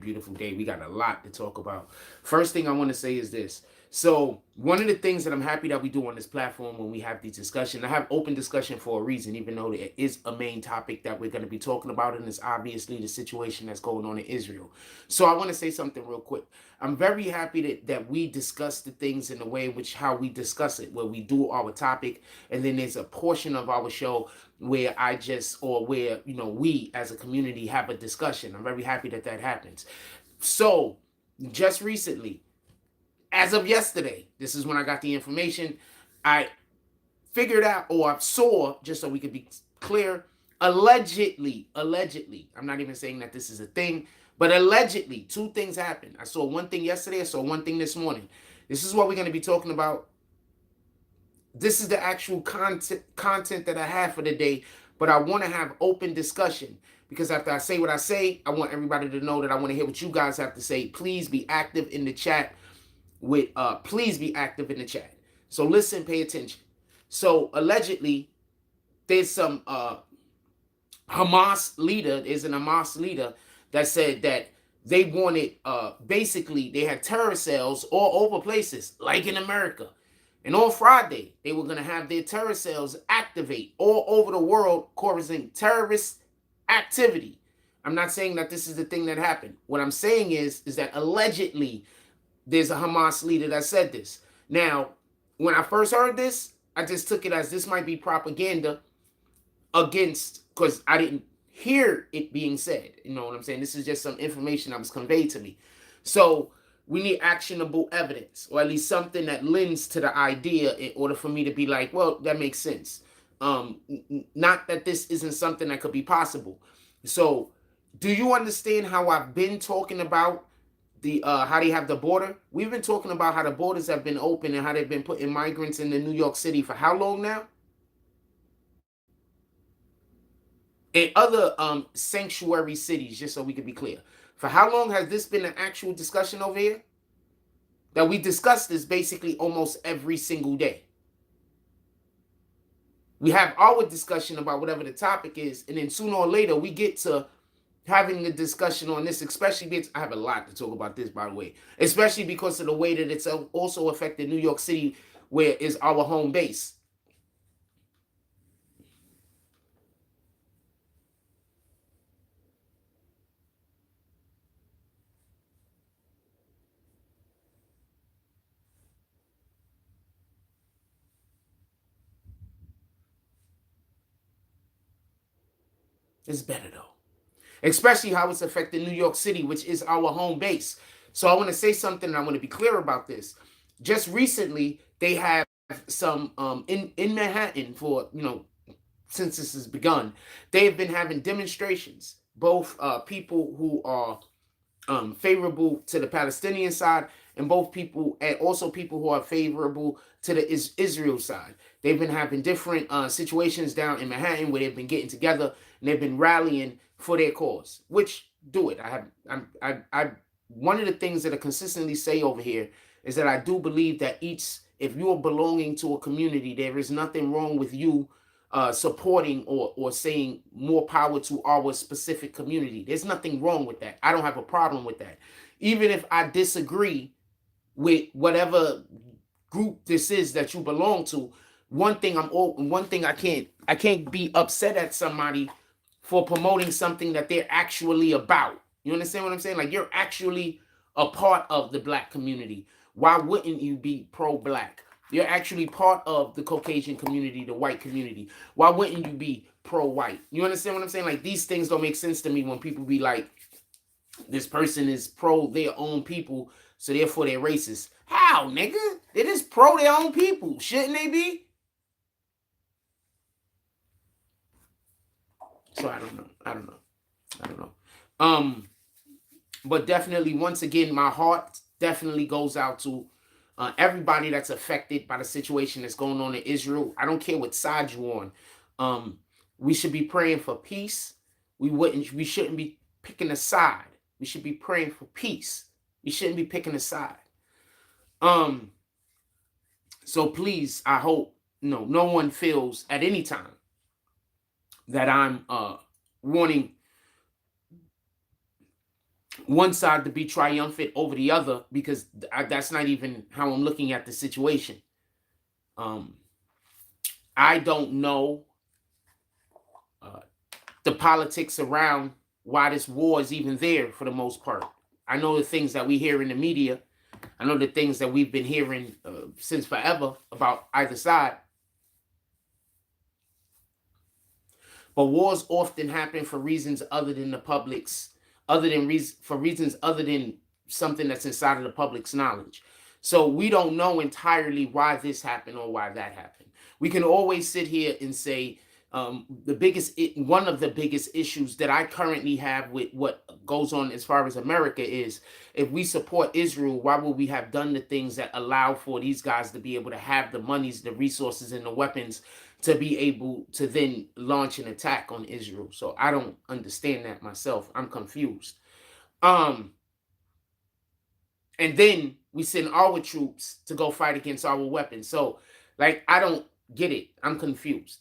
beautiful day. We got a lot to talk about. First thing I want to say is this. So, one of the things that I'm happy that we do on this platform when we have these discussions, I have open discussion for a reason, even though it is a main topic that we're going to be talking about, and it's obviously the situation that's going on in Israel. So, I want to say something real quick. I'm very happy that we discuss the things in the way which how we discuss it, where we do our topic, and then there's a portion of our show where I just, or where, we as a community have a discussion. I'm very happy that that happens. So, just recently, as of yesterday, this is when I got the information, I figured out, or I saw, just so we could be clear, allegedly, I'm not even saying that this is a thing, but allegedly, two things happened. I saw one thing yesterday, I saw one thing this morning. This is what we're going to be talking about. This is the actual content that I have for the day, but I want to have open discussion, because after I say what I say, I want everybody to know that I want to hear what you guys have to say. Please be active in the chat. Please be active in the chat. So listen, pay attention. So allegedly, there's some Hamas leader. There's an Hamas leader that said that they wanted, basically, they had terror cells all over places, like in America. And on Friday, they were going to have their terror cells activate all over the world, causing terrorist activity. I'm not saying that this is the thing that happened. What I'm saying is that allegedly there's a Hamas leader that said this. Now, when I first heard this, I just took it as this might be propaganda against, because I didn't hear it being said. You know what I'm saying? This is just some information that was conveyed to me. So we need actionable evidence, or at least something that lends to the idea in order for me to be like, well, that makes sense. Not that this isn't something that could be possible. So do you understand how I've been talking about the how they have the border? We've been talking about how the borders have been open and how they've been putting migrants into New York City for how long now? And other sanctuary cities, just so we can be clear. For how long has this been an actual discussion over here? That we discuss this basically almost every single day. We have our discussion about whatever the topic is, and then sooner or later we get to having a discussion on this, especially because I have a lot to talk about this, by the way, especially because of the way that it's also affected New York City, where is our home base. It's better though, especially how it's affected New York City, which is our home base. So I want to say something, and I want to be clear about this. Just recently, they have some in Manhattan for, since this has begun, they have been having demonstrations. Both people who are favorable to the Palestinian side, and both people, and also people who are favorable to the Israel side. They've been having different situations down in Manhattan where they've been getting together and they've been rallying for their cause. Which, do it. I one of the things that I consistently say over here is that I do believe that if you are belonging to a community, there is nothing wrong with you supporting or saying more power to our specific community. There's nothing wrong with that. I don't have a problem with that. Even if I disagree with whatever group this is that you belong to, one thing I can't be upset at somebody for promoting something that they're actually about. You understand what I'm saying? Like, you're actually a part of the black community. Why wouldn't you be pro-black? You're actually part of the Caucasian community, the white community. Why wouldn't you be pro-white? You understand what I'm saying? Like, these things don't make sense to me when people be like, this person is pro their own people, so therefore they're racist. How, nigga? They just pro their own people. Shouldn't they be? So I don't know. But definitely, once again, my heart definitely goes out to everybody that's affected by the situation that's going on in Israel. I don't care what side you're on. We should be praying for peace. We shouldn't be picking a side. We should be praying for peace. We shouldn't be picking a side. So please, I hope no one feels at any time that I'm wanting one side to be triumphant over the other, because that's not even how I'm looking at the situation. I don't know uh, the politics around why this war is even there for the most part. I know the things that we hear in the media. I know the things that we've been hearing since forever about either side. But wars often happen for reasons other than the public's, for reasons other than something that's inside of the public's knowledge. So we don't know entirely why this happened or why that happened. We can always sit here and say one of the biggest issues that I currently have with what goes on as far as America is, if we support Israel, why would we have done the things that allow for these guys to be able to have the monies, the resources, and the weapons to be able to then launch an attack on Israel? So I don't understand that myself. I'm confused. And then we send our troops to go fight against our weapons. So, like, I don't get it. I'm confused.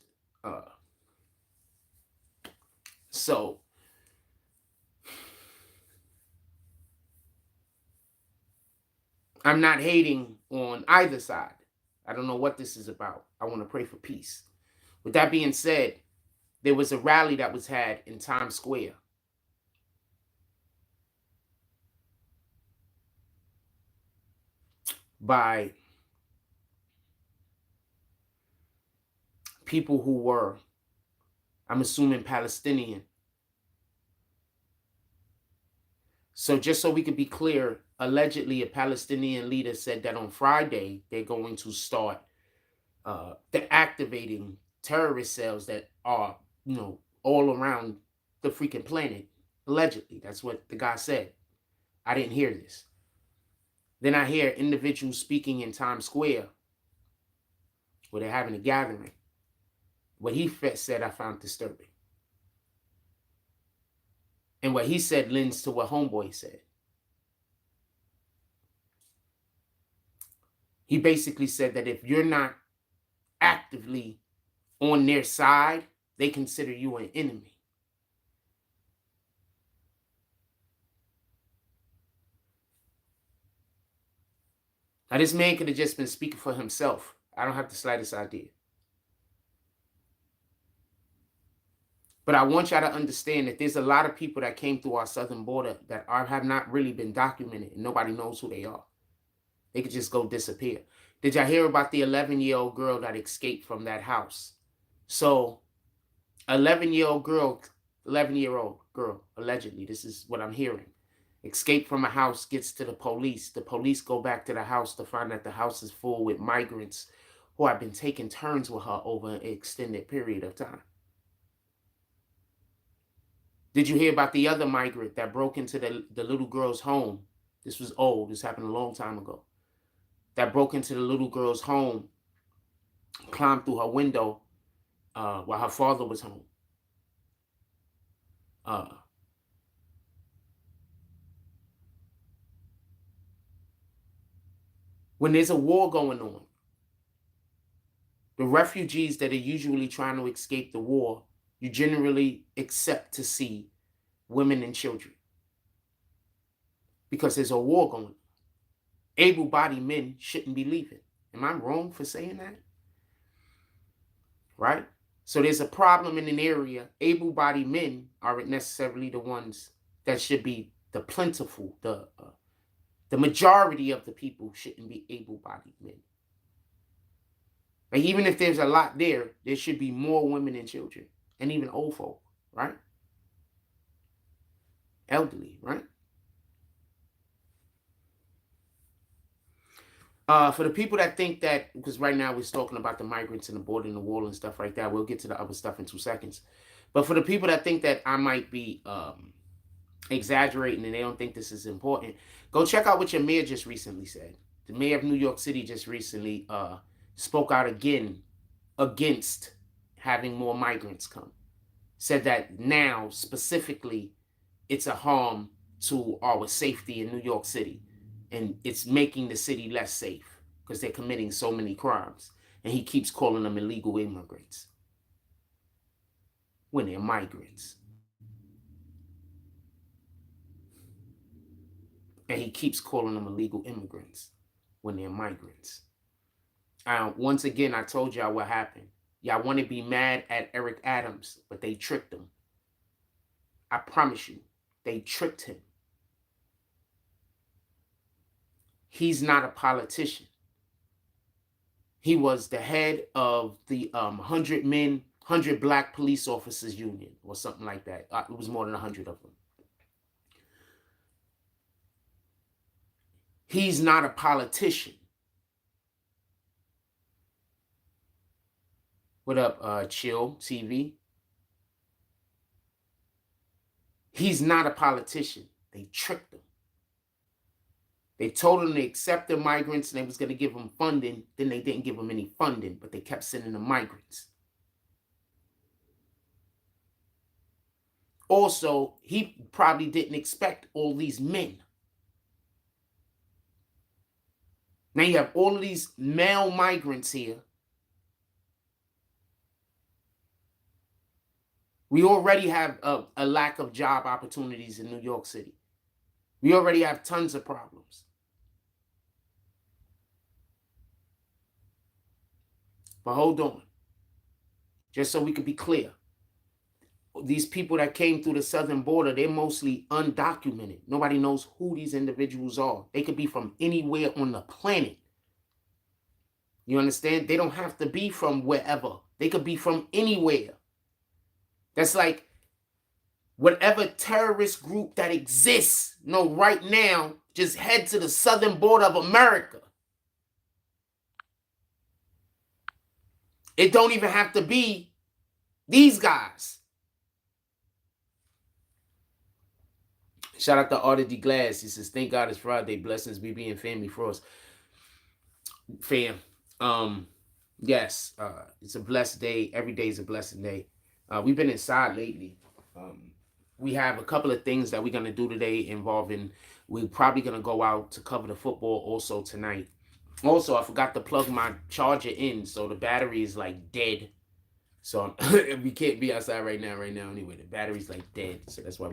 So I'm not hating on either side. I don't know what this is about. I want to pray for peace. With that being said, there was a rally that was had in Times Square. By people who were, I'm assuming, Palestinian. So just so we can be clear, allegedly a Palestinian leader said that on Friday they're going to start they're activating terrorist cells that are, all around the freaking planet. Allegedly, that's what the guy said. I didn't hear this. Then I hear individuals speaking in Times Square where they're having a gathering. What he said I found disturbing. And what he said lends to what Homeboy said. He basically said that if you're not actively on their side, they consider you an enemy. Now, this man could have just been speaking for himself. I don't have the slightest idea. But I want y'all to understand that there's a lot of people that came through our southern border that have not really been documented, and nobody knows who they are. They could just go disappear. Did y'all hear about the 11-year-old girl that escaped from that house? So, 11-year-old girl, allegedly, this is what I'm hearing, escaped from a house, gets to the police. The police go back to the house to find that the house is full with migrants who have been taking turns with her over an extended period of time. Did you hear about the other migrant that broke into the little girl's home? This was old. This happened a long time ago. That broke into the little girl's home, climbed through her window while her father was home. When there's a war going on, the refugees that are usually trying to escape the war, you generally accept to see women and children because there's a war going on. Able-bodied men shouldn't be leaving. Am I wrong for saying that? Right? So there's a problem in an area. Able-bodied men aren't necessarily the ones that should be the plentiful. The majority of the people shouldn't be able-bodied men. Like, even if there's a lot there should be more women and children, and even old folk, right? Elderly, right? For the people that think that, because right now we're talking about the migrants and the border and the wall and stuff like that, we'll get to the other stuff in 2 seconds. But for the people that think that I might be exaggerating and they don't think this is important, go check out what your mayor just recently said. The mayor of New York City just recently spoke out again against having more migrants come. Said that now, specifically, it's a harm to our safety in New York City. And it's making the city less safe because they're committing so many crimes. And he keeps calling them illegal immigrants when they're migrants. And he keeps calling them illegal immigrants when they're migrants. Once again, I told y'all what happened. Y'all want to be mad at Eric Adams, but they tricked him. I promise you, they tricked him. He's not a politician. He was the head of the 100 Black Police Officers Union or something like that. It was more than 100 of them. He's not a politician. What up, Chill TV? He's not a politician. They tricked him. They told him to accept the migrants and they was going to give them funding. Then they didn't give them any funding, but they kept sending them migrants. Also, he probably didn't expect all these men. Now you have all of these male migrants here. We already have a lack of job opportunities in New York City. We already have tons of problems. But hold on. Just so we can be clear. These people that came through the southern border, they're mostly undocumented. Nobody knows who these individuals are. They could be from anywhere on the planet. You understand? They don't have to be from wherever. They could be from anywhere. That's like whatever terrorist group that exists, right now, just head to the southern border of America. It don't even have to be these guys. Shout out to Artie D. Glass. He says, thank God it's Friday. Blessings, BB and family for us. Fam. Yes, it's a blessed day. Every day is a blessed day. We've been inside lately. We have a couple of things that we're going to do today involving, we're probably going to go out to cover the football also tonight. Also, I forgot to plug my charger in, so the battery is like dead. So we can't be outside right now anyway. The battery's like dead, so that's why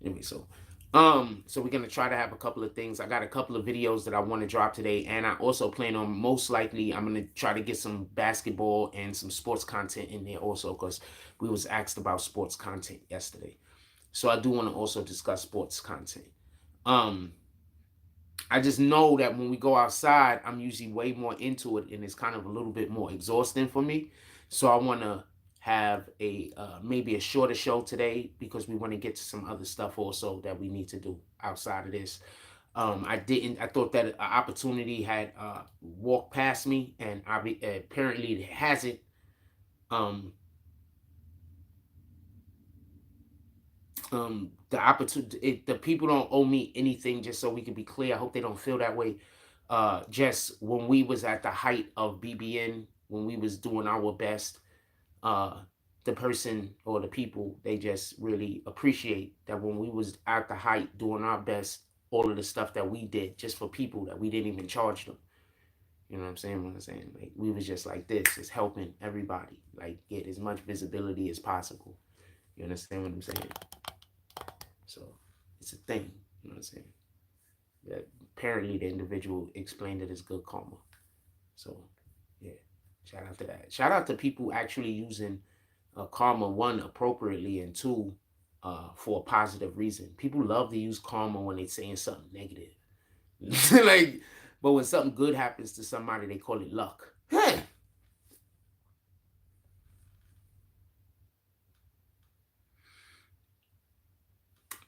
anyway, so we're going to try to have a couple of things. I got a couple of videos that I want to drop today, and I also plan on, most likely, I'm going to try to get some basketball and some sports content in there also, because we was asked about sports content yesterday. So I do want to also discuss sports content. I just know that when we go outside, I'm usually way more into it, and it's kind of a little bit more exhausting for me. So I want to have a maybe a shorter show today, because we want to get to some other stuff also that we need to do outside of this. I thought that an opportunity had walked past me, and apparently it hasn't. The opportunity, the people don't owe me anything, just so we can be clear. I hope they don't feel that way. Just when we was at the height of BBN, when we was doing our best, the person or the people, they just really appreciate that when we was at the height doing our best, all of the stuff that we did just for people that we didn't even charge them. You know what I'm saying? What I'm saying, like, we was just like this, just helping everybody, like, get as much visibility as possible. You understand what I'm saying? So it's a thing. You know what I'm saying? That apparently the individual explained it as good karma. So yeah, shout out to that. Shout out to people actually using karma, one, appropriately, and two, for a positive reason. People love to use karma when they're saying something negative. Like, but when something good happens to somebody, they call it luck. Hey.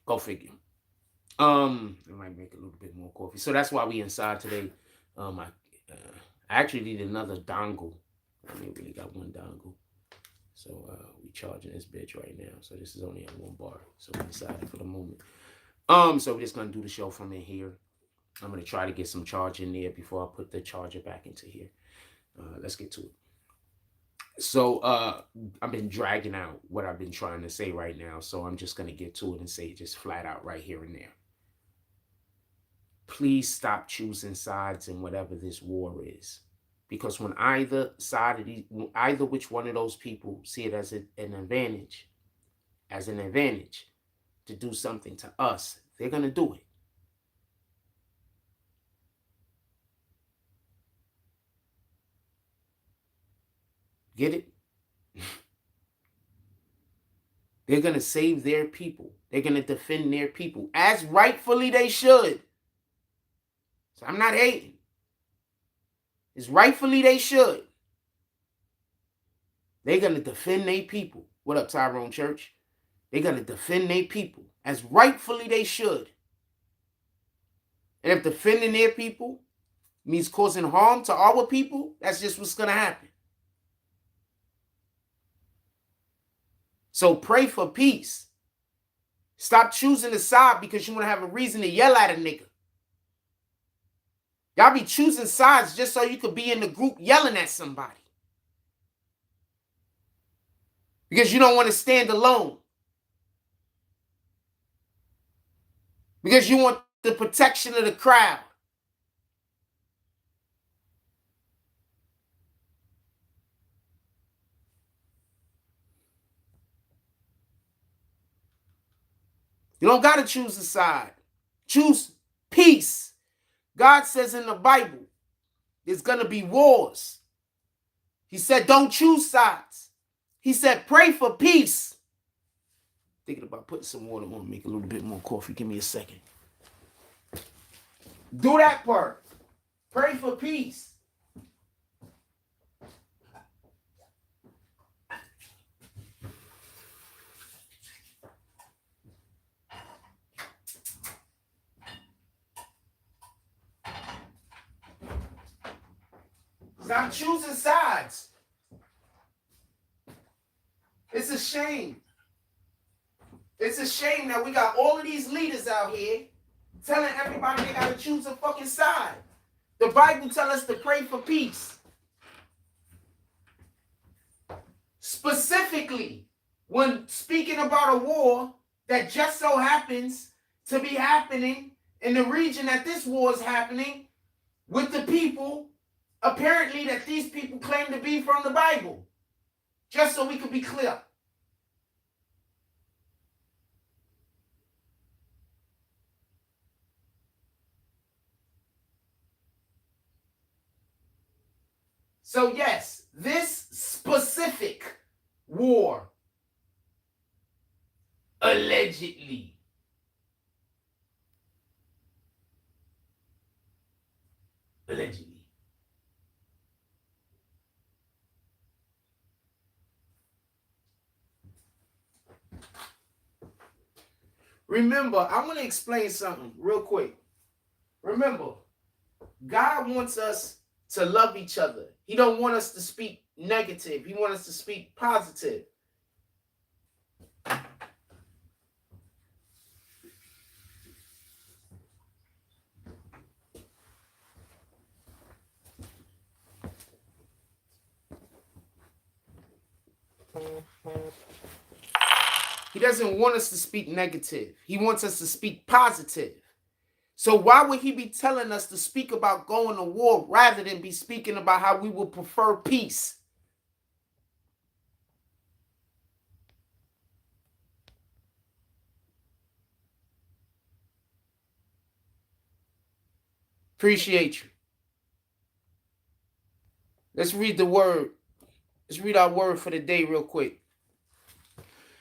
Go figure. I might make a little bit more coffee. So that's why we inside today. I actually need another dongle. I only really got one dongle. So we charging this bitch right now. So this is only at 1 bar. So we decided for the moment. So we're just gonna do the show from in here. I'm gonna try to get some charge in there before I put the charger back into here. Let's get to it. So I've been dragging out what I've been trying to say right now. So I'm just gonna get to it and say it just flat out right here and there. Please stop choosing sides in whatever this war is. Because when either which one of those people see it as an advantage to do something to us, they're going to do it. Get it? They're going to save their people. They're going to defend their people, as rightfully they should. So I'm not hating. As rightfully they should. They're going to defend their people. What up, Tyrone Church? They're going to defend their people, as rightfully they should. And if defending their people means causing harm to our people, that's just what's going to happen. So pray for peace. Stop choosing a side because you want to have a reason to yell at a nigga. Y'all be choosing sides just so you could be in the group yelling at somebody. Because you don't want to stand alone. Because you want the protection of the crowd. You don't got to choose a side. Choose peace. God says in the Bible, there's going to be wars. He said, don't choose sides. He said, pray for peace. Thinking about putting some water on, make a little bit more coffee. Give me a second. Do that part. Pray for peace. Stop choosing sides. It's a shame. It's a shame that we got all of these leaders out here telling everybody they got to choose a fucking side. The Bible tells us to pray for peace. Specifically, when speaking about a war that just so happens to be happening in the region that this war is happening with the people, apparently that these people claim to be from the Bible. Just so we could be clear. So yes, this specific war, allegedly, Remember, I want to explain something real quick. Remember, God wants us to love each other. He don't want us to speak negative. He wants us to speak positive. He doesn't want us to speak negative. He wants us to speak positive. So why would he be telling us to speak about going to war rather than be speaking about how we would prefer peace? Appreciate you. Let's read the word. Let's read our word for the day real quick.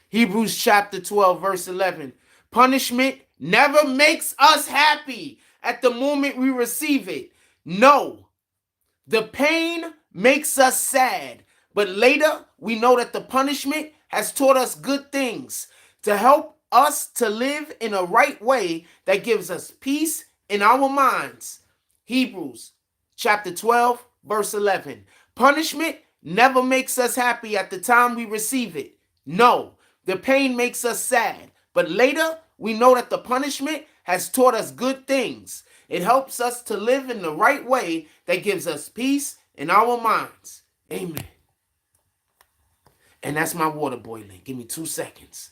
Hebrews chapter 12, verse 11. Punishment never makes us happy at the moment we receive it. No, the pain makes us sad, but later we know that the punishment has taught us good things to help us to live in a right way that gives us peace in our minds. Hebrews chapter 12, verse 11. Punishment never makes us happy at the time we receive it. No, the pain makes us sad, but later we know that the punishment has taught us good things. It helps us to live in the right way that gives us peace in our minds. Amen. And that's my water boiling. Give me 2 seconds.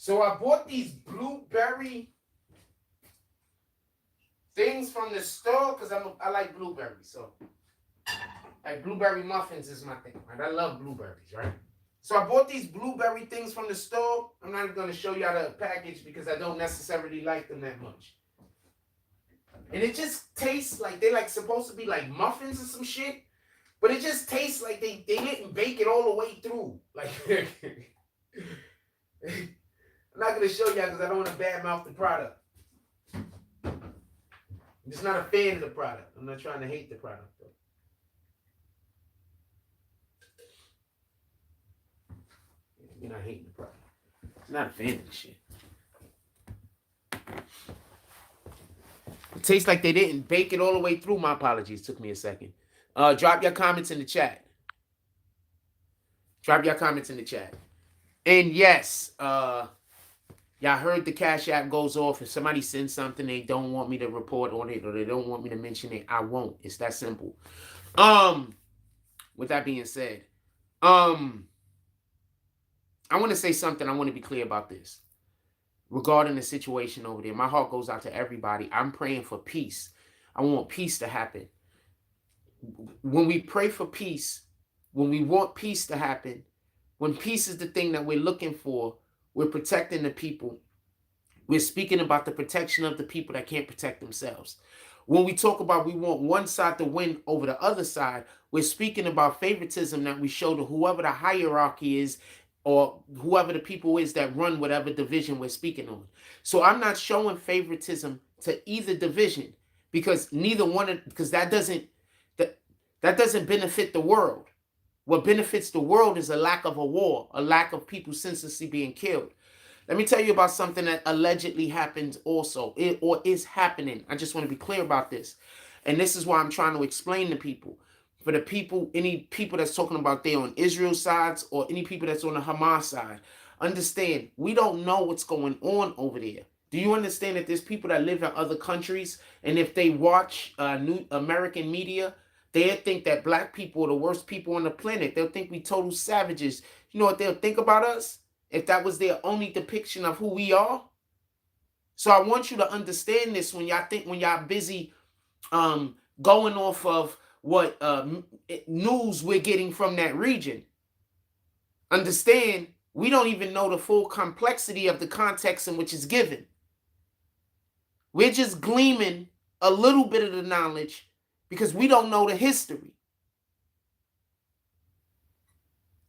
So I bought these blueberry things from the store because I like blueberries. So like blueberry muffins is my thing, right? I love blueberries, right? So I bought these blueberry things from the store. I'm not going to show you how to package because I don't necessarily like them that much. And it just tastes like they're like supposed to be like muffins or some shit. But it just tastes like they didn't bake it all the way through. Like I'm not going to show y'all because I don't want to badmouth the product. I'm just not a fan of the product. I'm not trying to hate the product, though. You're not hating the product. I'm not a fan of this shit. It tastes like they didn't bake it all the way through. My apologies. Took me a second. Drop your comments in the chat. Drop your comments in the chat. And yes, y'all heard the Cash App goes off. If somebody sends something they don't want me to report on it or they don't want me to mention it, I won't. It's that simple. With that being said, I want to say something. I want to be clear about this. Regarding the situation over there, my heart goes out to everybody. I'm praying for peace. I want peace to happen. When we pray for peace, when we want peace to happen, when peace is the thing that we're looking for, we're protecting the people. We're speaking about the protection of the people that can't protect themselves. When we talk about we want one side to win over the other side, we're speaking about favoritism that we show to whoever the hierarchy is or whoever the people is that run whatever division we're speaking on. So I'm not showing favoritism to either division because neither one, because that doesn't benefit the world. What benefits the world is a lack of a war, a lack of people senselessly being killed. Let me tell you about something that allegedly happened also, or is happening. I just want to be clear about this. And this is why I'm trying to explain to people. For the people, any people that's talking about they're on Israel's sides or any people that's on the Hamas side, understand, we don't know what's going on over there. Do you understand that there's people that live in other countries, and if they watch new American media, they'll think that black people are the worst people on the planet. They'll think we total savages. You know what they'll think about us? If that was their only depiction of who we are. So I want you to understand this when y'all busy going off of what news we're getting from that region. Understand, we don't even know the full complexity of the context in which it's given. We're just gleaming a little bit of the knowledge because we don't know the history.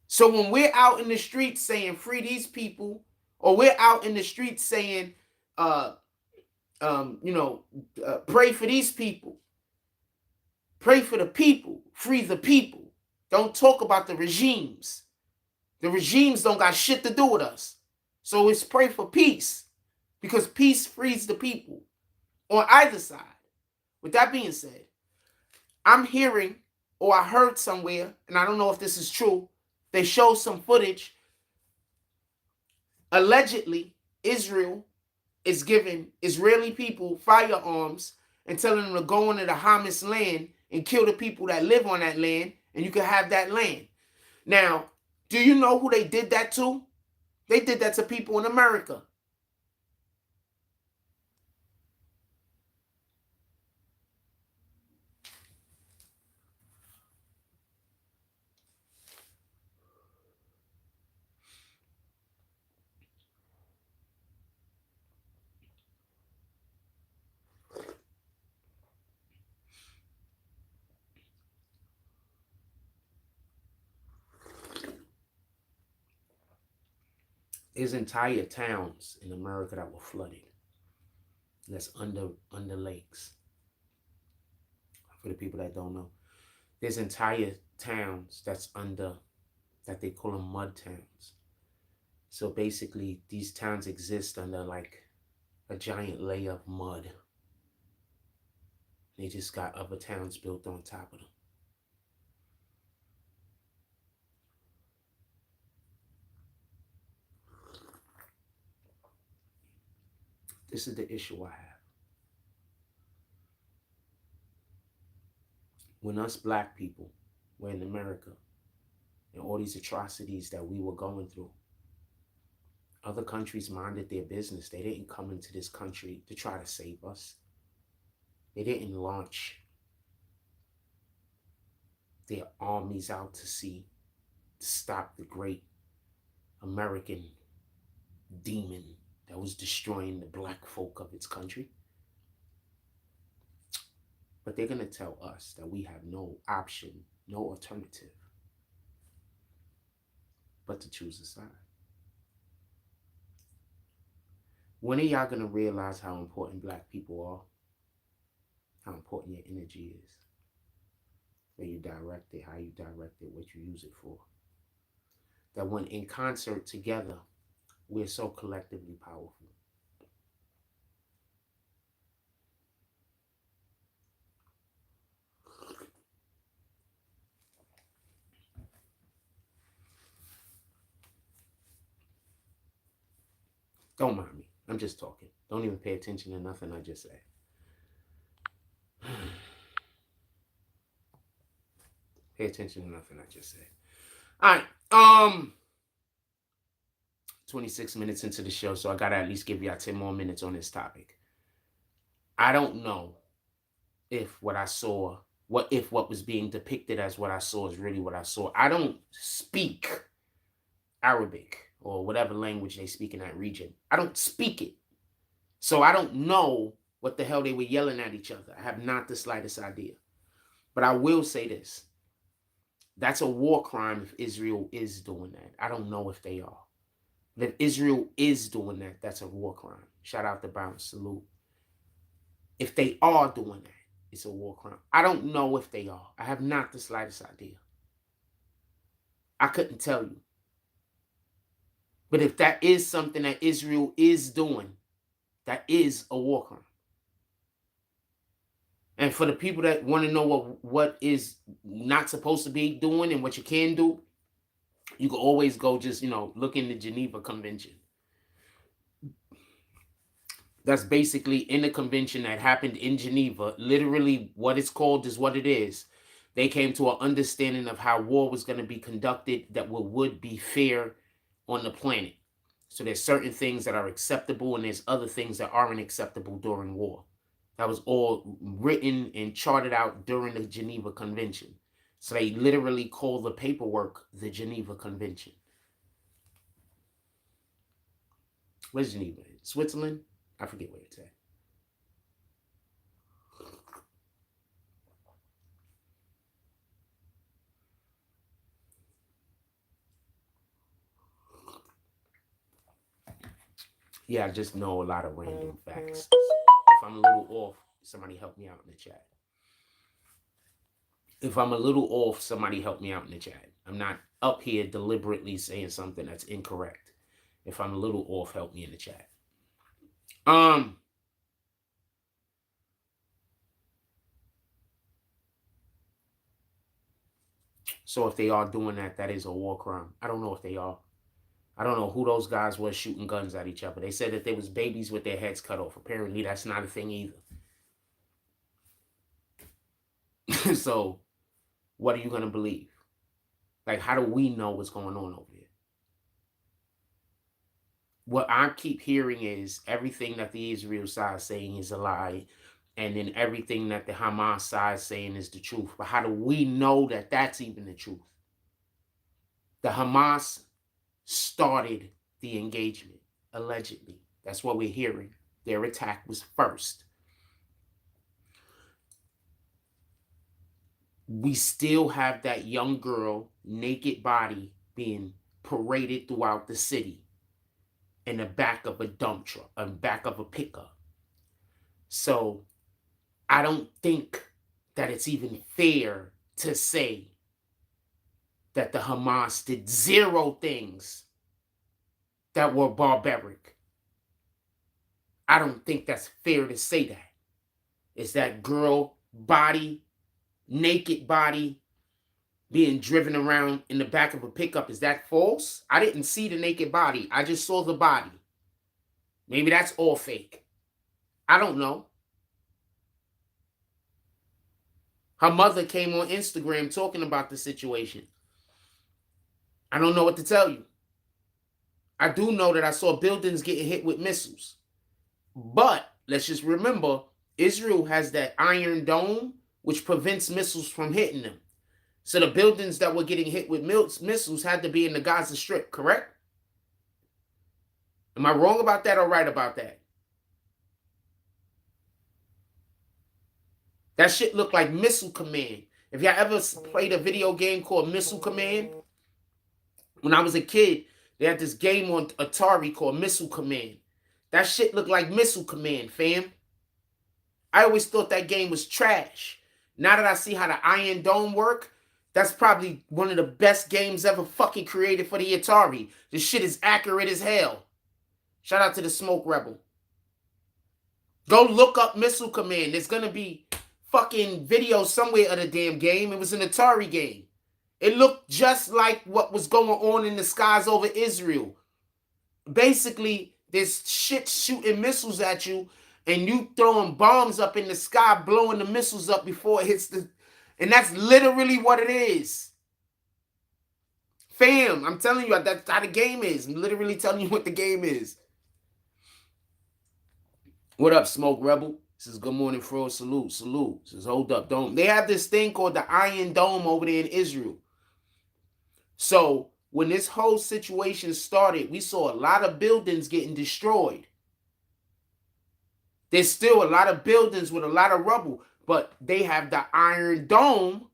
So when we're out in the streets saying free these people, or we're out in the streets saying, pray for these people, pray for the people, free the people. Don't talk about the regimes. The regimes don't got shit to do with us. So it's pray for peace, because peace frees the people on either side. With that being said, I'm hearing, or I heard somewhere, and I don't know if this is true, they show some footage. Allegedly, Israel is giving Israeli people firearms and telling them to go into the Hamas land and kill the people that live on that land, and you can have that land. Now, do you know who they did that to? They did that to people in America. There's entire towns in America that were flooded. That's under lakes. For the people that don't know, there's entire towns that they call them mud towns. So basically, these towns exist under like a giant layer of mud. They just got other towns built on top of them. This is the issue I have. When us black people were in America and all these atrocities that we were going through, Other countries minded their business. They didn't come into this country to try to save us. They didn't launch their armies out to sea to stop the great American demon that was destroying the black folk of its country. But they're going to tell us that we have no option, no alternative, but to choose a side. When are y'all going to realize how important black people are? How important your energy is? Where you direct it, how you direct it, what you use it for. That when in concert together, we're so collectively powerful. Don't mind me. I'm just talking. Don't even pay attention to nothing I just said. Pay attention to nothing I just said. All right. 26 minutes into the show, so I gotta at least give y'all 10 more minutes on this topic. I don't know if what I saw, what was being depicted as what I saw is really what I saw. I don't speak Arabic or whatever language they speak in that region. I don't speak it. So I don't know what the hell they were yelling at each other. I have not the slightest idea. But I will say this. That's a war crime if Israel is doing that. I don't know if they are. But if Israel is doing that, that's a war crime. Shout out to Bounce. Salute. If they are doing that, it's a war crime. I don't know if they are. I have not the slightest idea. I couldn't tell you. But if that is something that Israel is doing, that is a war crime. And for the people that want to know what is not supposed to be doing and what you can do, you can always go just, look in the Geneva Convention. That's basically in the convention that happened in Geneva. Literally what it's called is what it is. They came to an understanding of how war was going to be conducted that would be fair on the planet. So there's certain things that are acceptable and there's other things that aren't acceptable during war. That was all written and charted out during the Geneva Convention. So they literally call the paperwork the Geneva Convention. Where's Geneva? Switzerland? I forget where it's at. Yeah, I just know a lot of random facts. If I'm a little off, somebody help me out in the chat. If I'm a little off, somebody help me out in the chat. I'm not up here deliberately saying something that's incorrect. If I'm a little off, help me in the chat. So if they are doing that, that is a war crime. I don't know if they are. I don't know who those guys were shooting guns at each other. They said that there was babies with their heads cut off. Apparently, that's not a thing either. So, what are you going to believe? Like, how do we know what's going on over there? What I keep hearing is everything that the Israel side is saying is a lie. And then everything that the Hamas side is saying is the truth. But how do we know that that's even the truth? The Hamas started the engagement, allegedly. That's what we're hearing. Their attack was first. We still have that young girl, naked body, being paraded throughout the city in the back of a dump truck, in the back of a pickup. So I don't think that it's even fair to say that the Hamas did zero things that were barbaric. I don't think that's fair to say that. It's that girl body, naked body, being driven around in the back of a pickup. Is that false? I didn't see the naked body. I just saw the body. Maybe that's all fake. I don't know. Her mother came on Instagram talking about the situation. I don't know what to tell you. I do know that I saw buildings getting hit with missiles. But let's just remember, Israel has that Iron Dome, which prevents missiles from hitting them. So the buildings that were getting hit with missiles had to be in the Gaza Strip, correct? Am I wrong about that or right about that? That shit looked like Missile Command. If y'all ever played a video game called Missile Command, when I was a kid, they had this game on Atari called Missile Command. That shit looked like Missile Command, fam. I always thought that game was trash. Now that I see how the Iron Dome work, that's probably one of the best games ever fucking created for the Atari. This shit is accurate as hell. Shout out to the Smoke Rebel. Go look up Missile Command. There's gonna be fucking video somewhere of the damn game. It was an Atari game. It looked just like what was going on in the skies over Israel. Basically, there's shit shooting missiles at you, and you throwing bombs up in the sky, blowing the missiles up before it hits the... And that's literally what it is. Fam, I'm telling you, that's how the game is. I'm literally telling you what the game is. What up, Smoke Rebel? This is Good Morning Fraud. Salute, salute. This is Hold Up Dome. They have this thing called the Iron Dome over there in Israel. So when this whole situation started, we saw a lot of buildings getting destroyed. There's still a lot of buildings with a lot of rubble, but they have the Iron Dome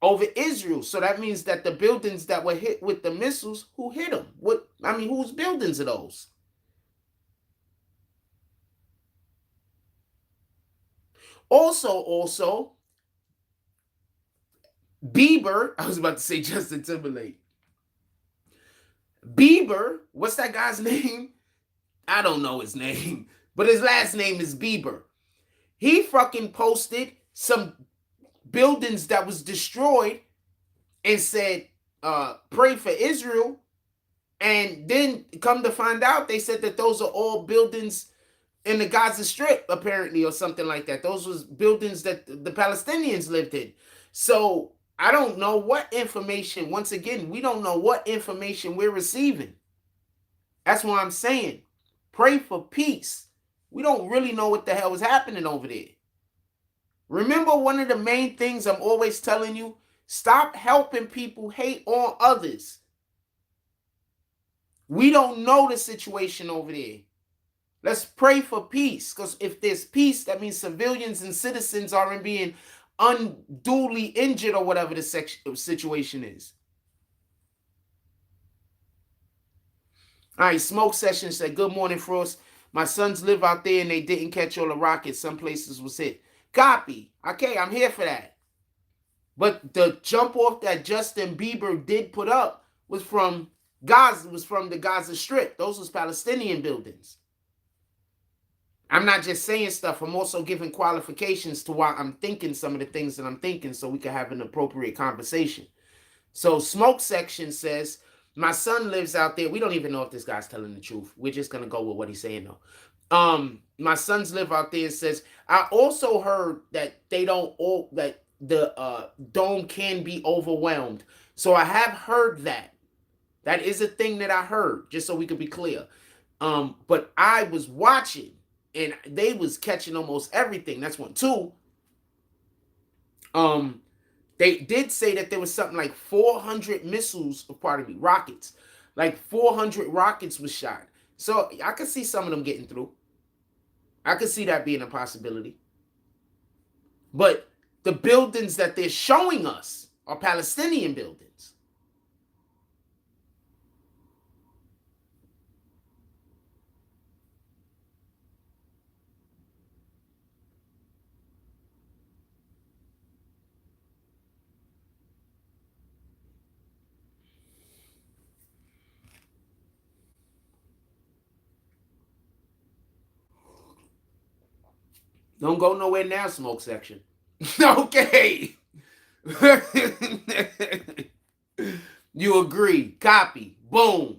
over Israel. So that means that the buildings that were hit with the missiles, who hit them? Whose buildings are those? Also, Bieber, I was about to say Justin Timberlake. Bieber, what's that guy's name? I don't know his name, but his last name is Bieber. He fucking posted some buildings that was destroyed and said, pray for Israel. And then come to find out, they said that those are all buildings in the Gaza Strip, apparently, or something like that. Those was buildings that the Palestinians lived in. So I don't know what information, once again, we don't know what information we're receiving. That's why I'm saying, pray for peace. We don't really know what the hell is happening over there. Remember, one of the main things I'm always telling you, stop helping people hate on others. We don't know the situation over there. Let's pray for peace, because if there's peace, that means civilians and citizens aren't being unduly injured or whatever the situation is. All right, Smoke Session said, good morning, Frost. My sons live out there and they didn't catch all the rockets. Some places was hit. Copy. Okay, I'm here for that. But the jump off that Justin Bieber did put up was from Gaza, was from the Gaza Strip. Those was Palestinian buildings. I'm not just saying stuff. I'm also giving qualifications to why I'm thinking some of the things that I'm thinking so we can have an appropriate conversation. So Smoke Section says, my son lives out there. We don't even know if this guy's telling the truth. We're just going to go with what he's saying, though. My sons live out there and says, I also heard that that the dome can be overwhelmed. So I have heard that. That is a thing that I heard, just so we could be clear. But I was watching, and they was catching almost everything. That's one. Two, they did say that there was something like 400 rockets. Like 400 rockets was shot. So I could see some of them getting through. I could see that being a possibility. But the buildings that they're showing us are Palestinian buildings. Don't go nowhere now, Smoke Section. Okay. You agree. Copy. Boom.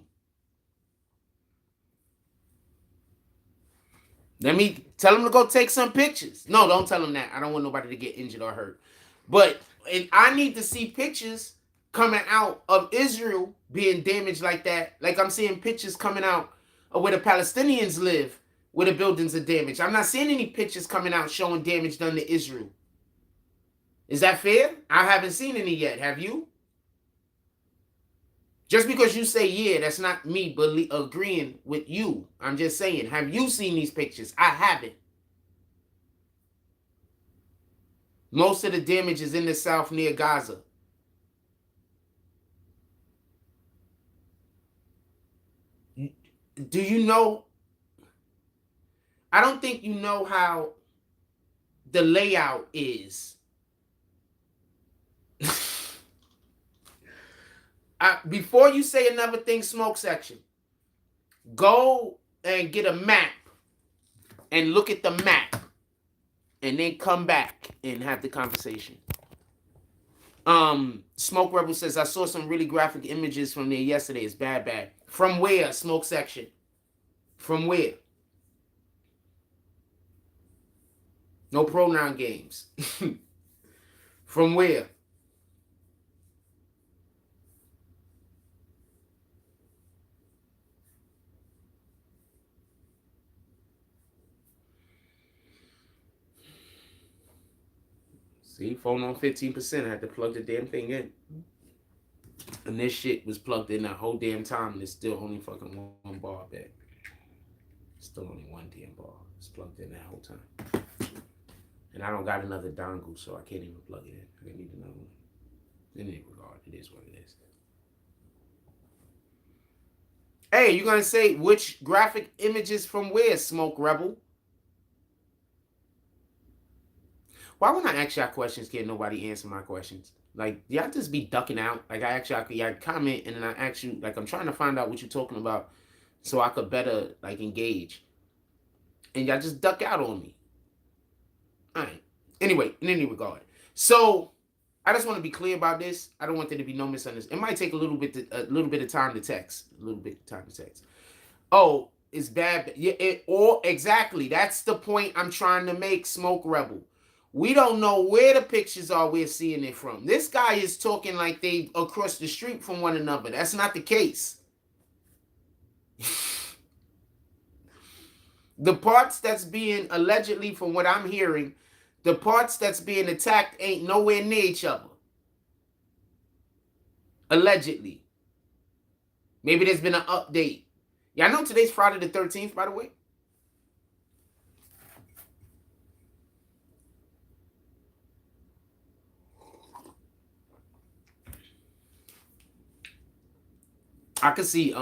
Let me tell him to go take some pictures. No, don't tell him that. I don't want nobody to get injured or hurt. But I need to see pictures coming out of Israel being damaged like that. Like I'm seeing pictures coming out of where the Palestinians live, where the buildings are damaged. I'm not seeing any pictures coming out showing damage done to Israel. Is that fair? I haven't seen any yet. Have you? Just because you say yeah, that's not me agreeing with you. I'm just saying, have you seen these pictures? I haven't. Most of the damage is in the south near Gaza. Do you know? I don't think you know how the layout is. Before you say another thing, smoke section, go and get a map and look at the map and then come back and have the conversation. Smoke Rebel says, I saw some really graphic images from there yesterday. It's bad. From where, smoke section? From where? No pronoun games. From where? See, phone on 15%. I had to plug the damn thing in. And this shit was plugged in that whole damn time, and it's still only fucking one bar back. Still only one damn bar. It's plugged in that whole time. And I don't got another dongle, so I can't even plug it in. I need another one. In any regard, it is what it is. Hey, you gonna say which graphic images from where, Smoke Rebel? Why when I ask y'all questions, can't nobody answer my questions? Like, y'all just be ducking out. Like, I comment, and then I ask you, like, I'm trying to find out what you're talking about so I could better, like, engage. And y'all just duck out on me. All right. Anyway, in any regard. So, I just want to be clear about this. I don't want there to be no misunderstanding. It might take a little bit of time to text. Oh, it's bad. Yeah, exactly. That's the point I'm trying to make, Smoke Rebel. We don't know where the pictures are we're seeing it from. This guy is talking like they across the street from one another. That's not the case. The parts that's being allegedly, from what I'm hearing, the parts that's being attacked ain't nowhere near each other. Allegedly. Maybe there's been an update. Y'all know today's Friday the 13th, by the way? I could see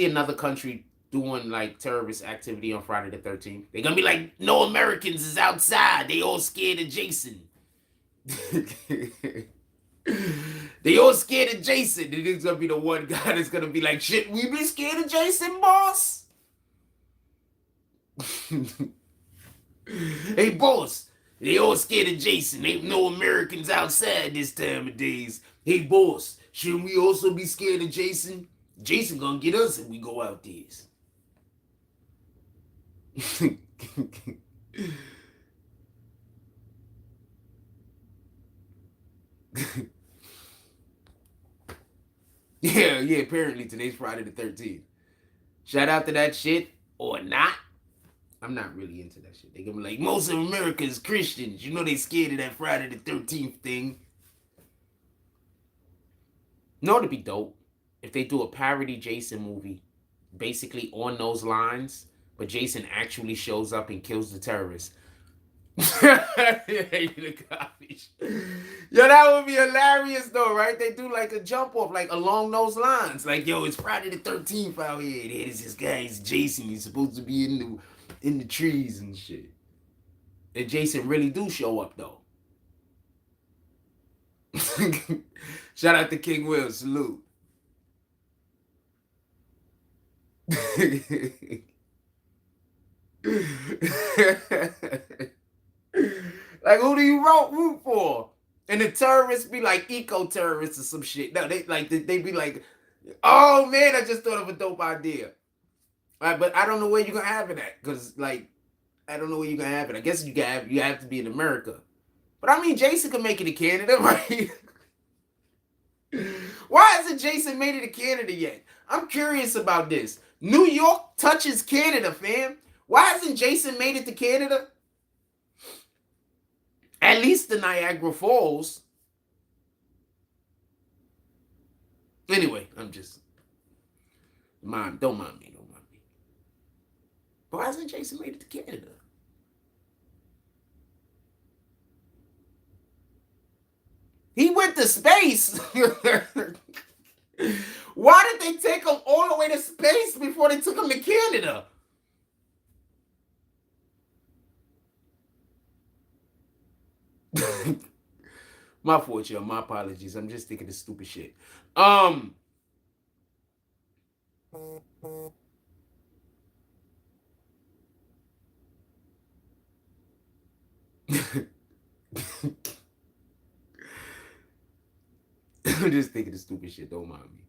another country doing like terrorist activity on Friday the 13th. They're gonna be like, no Americans is outside. They all scared of Jason. They all scared of Jason. And it's gonna be the one guy that's gonna be like, shit, we be scared of Jason, boss? Hey, boss, they all scared of Jason. Ain't no Americans outside this time of days. Hey, boss, shouldn't we also be scared of Jason? Jason gonna get us if we go out there. Yeah, apparently today's Friday the 13th. Shout out to that shit or not. I'm not really into that shit. They gonna be like, most of America is Christians. You know they scared of that Friday the 13th thing. No, it'd be dope if they do a parody Jason movie, basically on those lines, but Jason actually shows up and kills the terrorists. Yo, that would be hilarious though, right? They do like a jump off, like along those lines. Like, yo, it's Friday the 13th out here. There's this guy, it's Jason. He's supposed to be in the trees and shit. And Jason really do show up though. Shout out to King Will, salute. Like, who do you root for? And the terrorists be like eco-terrorists or some shit. No, they be like, oh man, I just thought of a dope idea. All right, but I don't know where you're gonna have it at, because like, I don't know where you're gonna have it. I guess you have to be in America. But I mean, Jason could make it to Canada, right? Why hasn't Jason made it to Canada yet? I'm curious about this. New York touches Canada, fam. Why hasn't Jason made it to Canada? At least the Niagara Falls. Anyway, I'm just don't mind me. Why hasn't Jason made it to Canada? He went to space. Why did they take him all the way to space before they took him to Canada? My fault, y'all. My apologies. I'm just thinking of stupid shit. I'm just thinking of stupid shit. Don't mind me.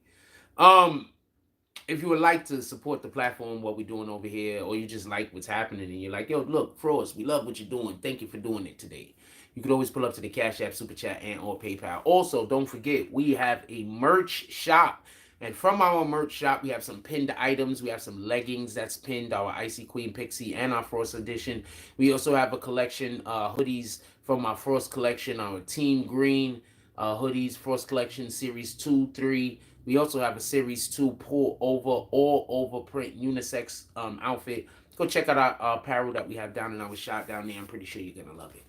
If you would like to support the platform, what we're doing over here, or you just like what's happening, and you're like, yo, look, Frost, we love what you're doing. Thank you for doing it today. You could always pull up to the Cash App, Super Chat, and or PayPal. Also, don't forget, we have a merch shop. And from our merch shop, we have some pinned items. We have some leggings that's pinned, our Icy Queen Pixie and our Frost edition. We also have a collection, hoodies from our Frost collection, our Team Green hoodies, Frost collection, series 2, 3. We also have a series 2 pull over, all over print unisex outfit. Go check out our apparel that we have down in our shop down there. I'm pretty sure you're gonna love it.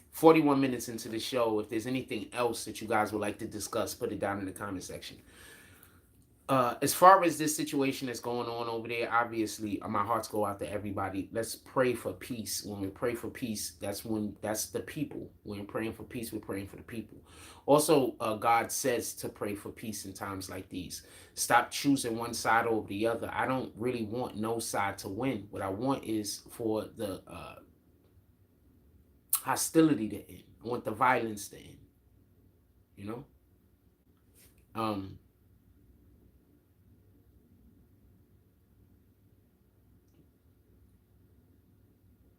41 minutes into the show. If there's anything else that you guys would like to discuss, put it down in the comment section. As far as this situation that's going on over there, obviously my hearts go out to everybody. Let's pray for peace. When we pray for peace, that's the people. When we're praying for peace, we're praying for the people. Also, God says to pray for peace in times like these. Stop choosing one side over the other. I don't really want no side to win. What I want is for the hostility to end. I want the violence to end. You know?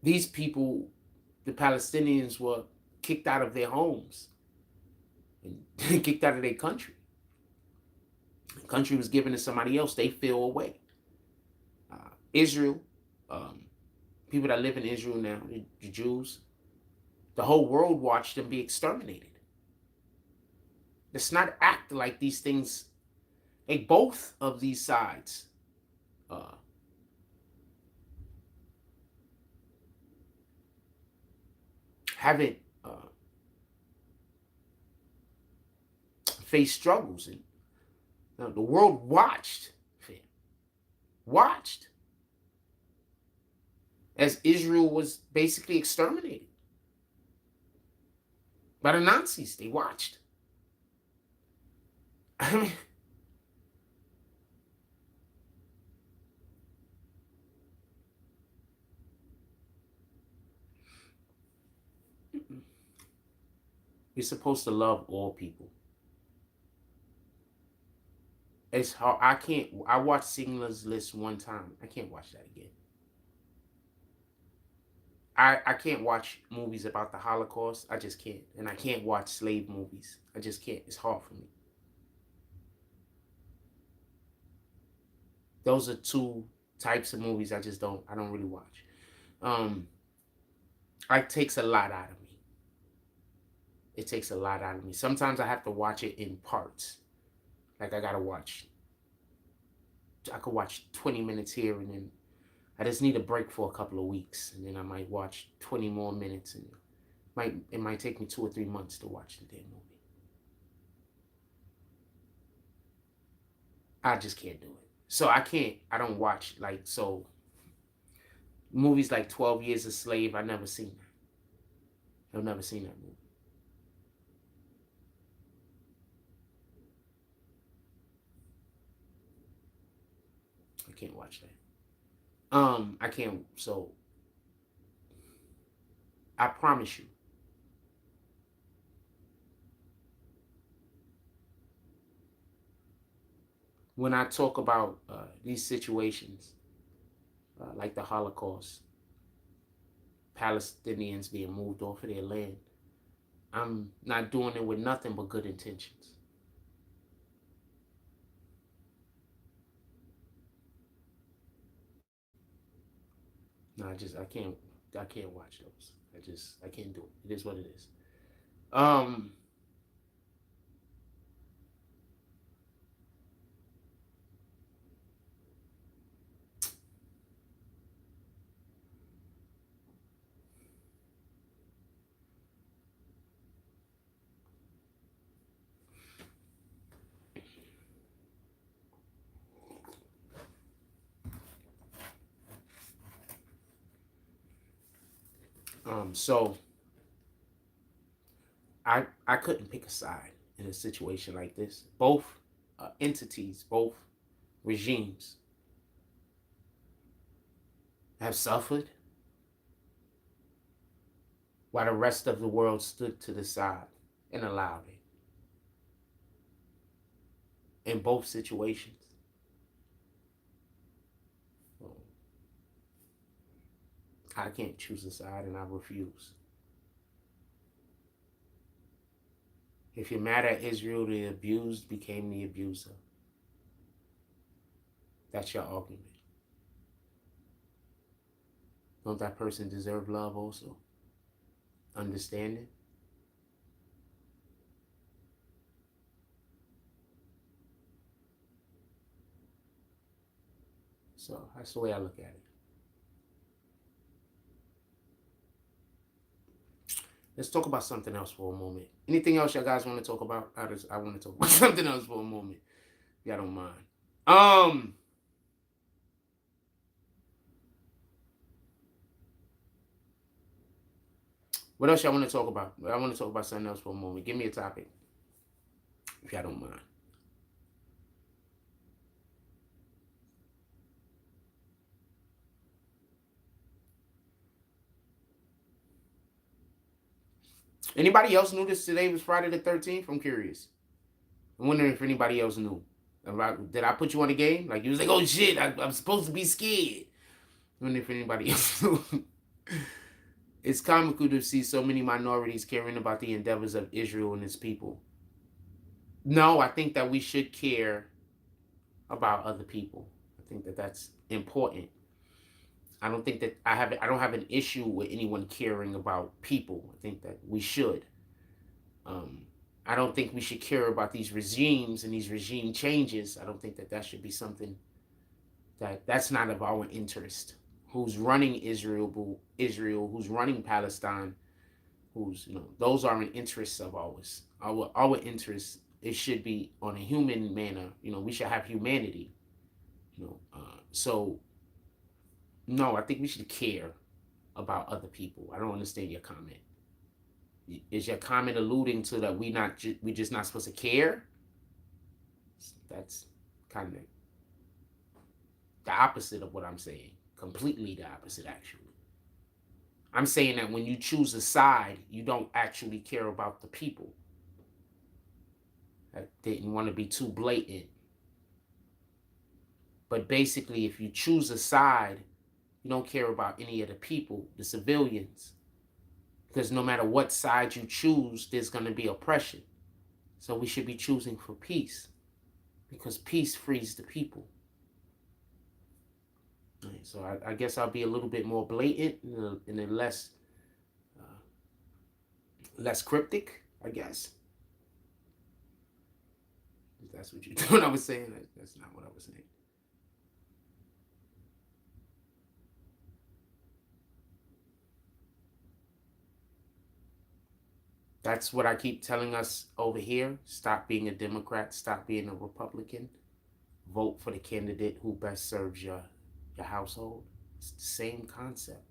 These people, the Palestinians, were kicked out of their homes and kicked out of their country. The country was given to somebody else. They fell away. Israel, people that live in Israel now, the Jews, the whole world watched them be exterminated. Let's not act like these things, like both of these sides haven't faced struggles. And the world watched as Israel was basically exterminated by the Nazis. They watched. I mean, you're supposed to love all people. It's hard. I watched Schindler's List one time. I can't watch that again. I can't watch movies about the Holocaust. I just can't. And I can't watch slave movies. I just can't. It's hard for me. Those are two types of movies I don't really watch. It takes a lot out of me. It takes a lot out of me. Sometimes I have to watch it in parts. Like I could watch 20 minutes here, and then I just need a break for a couple of weeks, and then I might watch 20 more minutes, and it might take me 2 or 3 months to watch the damn movie. I just can't do it. So I don't watch, movies like 12 Years a Slave. I've never seen that. I've never seen that movie. I can't watch that. I can't. So I promise you, when I talk about these situations, like the Holocaust, Palestinians being moved off of their land. I'm not doing it with nothing but good intentions. No, I can't watch those. I can't do it. It is what it is. Um so I couldn't pick a side in a situation like this. Both entities, both regimes have suffered while the rest of the world stood to the side and allowed it. In both situations. I can't choose a side and I refuse. If you're mad at Israel, the abused became the abuser. That's your argument. Don't that person deserve love also? Understanding? So that's the way I look at it. Let's talk about something else for a moment. Anything else you guys want to talk about? I want to talk about something else for a moment. If y'all don't mind. What else y'all want to talk about? I want to talk about something else for a moment. Give me a topic. If y'all don't mind. Anybody else knew this today was Friday the 13th? I'm curious. I'm wondering if anybody else knew. Did I put you on the game? Like, you was like, oh shit, I'm supposed to be scared. I wonder if anybody else knew. It's comical to see so many minorities caring about the endeavors of Israel and its people. No, I think that we should care about other people. I think that that's important. I don't think that I don't have an issue with anyone caring about people. I think that we should. I don't think we should care about these regimes and these regime changes. I don't think that that should be something that's not of our interest. Who's running Israel, who's running Palestine, those aren't interests of ours. Our interests, it should be on a human manner. We should have humanity. So no, I think we should care about other people. I don't understand your comment. Is your comment alluding to that we just not supposed to care? That's kind of the opposite of what I'm saying. Completely the opposite, actually. I'm saying that when you choose a side, you don't actually care about the people. I didn't want to be too blatant. But basically, if you choose a side, you don't care about any of the people, the civilians. Because no matter what side you choose, there's going to be oppression. So we should be choosing for peace. Because peace frees the people. Right, so I guess I'll be a little bit more blatant and then less cryptic, I guess. If that's what you thought I was saying, that's not what I was saying. That's what I keep telling us over here. Stop being a Democrat. Stop being a Republican. Vote for the candidate who best serves your household. It's the same concept,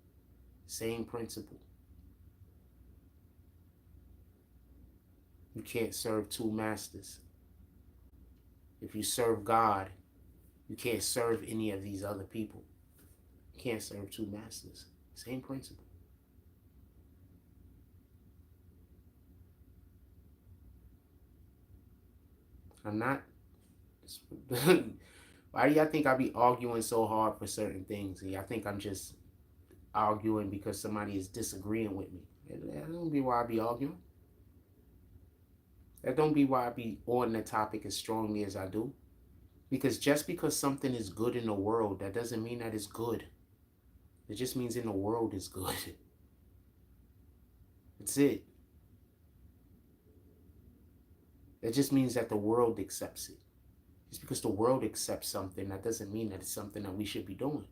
same principle. You can't serve two masters. If you serve God, you can't serve any of these other people. You can't serve two masters. Same principle. I'm not. Why do y'all think I be arguing so hard for certain things? And y'all think I'm just arguing because somebody is disagreeing with me. That don't be why I be arguing. That don't be why I be on the topic as strongly as I do. Because just because something is good in the world, that doesn't mean that it's good. It just means in the world it's good. That's it. That just means that the world accepts it. Just because the world accepts something, that doesn't mean that it's something that we should be doing.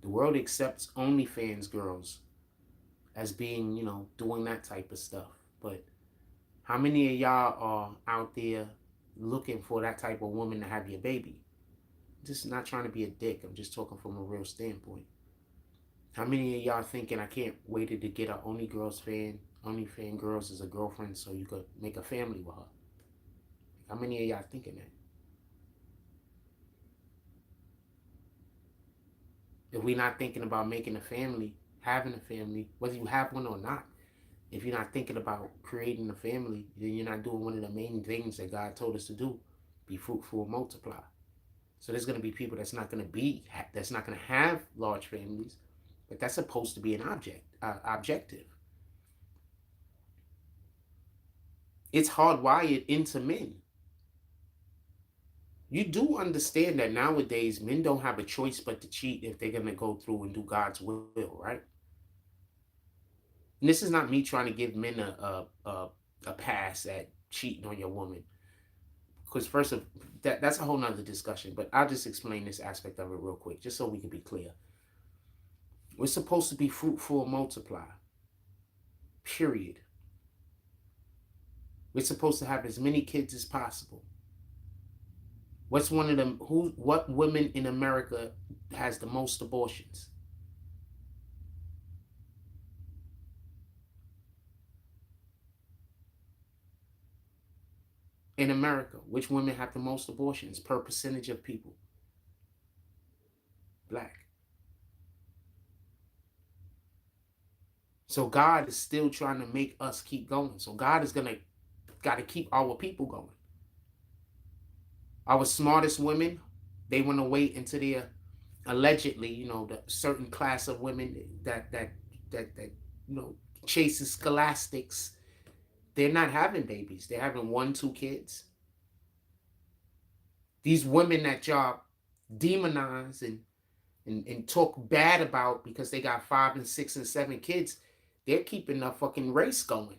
The world accepts OnlyFans girls as being, doing that type of stuff. But how many of y'all are out there looking for that type of woman to have your baby? I'm just not trying to be a dick. I'm just talking from a real standpoint. How many of y'all thinking I can't wait to get an OnlyFans girls as a girlfriend so you could make a family with her? How many of y'all thinking that? If we're not thinking about making a family, having a family, whether you have one or not, if you're not thinking about creating a family, then you're not doing one of the main things that God told us to do: be fruitful and multiply. So there's going to be people that's not going to have large families, but that's supposed to be an objective. It's hardwired into men. You do understand that nowadays men don't have a choice but to cheat if they're going to go through and do God's will, right? And this is not me trying to give men a pass at cheating on your woman. Because first of that's a whole nother discussion, but I'll just explain this aspect of it real quick, just so we can be clear. We're supposed to be fruitful and multiply. Period. We're supposed to have as many kids as possible. What women in America has the most abortions? In America, which women have the most abortions per percentage of people? Black. So God is still trying to make us keep going. So God is got to keep our people going. Our smartest women, they want to wait until they're allegedly, the certain class of women that chases scholastics. They're not having babies. They're having 1-2 kids. These women that y'all demonize and talk bad about because they got 5 and 6 and 7 kids, they're keeping the fucking race going.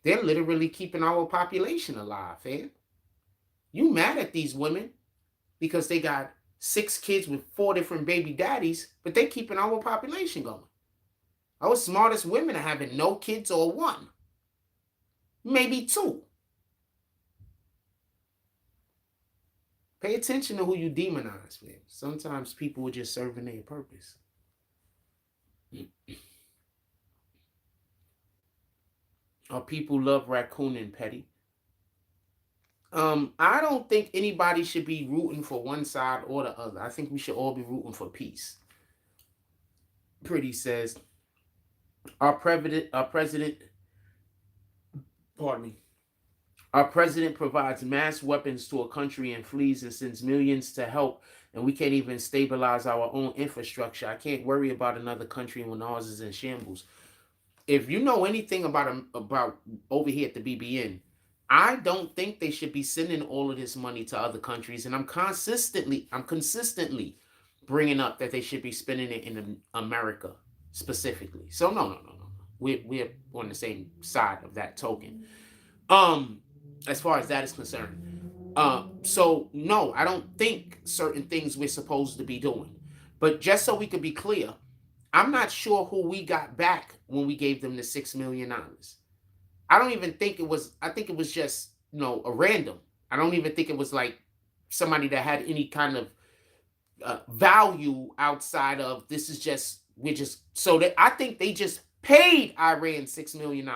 They're literally keeping our population alive, fam. You mad at these women because they got 6 kids with 4 different baby daddies, but they keeping our population going. Our smartest women are having no kids or 1. Maybe 2. Pay attention to who you demonize, man. Sometimes people are just serving their purpose. Or people love raccooning, petty. I don't think anybody should be rooting for one side or the other. I think we should all be rooting for peace. Pretty says, our president, our president provides mass weapons to a country and flees and sends millions to help, and we can't even stabilize our own infrastructure. I can't worry about another country when ours is in shambles. If you know anything about over here at the BBN, I don't think they should be sending all of this money to other countries, and I'm consistently bringing up that they should be spending it in America specifically. So no. We're on the same side of that token. As far as that is concerned. So no, I don't think certain things we're supposed to be doing. But just so we could be clear, I'm not sure who we got back when we gave them the $6 million. I don't even think it was, I think it was just, a random. I don't even think it was like somebody that had any kind of value outside of this is just, so that I think they just paid Iran $6 million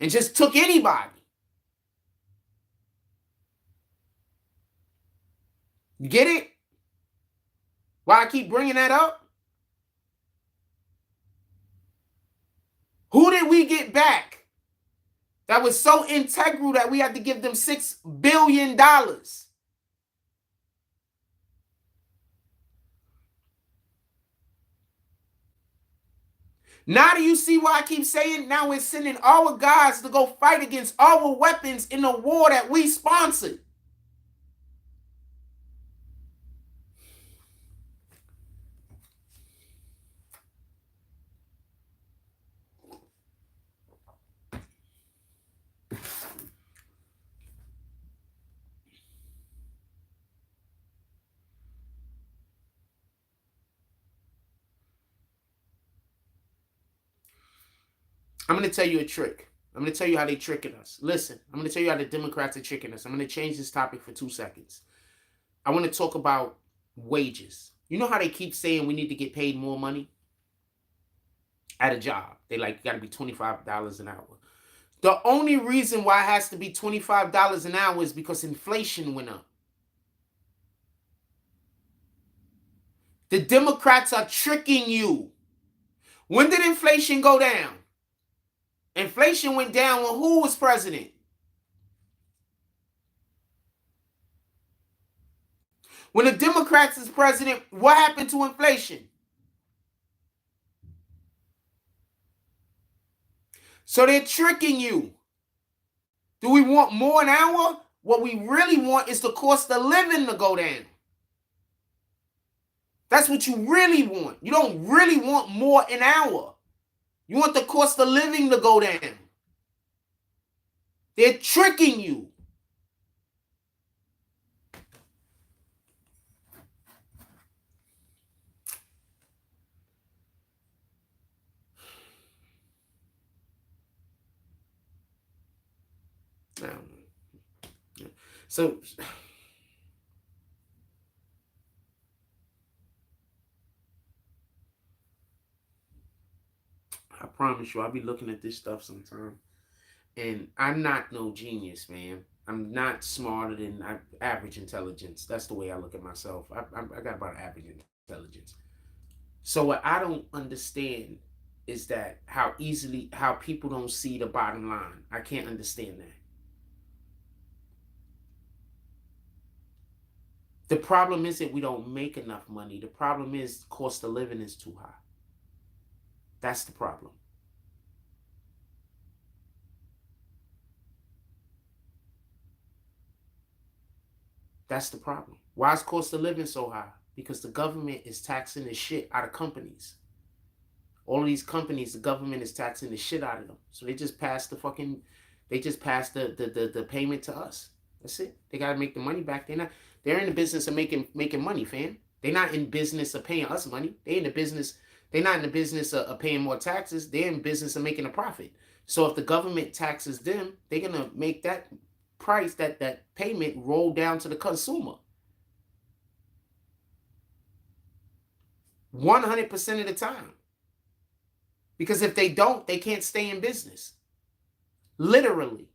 and just took anybody. You get it? Why I keep bringing that up? Who did we get back that was so integral that we had to give them $6 billion? Now do you see why I keep saying now we're sending our guys to go fight against our weapons in the war that we sponsored? I'm going to tell you a trick. I'm going to tell you how they tricking us. Listen, I'm going to tell you how the Democrats are tricking us. I'm going to change this topic for 2 seconds. I want to talk about wages. You know how they keep saying we need to get paid more money at a job? They like, got to be $25 an hour. The only reason why it has to be $25 an hour is because inflation went up. The Democrats are tricking you. When did inflation go down? Inflation went down when who was president? When the Democrats is president, what happened to inflation? So they're tricking you. Do we want more an hour? What we really want is the cost of living to go down. That's what you really want. You don't really want more an hour. You want the cost of living to go down. They're tricking you. So I promise you, I'll be looking at this stuff sometime. And I'm not no genius, man. I'm not smarter than average intelligence. That's the way I look at myself. I got about average intelligence. So what I don't understand is that how people don't see the bottom line. I can't understand that. The problem isn't we don't make enough money. The problem is cost of living is too high. That's the problem. That's the problem. Why is cost of living so high? Because the government is taxing the shit out of companies. All of these companies, the government is taxing the shit out of them. So they just pass the payment to us. That's it. They gotta make the money back. They're in the business of making money, fam. They're not in business of paying us money. They're not in the business of paying more taxes. They're in business of making a profit. So if the government taxes them, they're gonna make that price, that payment roll down to the consumer. 100% of the time. Because if they don't, they can't stay in business. Literally.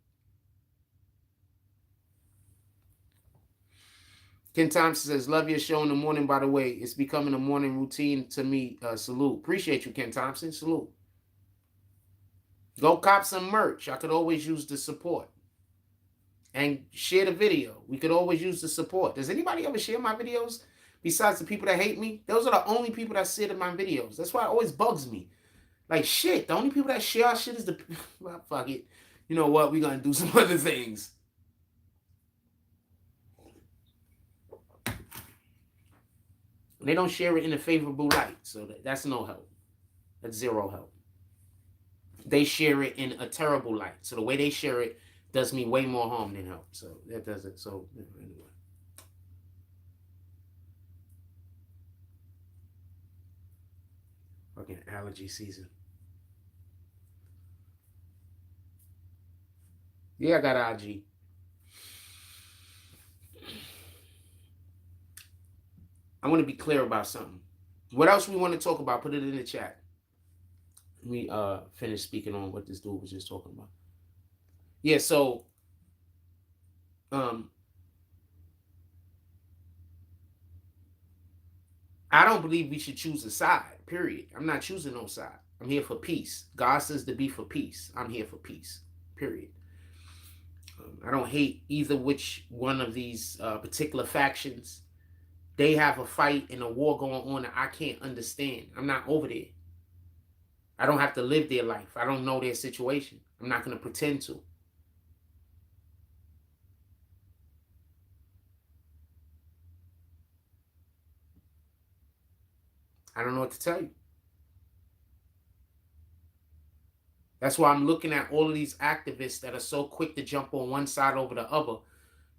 Ken Thompson says, love your show in the morning, by the way. It's becoming a morning routine to me. Salute. Appreciate you, Ken Thompson. Salute. Go cop some merch. I could always use the support. And share the video. We could always use the support. Does anybody ever share my videos? Besides the people that hate me? Those are the only people that share my videos. That's why it always bugs me. Like, shit, the only people that share our shit is the... Well, fuck it. You know what? We're going to do some other things. They don't share it in a favorable light. So that's no help. That's zero help. They share it in a terrible light. So the way they share it does me way more harm than help. So that does it. So anyway. Fucking allergy season. Yeah, I got IG. I want to be clear about something. What else we want to talk about? Put it in the chat. Let me finish speaking on what this dude was just talking about. Yeah, so I don't believe we should choose a side, period. I'm not choosing no side. I'm here for peace. God says to be for peace. I'm here for peace, period. I don't hate either which one of these particular factions. They have a fight and a war going on that I can't understand. I'm not over there. I don't have to live their life. I don't know their situation. I'm not going to pretend to. I don't know what to tell you. That's why I'm looking at all of these activists that are so quick to jump on one side over the other.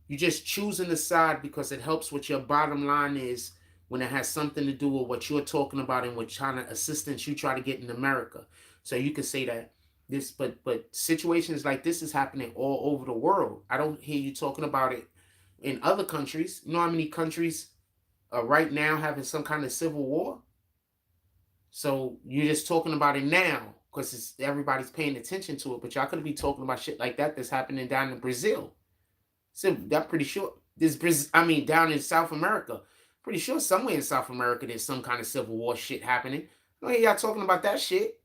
You're just choosing the side because it helps what your bottom line is when it has something to do with what you're talking about and what kind of assistance you try to get in America. So you can say that this, but situations like this is happening all over the world. I don't hear you talking about it in other countries. You know how many countries are right now having some kind of civil war? So you're just talking about it now because everybody's paying attention to it. But y'all could be talking about shit like that that's happening down in Brazil. So I'm pretty sure down in South America. Pretty sure somewhere in South America there's some kind of civil war shit happening. I don't hear y'all talking about that shit.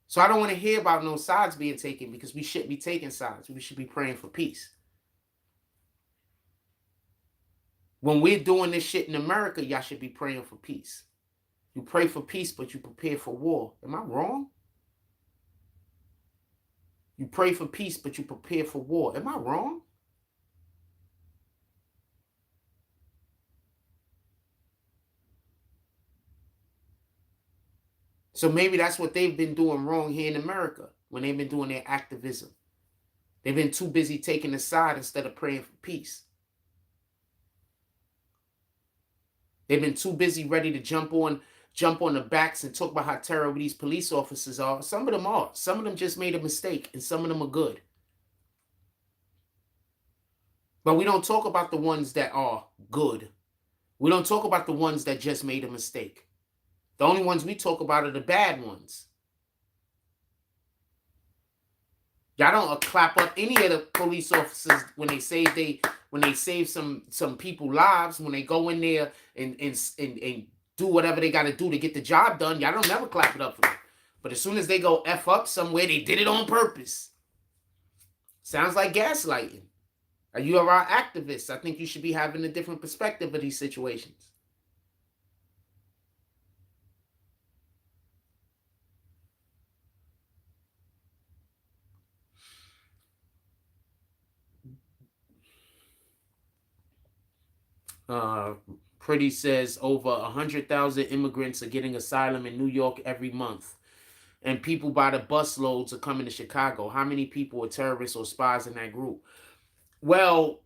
So I don't want to hear about no sides being taken because we shouldn't be taking sides. We should be praying for peace. When we're doing this shit in America, y'all should be praying for peace. You pray for peace, but you prepare for war. Am I wrong? You pray for peace, but you prepare for war. Am I wrong? So maybe that's what they've been doing wrong here in America when they've been doing their activism. They've been too busy taking a side instead of praying for peace. They've been too busy ready to jump on the backs and talk about how terrible these police officers are. Some of them are. Some of them just made a mistake, and some of them are good. But we don't talk about the ones that are good. We don't talk about the ones that just made a mistake. The only ones we talk about are the bad ones. Y'all don't clap up any of the police officers when they save some people's lives, when they go in there and do whatever they got to do to get the job done. Y'all don't never clap it up for them. But as soon as they go F up somewhere, they did it on purpose. Sounds like gaslighting. You are our activists. I think you should be having a different perspective of these situations. Pretty says over 100,000 immigrants are getting asylum in New York every month. And people by the busloads are coming to Chicago. How many people are terrorists or spies in that group? Well,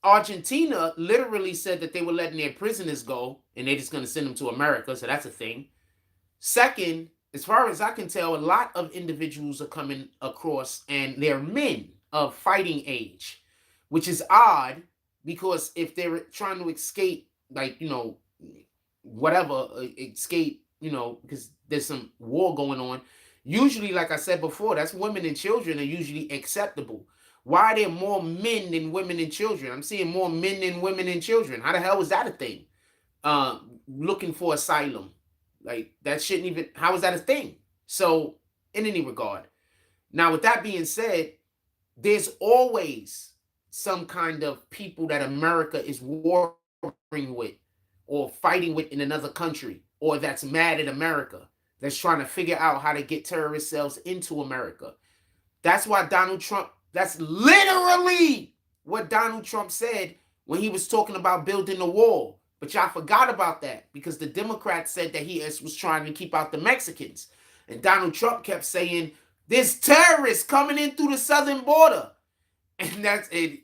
Argentina literally said that they were letting their prisoners go and they're just going to send them to America. So that's a thing. Second, as far as I can tell, a lot of individuals are coming across and they're men of fighting age, which is odd because if they're trying to escape, like, whatever, escape, because there's some war going on, usually, like I said before, that's women and children are usually acceptable. Why are there more men than women and children? I'm seeing more men than women and children. How the hell is that a thing? Looking for asylum. Like, that shouldn't even, how is that a thing? So, in any regard. Now, with that being said, there's always some kind of people that America is warring with or fighting with in another country, or that's mad at America, that's trying to figure out how to get terrorist cells into America. That's why Donald Trump, that's literally what Donald Trump said when he was talking about building the wall. But y'all forgot about that because the Democrats said that he was trying to keep out the Mexicans. And Donald Trump kept saying, there's terrorists coming in through the southern border. And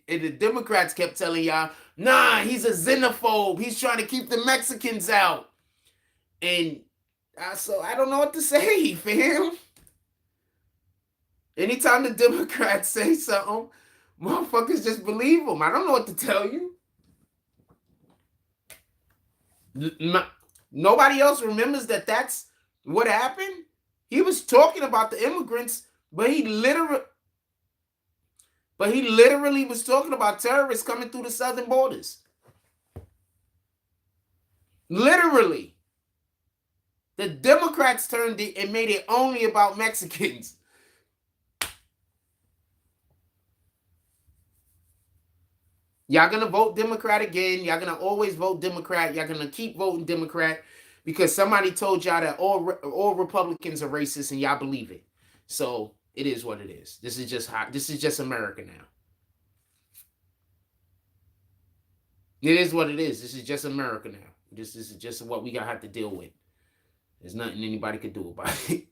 the Democrats kept telling y'all, nah, he's a xenophobe. He's trying to keep the Mexicans out. And so I don't know what to say, fam. Anytime the Democrats say something, motherfuckers just believe them. I don't know what to tell you. Nobody else remembers that that's what happened. He was talking about the immigrants, but he literally was talking about terrorists coming through the southern borders. Literally. The Democrats turned it and made it only about Mexicans. Y'all gonna vote Democrat again. Y'all gonna always vote Democrat. Y'all gonna keep voting Democrat because somebody told y'all that all Republicans are racist and y'all believe it. So it is what it is. This is just America now. It is what it is. This is just America now. This is just what we gotta have to deal with. There's nothing anybody could do about it.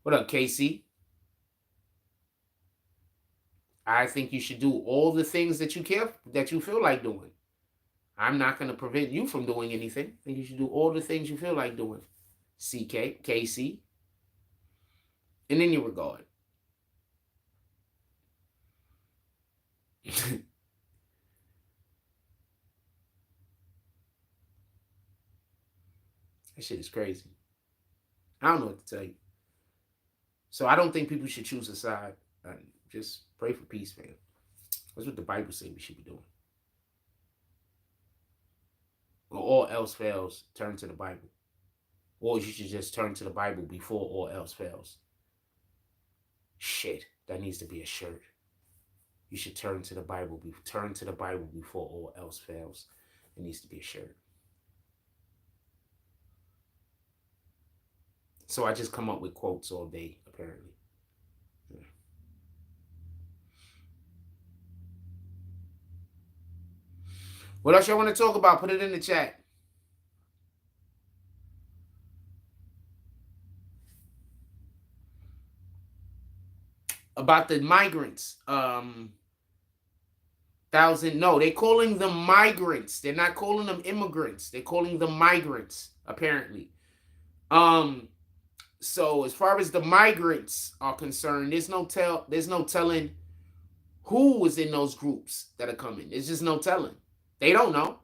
What up, Casey? I think you should do all the things that you feel like doing. I'm not going to prevent you from doing anything. I think you should do all the things you feel like doing. KC, in any regard. That shit is crazy. I don't know what to tell you. So I don't think people should choose a side. Just pray for peace, man. That's what the Bible says we should be doing. Or all else fails, turn to the Bible. Or you should just turn to the Bible before all else fails. Shit, that needs to be a shirt. You should turn to the Bible. Turn to the Bible before all else fails. It needs to be a shirt. So I just come up with quotes all day, apparently. Yeah. What else y'all want to talk about? Put it in the chat. About the migrants. They're calling them migrants. They're not calling them immigrants. They're calling them migrants, apparently. So as far as the migrants are concerned, there's no telling who was in those groups that are coming. There's just no telling. They don't know.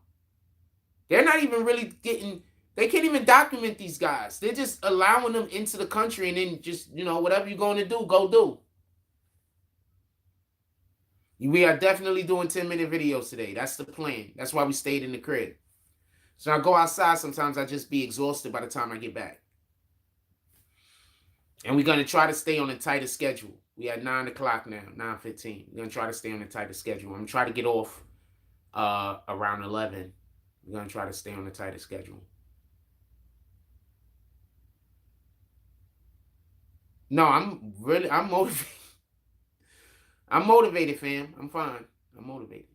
They're not even really they can't even document these guys. They're just allowing them into the country and then just, whatever you're going to do, go do. We are definitely doing 10-minute videos today. That's the plan. That's why we stayed in the crib. So I go outside, sometimes I just be exhausted by the time I get back. And we're going to try to stay on a tighter schedule. We at 9 o'clock now, 9:15. We're going to try to stay on a tighter schedule. I'm going to try to get off around 11. We're going to try to stay on a tighter schedule. No, I'm motivated. I'm motivated, fam. I'm fine. I'm motivated.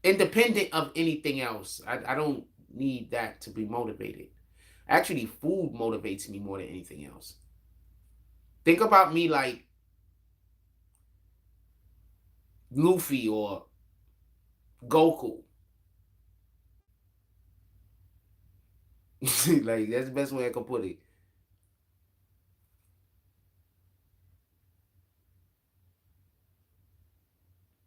Independent of anything else. I don't need that to be motivated. Actually, food motivates me more than anything else. Think about me like Luffy or Goku. Like, that's the best way I can put it.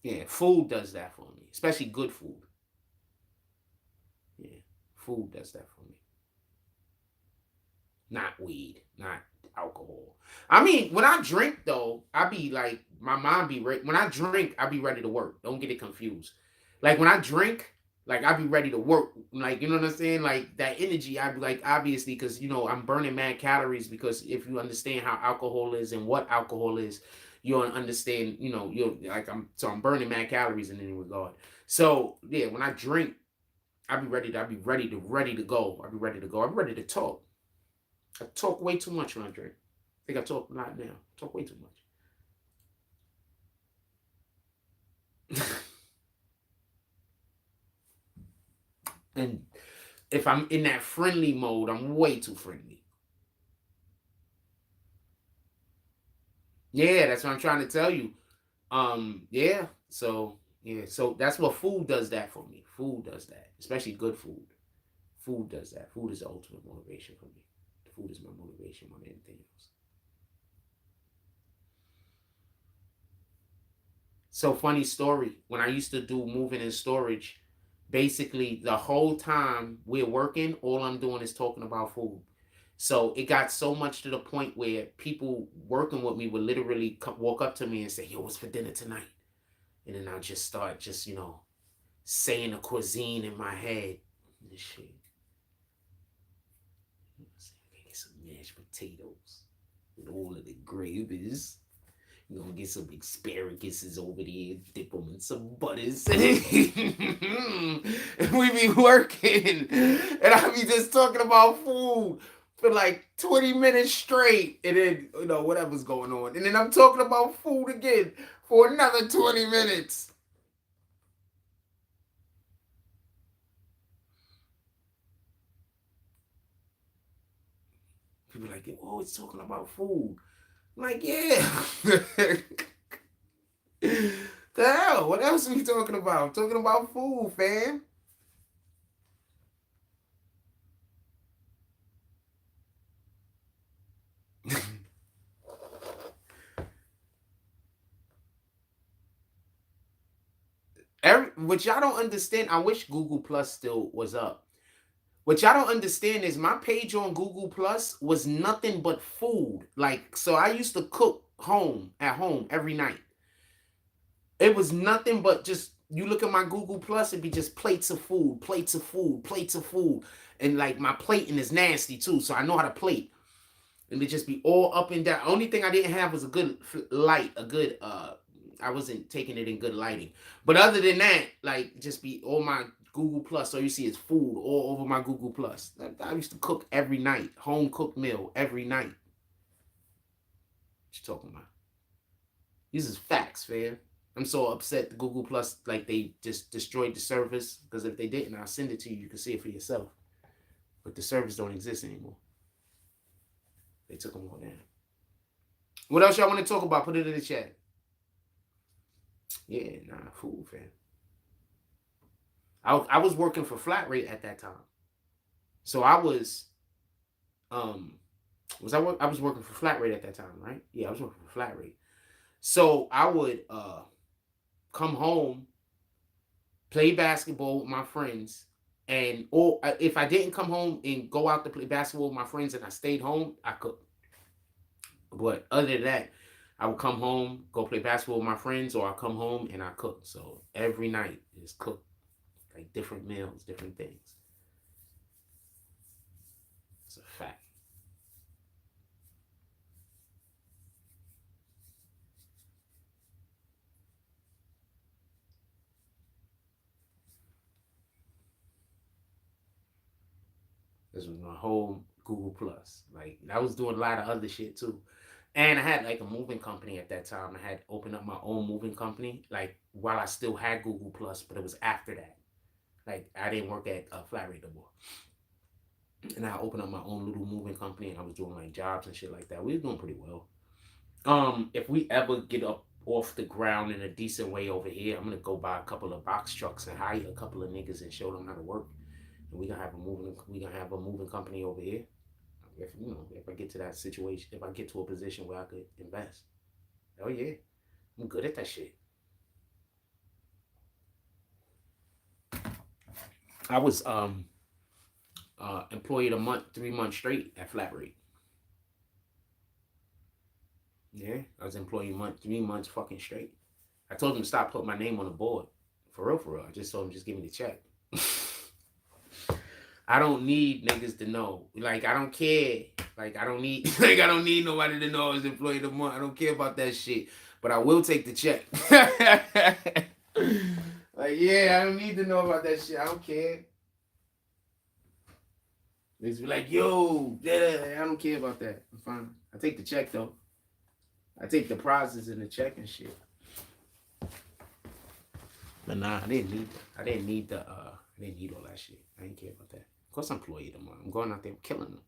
Yeah, food does that for me. Especially good food. Yeah, food does that for me. Not weed, not alcohol. I mean, when I drink, though, I be like, my mind be ready. When I drink, I be ready to work. Don't get it confused. Like, when I drink, like, I be ready to work. Like, you know what I'm saying? Like, that energy, I be like, obviously, because, I'm burning mad calories, because if you understand how alcohol is and what alcohol is, you'll understand, I'm burning mad calories in any regard. So, yeah, when I drink, I be ready to go. I be ready to go. I'm ready to talk. I talk way too much when I drink. I think I talk a lot now. I talk way too much. And if I'm in that friendly mode, I'm way too friendly. Yeah, that's what I'm trying to tell you. Yeah. So that's what food does that for me. Food does that, especially good food. Food does that. Food is the ultimate motivation for me. Food is my motivation more than anything else. So, funny story. When I used to do moving and storage, basically the whole time we're working, all I'm doing is talking about food. So it got so much to the point where people working with me would literally walk up to me and say, "Yo, what's for dinner tonight?" And then I'll just start saying the cuisine in my head and shit. Get some mashed potatoes with all of the gravies. We're gonna get some asparaguses over there, dip them in some butters. And we be working. And I be just talking about food for like 20 minutes straight. And then, whatever's going on. And then I'm talking about food again for another 20 minutes. People like, oh, it's talking about food. I'm like, yeah. The hell? What else are we talking about? I'm talking about food, fam. What y'all don't understand, I wish Google Plus still was up. What y'all don't understand is my page on Google Plus was nothing but food. Like, so I used to cook at home every night. It was nothing but just, you look at my Google Plus, it'd be just plates of food, plates of food, plates of food. And like my plating is nasty too, so I know how to plate. And it just be all up and down. Only thing I didn't have was a good light, I wasn't taking it in good lighting. But other than that, like, just be all my Google Plus, all you see is food all over my Google Plus. I used to cook every night, home cooked meal every night. What you talking about? These is facts, fam. I'm so upset the Google Plus, like, they just destroyed the service, because if they didn't, I'll send it to you. You can see it for yourself. But the service don't exist anymore. They took them all down. What else y'all want to talk about? Put it in the chat. Yeah, food, fam. I was working for flat rate at that time. So I was working for flat rate at that time, right? Yeah, I was working for flat rate. So I would come home, play basketball with my friends, or if I didn't come home and go out to play basketball with my friends and I stayed home, I cooked. But other than that, I would come home, go play basketball with my friends, or I come home and I cook. So every night is cooked, like different meals, different things. It's a fact. This was my whole Google Plus. Like, I was doing a lot of other shit too. And I had like a moving company at that time. I had opened up my own moving company, like, while I still had Google Plus, but it was after that. Like, I didn't work at Flat Rate no more. And I opened up my own little moving company, and I was doing like jobs and shit like that. We were doing pretty well. If we ever get up off the ground in a decent way over here, I'm gonna go buy a couple of box trucks and hire a couple of niggas and show them how to work. And we gonna have a moving company over here. If I get to that situation, if I get to a position where I could invest. Oh yeah, I'm good at that shit. I was employed 3 months straight at flat rate. Yeah, I was employed 3 months fucking straight. I told them to stop putting my name on the board. For real. I just told them, just give me the check. I don't need niggas to know. Like, I don't care. Like, I don't need nobody to know I was employed a month. I don't care about that shit. But I will take the check. Like, yeah, I don't need to know about that shit. I don't care. Niggas be like, yo, I don't care about that. I'm fine. I take the check though. I take the prizes in the check and shit. But nah, I didn't need all that shit. I didn't care about that. Of course I'm employed them. I'm going out there killing them.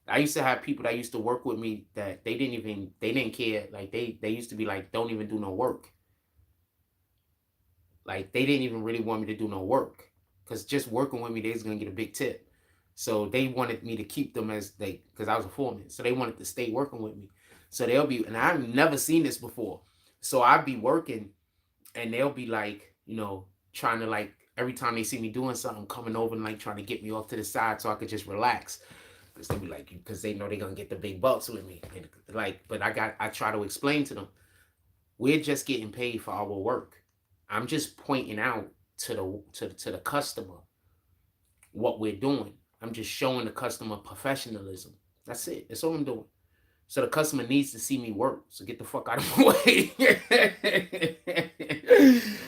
I used to have people that used to work with me that they didn't care. Like, they used to be like, don't even do no work. Like, they didn't even really want me to do no work. Because just working with me, they was going to get a big tip. So they wanted me to keep them because I was a foreman. So they wanted to stay working with me. So they'll be, and I've never seen this before. So I'd be working and they'll be like, trying to, like, every time they see me doing something, coming over and like trying to get me off to the side so I could just relax. Because they'll be like, because they know they're going to get the big bucks with me. And like, but I try to explain to them, we're just getting paid for our work. I'm just pointing out to the customer what we're doing. I'm just showing the customer professionalism. That's it. That's all I'm doing. So the customer needs to see me work. So get the fuck out of my way.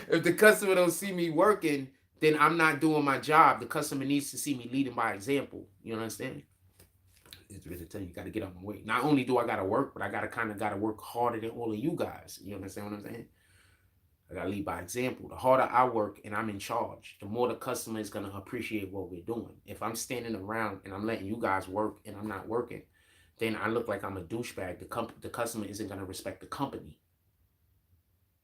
If the customer don't see me working, then I'm not doing my job. The customer needs to see me leading by example. You understand? It's really telling you got to get out of my way. Not only do I got to work, but I gotta work harder than all of you guys. You understand what I'm saying? I gotta lead by example. The harder I work and I'm in charge, the more the customer is gonna appreciate what we're doing. If I'm standing around and I'm letting you guys work and I'm not working, then I look like I'm a douchebag. The customer isn't gonna respect the company.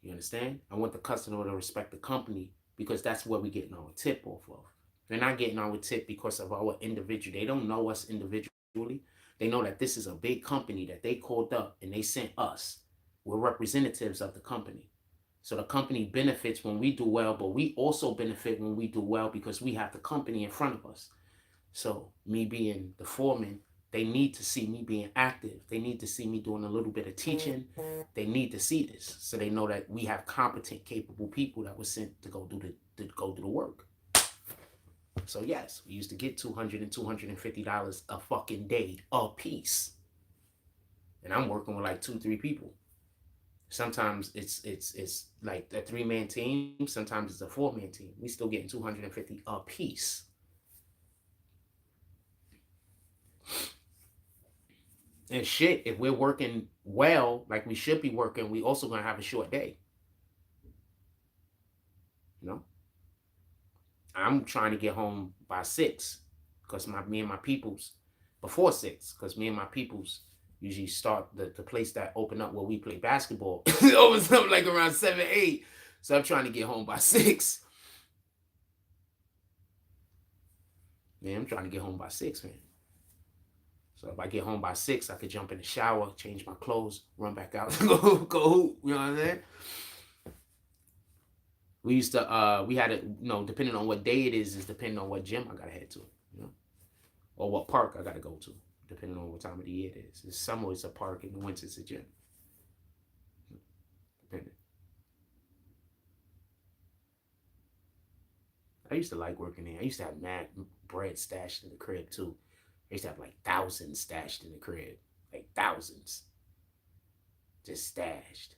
You understand? I want the customer to respect the company because that's where we're getting our tip off of. They're not getting our tip because of our individual. They don't know us individually. They know that this is a big company that they called up and they sent us. We're representatives of the company. So the company benefits when we do well, but we also benefit when we do well because we have the company in front of us. So me being the foreman, they need to see me being active. They need to see me doing a little bit of teaching. They need to see this so they know that we have competent, capable people that were sent to go do the work. So yes, we used to get $200 and $250 a fucking day a piece, and I'm working with like 2-3 people. Sometimes it's like a 3-man team. Sometimes it's a 4-man team. We still getting $250 a piece. And shit, if we're working well, like we should be working, we also gonna have a short day. You know, I'm trying to get home by 6 because me and my peoples before 6 because me and my peoples usually start the place that open up where we play basketball. It opens up like around 7, 8. So I'm trying to get home by 6. Man, I'm trying to get home by 6, man. So if I get home by 6, I could jump in the shower, change my clothes, run back out, go hoop. You know what I'm saying? We used to, we had it, you know, depending on what day it is depending on what gym I gotta head to, you know, or what park I gotta go to, depending on what time of the year it is. In summer it's a park, in the winter it's a gym. Depending. I used to like working there. I used to have mad bread stashed in the crib too. I used to have like thousands stashed in the crib, like thousands, just stashed.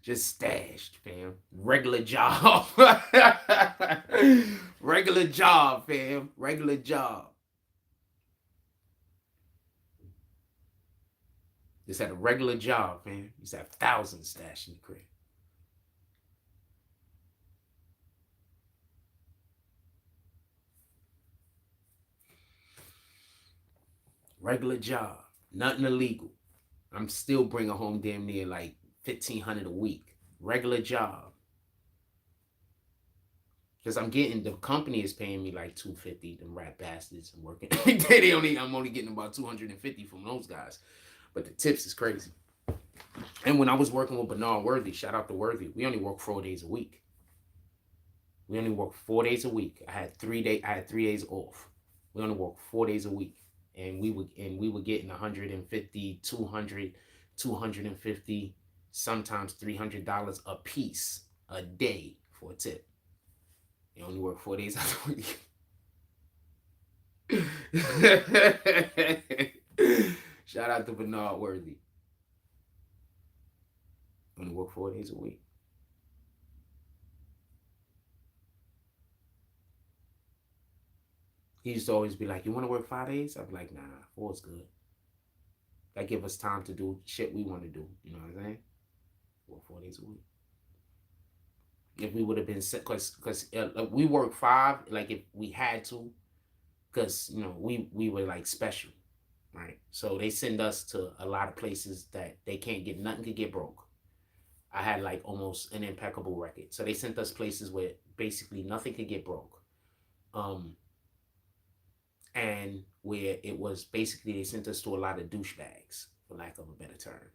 Just stashed, fam. Regular job. Regular job, fam. Regular job. Just had a regular job, man. Used to have thousands stashed in the crib. Regular job. Nothing illegal. I'm still bringing home damn near like $1,500 a week. Regular job. Because I'm getting, the company is paying me like $250. Them rat bastards. I'm working. I'm only getting about $250 from those guys. But the tips is crazy. And when I was working with Bernard Worthy, shout out to Worthy, we only work 4 days a week. We only work 4 days a week. I had 3 days off. We only work 4 days a week. And we were getting 150, 200, 250, sometimes $300 a piece a day for a tip. You only work 4 days out of the week. Shout out to Bernard Worthy. Only work 4 days a week. He used to always be like, "You want to work 5 days?" I'd be like, "Nah, 4 is good. That give us time to do shit we want to do." You know what I'm saying? Work 4 days a week. If we would have been, because we work 5, like if we had to, because you know we were like special, right? So they send us to a lot of places that they can't get, nothing could get broke. I had like almost an impeccable record. So they sent us places where basically nothing could get broke. And where it was basically they sent us to a lot of douchebags, for lack of a better term.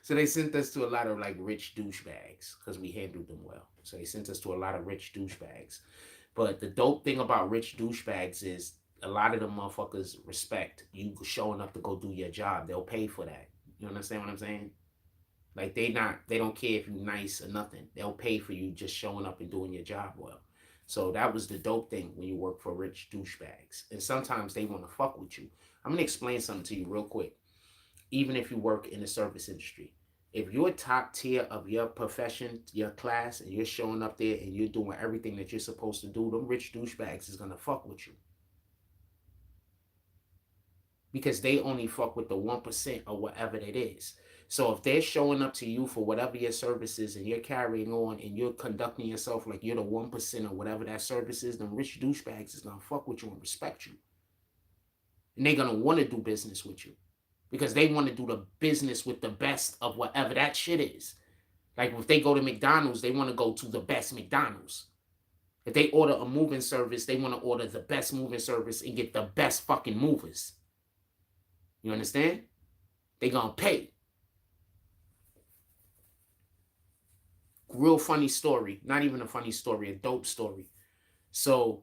So they sent us to a lot of like rich douchebags because we handled them well. So they sent us to a lot of rich douchebags. But the dope thing about rich douchebags is a lot of them motherfuckers respect you showing up to go do your job. They'll pay for that. You understand what I'm saying? Like they don't care if you're nice or nothing. They'll pay for you just showing up and doing your job well. So that was the dope thing when you work for rich douchebags. And sometimes they want to fuck with you. I'm gonna explain something to you real quick. Even if you work in the service industry, if you're top tier of your profession, your class, and you're showing up there and you're doing everything that you're supposed to do, them rich douchebags is gonna fuck with you. Because they only fuck with the 1% or whatever it is. So if they're showing up to you for whatever your service is and you're carrying on and you're conducting yourself like you're the 1% or whatever that service is, then rich douchebags is gonna fuck with you and respect you. And they're gonna want to do business with you because they want to do the business with the best of whatever that shit is. Like if they go to McDonald's, they want to go to the best McDonald's. If they order a moving service, they want to order the best moving service and get the best fucking movers. You understand? They gonna pay. Real funny story. Not even a funny story, a dope story. So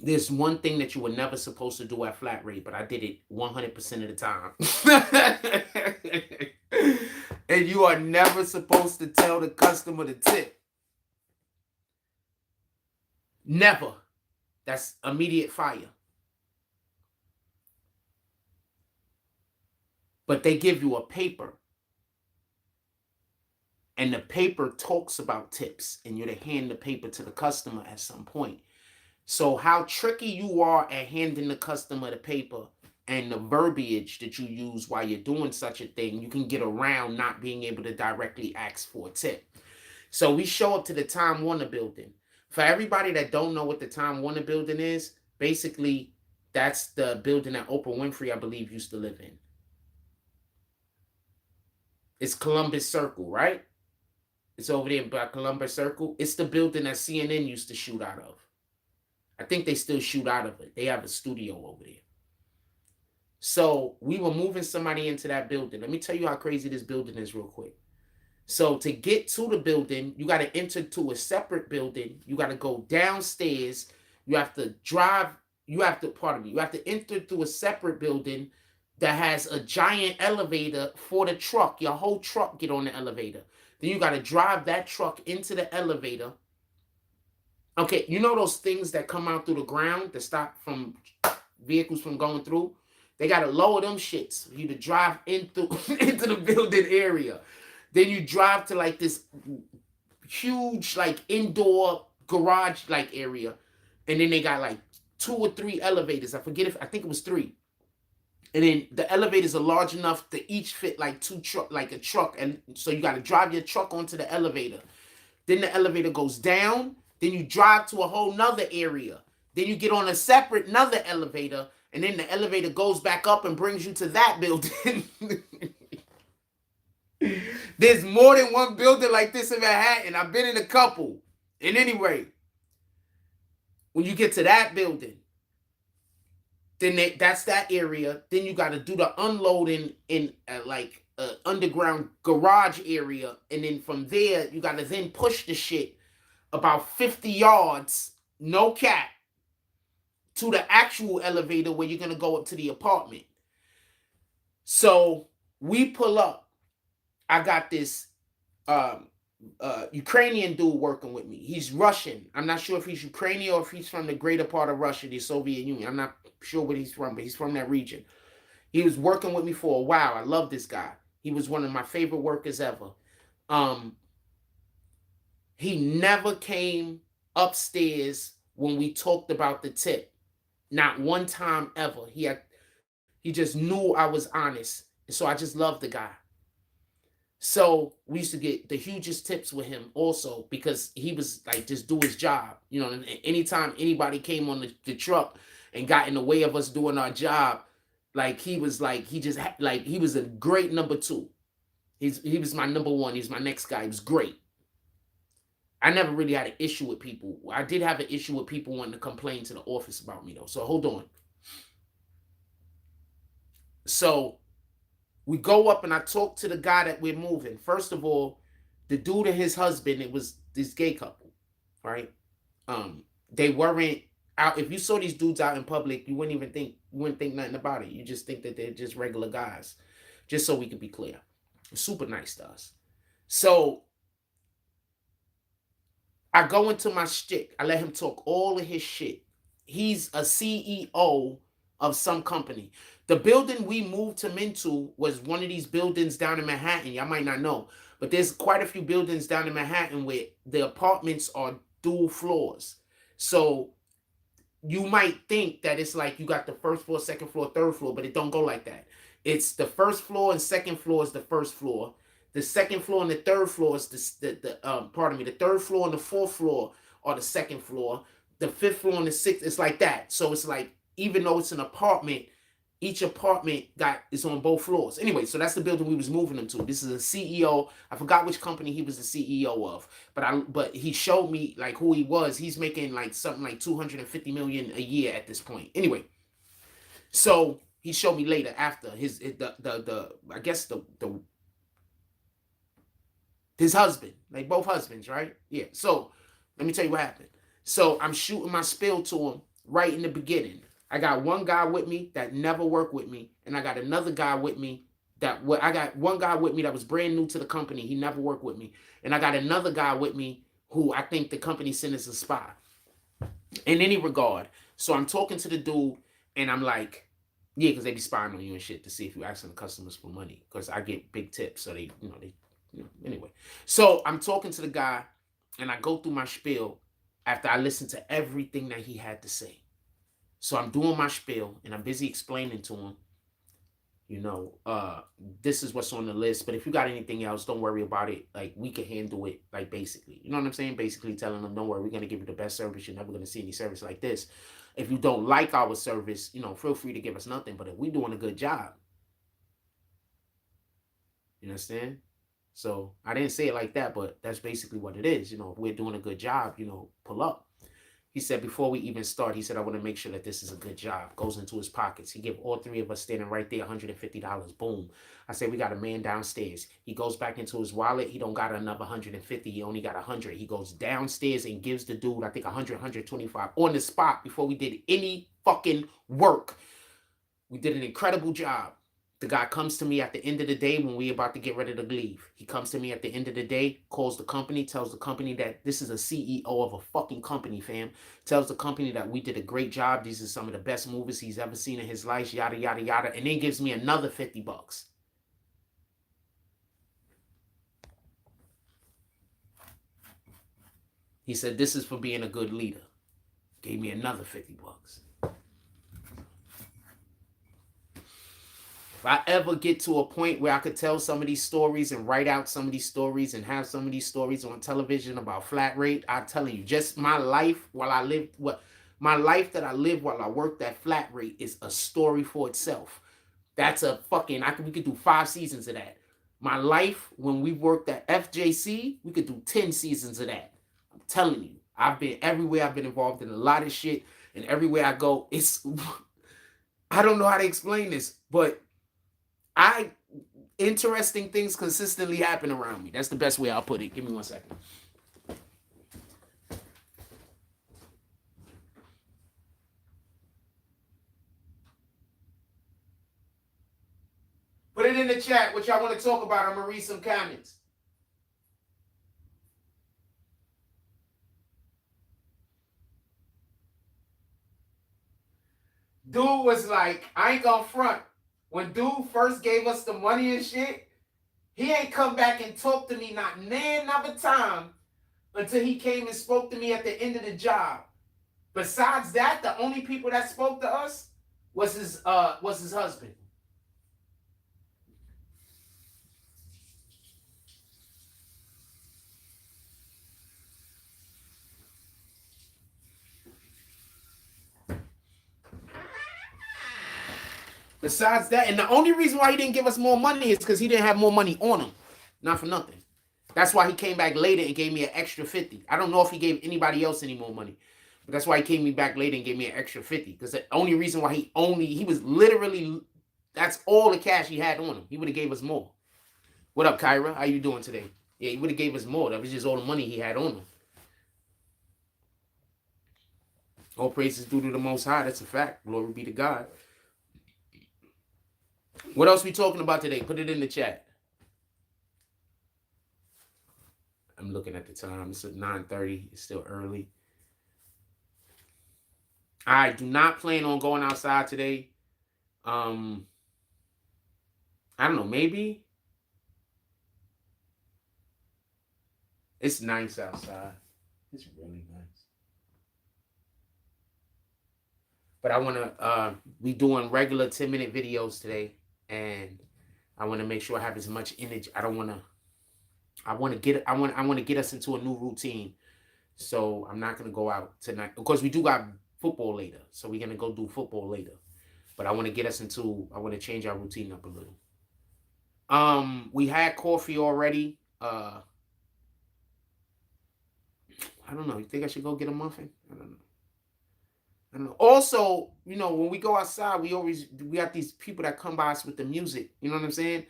there's one thing that you were never supposed to do at flat rate, but I did it 100% of the time. And you are never supposed to tell the customer the tip. Never. That's immediate fire. But they give you a paper. And the paper talks about tips. And you're to hand the paper to the customer at some point. So how tricky you are at handing the customer the paper and the verbiage that you use while you're doing such a thing, you can get around not being able to directly ask for a tip. So we show up to the Time Warner building. For everybody that don't know what the Time Warner building is, basically that's the building that Oprah Winfrey, I believe, used to live in. It's Columbus Circle, right? It's over there by Columbus Circle. It's the building that CNN used to shoot out of. I think they still shoot out of it. They have a studio over there. So we were moving somebody into that building. Let me tell you how crazy this building is real quick. So to get to the building, you got to enter to a separate building. You got to go downstairs. You have to drive. You have to enter through a separate building that has a giant elevator for the truck. Your whole truck get on the elevator. Then you got to drive that truck into the elevator. Okay, you know those things that come out through the ground that stop from vehicles from going through? They got to lower them shits for you to drive into the building area. Then you drive to like this huge like indoor garage like area. And then they got like 2 or 3 elevators. I think it was 3. And then the elevators are large enough to each fit like a truck. And so you got to drive your truck onto the elevator. Then the elevator goes down. Then you drive to a whole nother area. Then you get on a separate another elevator. And then the elevator goes back up and brings you to that building. There's more than one building like this in Manhattan. I've been in a couple. And anyway, when you get to that building, then that's that area. Then you got to do the unloading in like an underground garage area. And then from there, you got to then push the shit about 50 yards, no cap, to the actual elevator where you're going to go up to the apartment. So we pull up. I got this Ukrainian dude working with me. He's Russian. I'm not sure if he's Ukrainian or if he's from the greater part of Russia, the Soviet Union. I'm not sure where he's from, but he's from that region. He was working with me for a while. I love this guy. He was one of my favorite workers ever. He never came upstairs when we talked about the tip. Not one time ever. He just knew I was honest. And so I just loved the guy. So we used to get the hugest tips with him also because he was like, just do his job. You know, and anytime anybody came on the truck and got in the way of us doing our job, like he was like, he was a great number 2. He was my number 1. He's my next guy. He was great. I never really had an issue with people. I did have an issue with people wanting to complain to the office about me though. So hold on. So we go up and I talk to the guy that we're moving. First of all, the dude and his husband, it was this gay couple, right? They weren't out. If you saw these dudes out in public, you wouldn't think nothing about it. You just think that they're just regular guys, just so we could be clear. Super nice to us. So I go into my shtick. I let him talk all of his shit. He's a CEO of some company. The building we moved him into was one of these buildings down in Manhattan. Y'all might not know, but there's quite a few buildings down in Manhattan where the apartments are dual floors. So you might think that it's like you got the first floor, second floor, third floor, but it don't go like that. It's the first floor and second floor is the first floor. The second floor and the third floor is the third floor and the fourth floor are the second floor. The fifth floor and the sixth, it's like that. So it's like, even though it's an apartment, each apartment is on both floors. Anyway, so that's the building we was moving them to. This is a CEO. I forgot which company he was the CEO of, but he showed me like who he was. He's making like something like 250 million a year at this point. Anyway, so he showed me later after his his husband, like both husbands, right? Yeah. So let me tell you what happened. So I'm shooting my spill to him right in the beginning. I got one guy with me that never worked with me, and I got another guy with me that I got one guy with me that was brand new to the company. He never worked with me, and I got another guy with me who I think the company sent as a spy. In any regard, so I'm talking to the dude, and I'm like, yeah, because they be spying on you and shit to see if you asking the customers for money. Because I get big tips, so anyway. So I'm talking to the guy, and I go through my spiel after I listen to everything that he had to say. So I'm doing my spiel, and I'm busy explaining to him, this is what's on the list. But if you got anything else, don't worry about it. Like, we can handle it, like, basically. You know what I'm saying? Basically telling them, don't worry, we're going to give you the best service. You're never going to see any service like this. If you don't like our service, feel free to give us nothing. But if we're doing a good job, you understand? So I didn't say it like that, but that's basically what it is. If we're doing a good job, pull up. He said, before we even start, he said, I want to make sure that this is a good job. Goes into his pockets. He gave all three of us standing right there $150. Boom. I said, we got a man downstairs. He goes back into his wallet. He don't got another 150. He only got 100. He goes downstairs and gives the dude, I think, 100, 125 on the spot before we did any fucking work. We did an incredible job. The guy comes to me at the end of the day when we're about to get ready to leave. He comes to me at the end of the day, calls the company, tells the company that this is a CEO of a fucking company, fam. Tells the company that we did a great job. These are some of the best movies he's ever seen in his life, yada, yada, yada. And then gives me another $50. He said, this is for being a good leader. Gave me another $50. If I ever get to a point where I could tell some of these stories and write out some of these stories and have some of these stories on television about flat rate, I'm telling you, just my life while I lived, my life that I lived while I worked at flat rate is a story for itself. That's a fucking, we could do 5 seasons of that. My life when we worked at FJC, we could do 10 seasons of that. I'm telling you, I've been everywhere. I've been involved in a lot of shit, and everywhere I go, I don't know how to explain this, but interesting things consistently happen around me. That's the best way I'll put it. Give me 1 second. Put it in the chat what y'all want to talk about. I'm going to read some comments. Dude was like, I ain't gonna front. When dude first gave us the money and shit, he ain't come back and talked to me not another time until he came and spoke to me at the end of the job. Besides that, the only people that spoke to us was his husband. Besides that, and the only reason why he didn't give us more money is because he didn't have more money on him. Not for nothing. That's why he came back later and gave me an extra 50. I don't know if he gave anybody else any more money. But that's why he came back later and gave me an extra 50. Because the only reason why he was literally, that's all the cash he had on him. He would have gave us more. What up, Kyra? How you doing today? Yeah, he would have gave us more. That was just all the money he had on him. All praises due to the Most High. That's a fact. Glory be to God. What else we talking about today? Put it in the chat. I'm looking at the time. It's at 9:30. It's still early. I do not plan on going outside today. I don't know, maybe. It's nice outside. It's really nice. But I want to be doing regular 10-minute videos today, and I want to make sure I have as much energy. I want to get us into a new routine. So I'm not going to go out tonight. Of course, we do got football later, so we're going to go do football later. But I want to get us into, I want to change our routine up a little. We had coffee already. I don't know. You think I should go get a muffin? I don't know. Also, when we go outside, we got these people that come by us with the music. You know what I'm saying?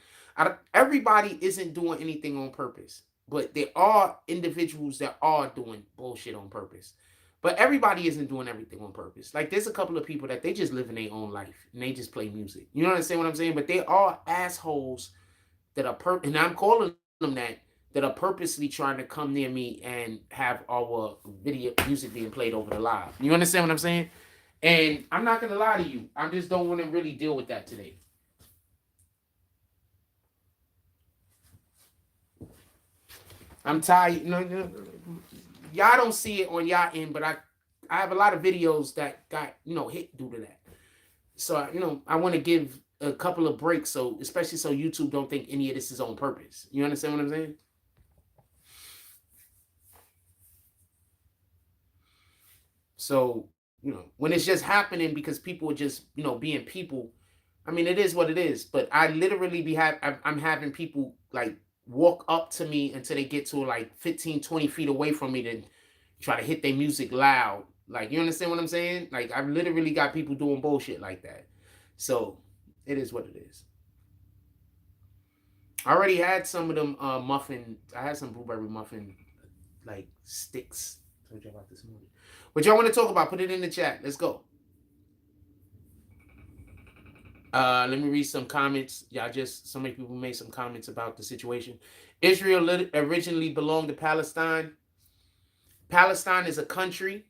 Everybody isn't doing anything on purpose, but there are individuals that are doing bullshit on purpose. But everybody isn't doing everything on purpose. Like, there's a couple of people that they just live in their own life and they just play music. You know what I'm saying? But they are assholes that are and I'm calling them that are purposely trying to come near me and have our video music being played over the live. You understand what I'm saying? And I'm not gonna lie to you. I just don't want to really deal with that today. I'm tired. Y'all don't see it on y'all end, but I have a lot of videos that got hit due to that. So I want to give a couple of breaks, especially so YouTube don't think any of this is on purpose. You understand what I'm saying? So when it's just happening because people are just being people. I mean, it is what it is. But I literally I'm having people like walk up to me until they get to like 15, 20 feet away from me to try to hit their music loud. Like, you understand what I'm saying? Like, I've literally got people doing bullshit like that. So it is what it is. I already had some of them muffin. I had some blueberry muffin like sticks. I told you about this morning. What y'all want to talk about? Put it in the chat. Let's go. Let me read some comments. So many people made some comments about the situation. Israel originally belonged to Palestine. Palestine is a country.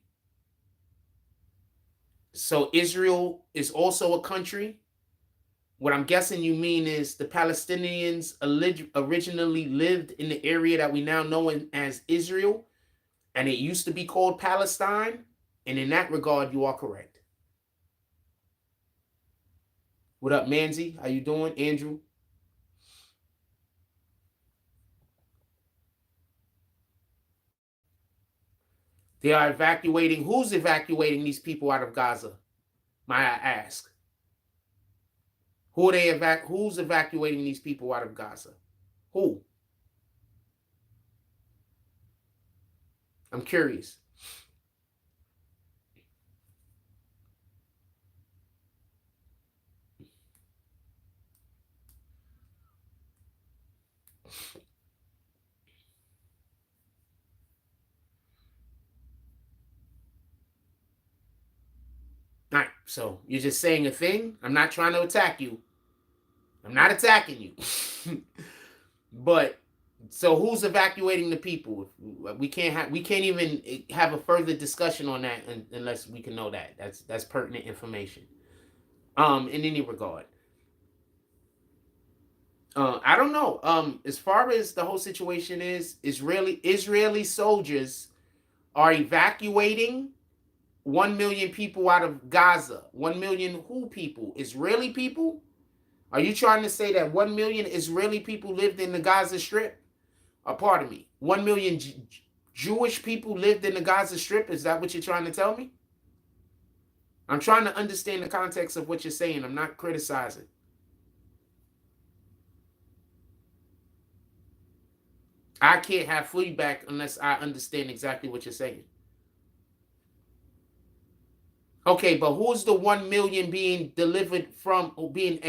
So Israel is also a country. What I'm guessing you mean is the Palestinians originally lived in the area that we now know as Israel, and it used to be called Palestine. And in that regard, you are correct. What up, Manzi? How you doing? Andrew? They are evacuating. Who's evacuating these people out of Gaza? Might I ask? Who's evacuating these people out of Gaza? Who? I'm curious. All right, so you're just saying a thing. I'm not trying to attack you. I'm not attacking you. But so who's evacuating the people? We can't even have a further discussion on that unless we can know that. That's pertinent information. In any regard. I don't know. As far as the whole situation is, Israeli soldiers are evacuating 1 million people out of Gaza. 1 million who people? Israeli people? Are you trying to say that 1 million Israeli people lived in the Gaza Strip? Pardon me. 1 million Jewish people lived in the Gaza Strip? Is that what you're trying to tell me? I'm trying to understand the context of what you're saying. I'm not criticizing. I can't have feedback unless I understand exactly what you're saying. Okay, but who's the 1 million being delivered from or being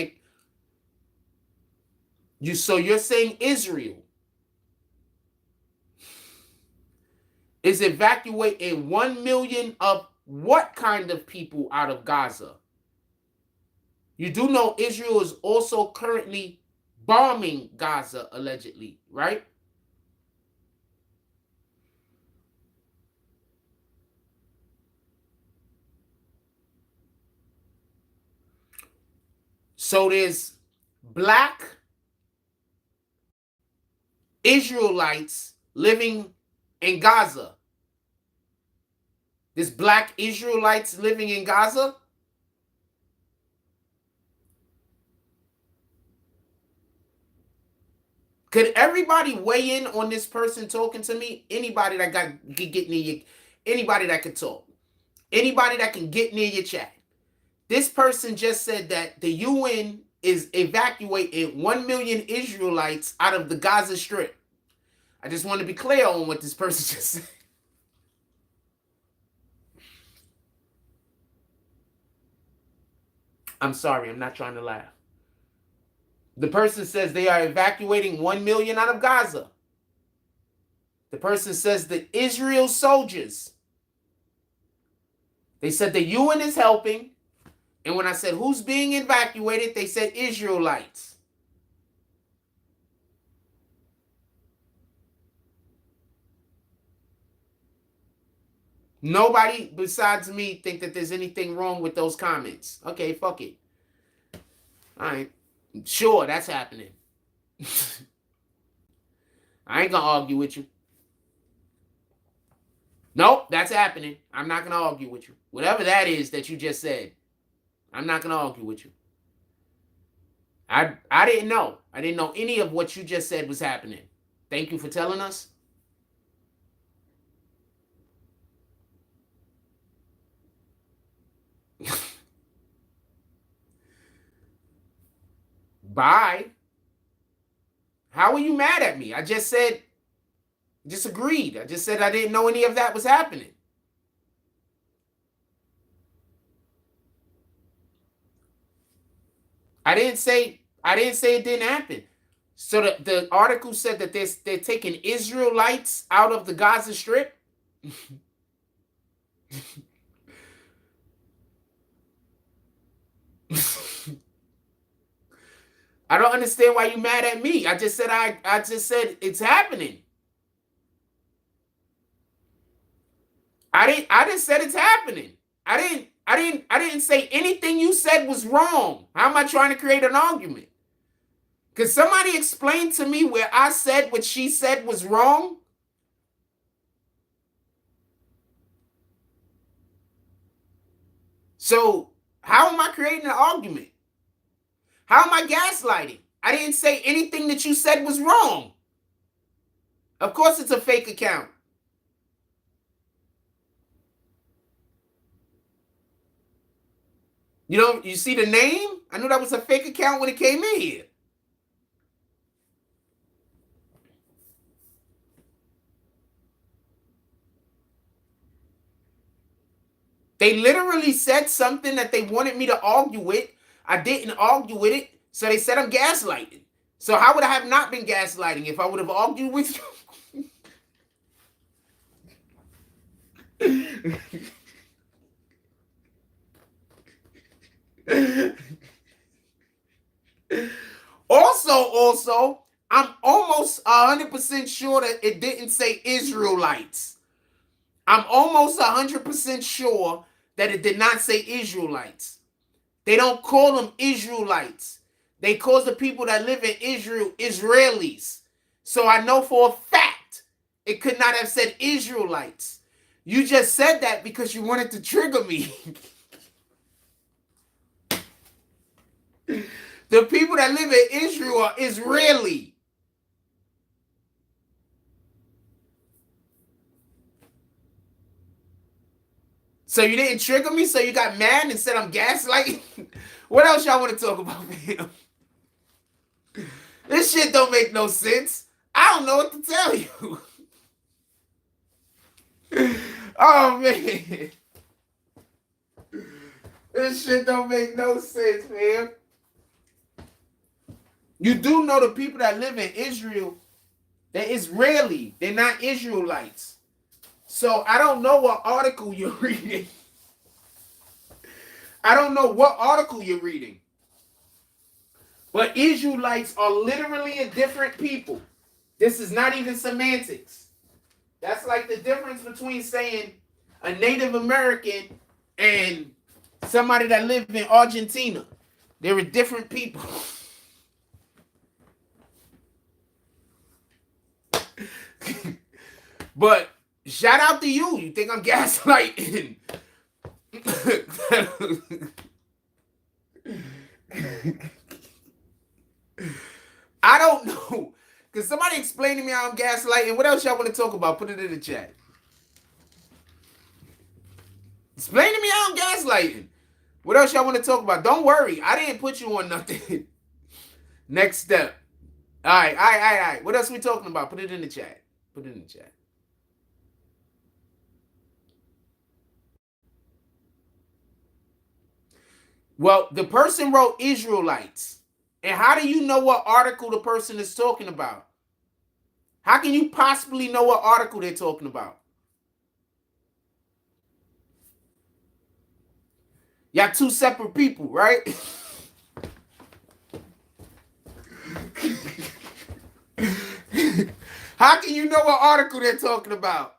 so you're saying Israel is evacuating 1 million of what kind of people out of Gaza? You do know Israel is also currently bombing Gaza, allegedly, right? So there's black Israelites living in Gaza. There's black Israelites living in Gaza. Could everybody weigh in on this person talking to me? Anybody that could get near you, anybody that could talk, anybody that can get near your chat. This person just said that the UN is evacuating 1 million Israelites out of the Gaza Strip. I just want to be clear on what this person just said. I'm sorry, I'm not trying to laugh. The person says they are evacuating 1 million out of Gaza. The person says the Israel soldiers, they said the UN is helping. And when I said who's being evacuated, they said Israelites. Nobody besides me think that there's anything wrong with those comments. Okay, fuck it. All right. Sure, that's happening. I ain't gonna argue with you. Nope, that's happening. I'm not gonna argue with you. Whatever that is that you just said, I'm not gonna argue with you. I didn't know. I didn't know any of what you just said was happening. Thank you for telling us. Bye. How are you mad at me? I just said, disagreed. I just said I didn't know any of that was happening. I didn't say it didn't happen. So the article said that they're taking Israelites out of the Gaza Strip. I don't understand why you mad at me. I just said it's happening. I just said it's happening. I didn't say anything you said was wrong. How am I trying to create an argument? Could somebody explain to me where I said what she said was wrong? So how am I creating an argument? How am I gaslighting? I didn't say anything that you said was wrong. Of course it's a fake account. You see the name? I knew that was a fake account when it came in here. They literally said something that they wanted me to argue with. I didn't argue with it, so they said I'm gaslighting. So how would I have not been gaslighting if I would have argued with you? Also, I'm almost 100% sure that it didn't say Israelites. I'm almost 100% sure that it did not say Israelites. They don't call them Israelites. They call the people that live in Israel Israelis. So I know for a fact it could not have said Israelites. You just said that because you wanted to trigger me. The people that live in Israel are Israeli. So you didn't trigger me, so you got mad and said I'm gaslighting? What else y'all want to talk about, man? This shit don't make no sense. I don't know what to tell you. Oh, man. This shit don't make no sense, man. You do know the people that live in Israel, they're Israeli. They're not Israelites. So I don't know what article you're reading. I don't know what article you're reading. But Israelites are literally a different people. This is not even semantics. That's like the difference between saying a Native American and somebody that lived in Argentina. There are different people. But shout out to you. You think I'm gaslighting? I don't know. Can somebody explain to me how I'm gaslighting? What else y'all want to talk about? Put it in the chat. Explain to me how I'm gaslighting. What else y'all want to talk about? Don't worry. I didn't put you on nothing. Next step. All right. What else are we talking about? Put it in the chat. Put it in the chat. Well, the person wrote Israelites. And how do you know what article the person is talking about? How can you possibly know what article they're talking about? Y'all two separate people, right? How can you know what article they're talking about?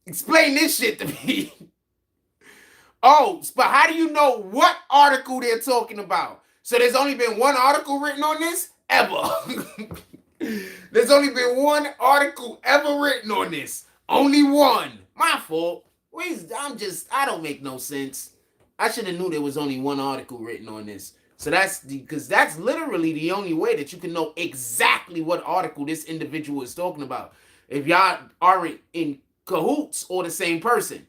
Explain this shit to me. Oh, but how do you know what article they're talking about? So there's only been one article written on this? Ever. There's only been one article ever written on this. Only one. My fault. I don't make no sense. I should have knew there was only one article written on this. So because that's literally the only way that you can know exactly what article this individual is talking about. If y'all aren't in cahoots or the same person.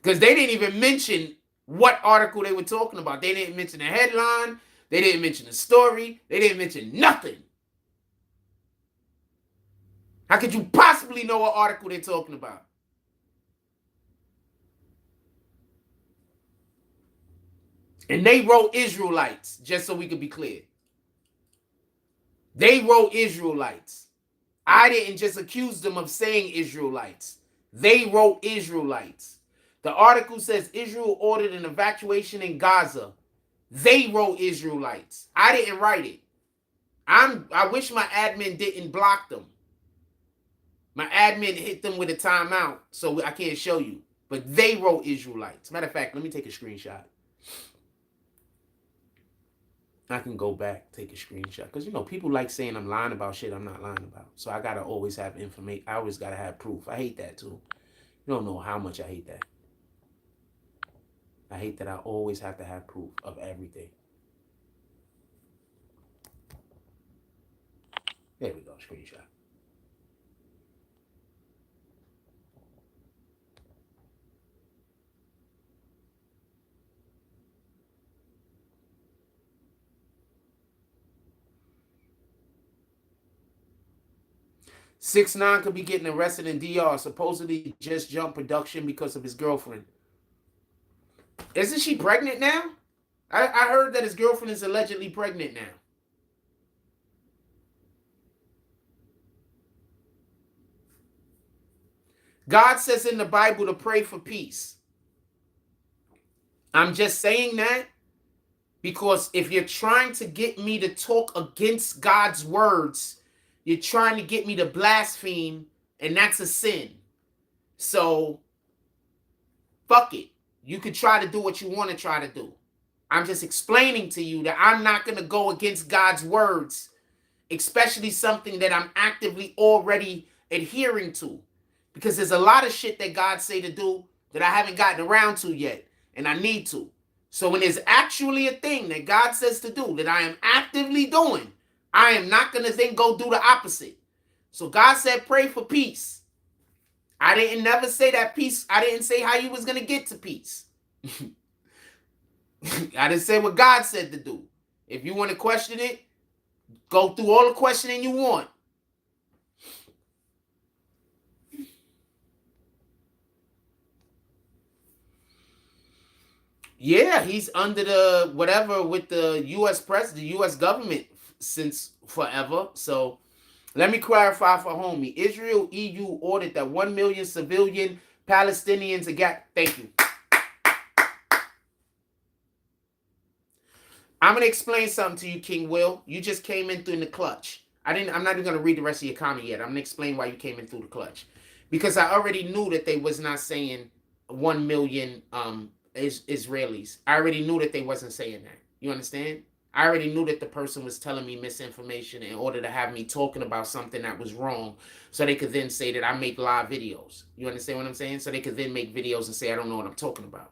Because they didn't even mention what article they were talking about. They didn't mention the headline. They didn't mention the story. They didn't mention nothing. How could you possibly know what article they're talking about? And they wrote Israelites, just so we could be clear. They wrote Israelites. I didn't just accuse them of saying Israelites. They wrote Israelites. The article says Israel ordered an evacuation in Gaza. They wrote Israelites. I didn't write it. I wish my admin didn't block them. My admin hit them with a timeout, so I can't show you. But they wrote Israelites. Matter of fact, let me take a screenshot. I can go back, take a screenshot. Because, people like saying I'm lying about shit I'm not lying about. So I got to always have information. I always got to have proof. I hate that, too. You don't know how much I hate that. I hate that I always have to have proof of everything. There we go, screenshot. Six 9 could be getting arrested in DR. Supposedly just jumped production because of his girlfriend. Isn't she pregnant now? I heard that his girlfriend is allegedly pregnant now. God says in the Bible to pray for peace. I'm just saying that because if you're trying to get me to talk against God's words, you're trying to get me to blaspheme, and that's a sin. So, fuck it. You could try to do what you want to try to do. I'm just explaining to you that I'm not going to go against God's words, especially something that I'm actively already adhering to. Because there's a lot of shit that God say to do that I haven't gotten around to yet, and I need to. So when there's actually a thing that God says to do that I am actively doing, I am not going to then go do the opposite. So God said pray for peace. I didn't never say that peace. I didn't say how you was going to get to peace. I didn't say what God said to do. If you want to question it, go through all the questioning you want. Yeah, he's under the whatever with the U.S. the U.S. government since forever. So let me clarify for homie. Israel, EU ordered that 1 million civilian Palestinians thank you. I'm going to explain something to you, King Will. You just came in through the clutch. I'm not even going to read the rest of your comment yet. I'm going to explain why you came in through the clutch. because I already knew that they was not saying 1 million Israelis. I already knew that they wasn't saying that. You understand? I already knew that the person was telling me misinformation in order to have me talking about something that was wrong, so they could then say that I make live videos. You understand what I'm saying? So they could then make videos and say I don't know what I'm talking about.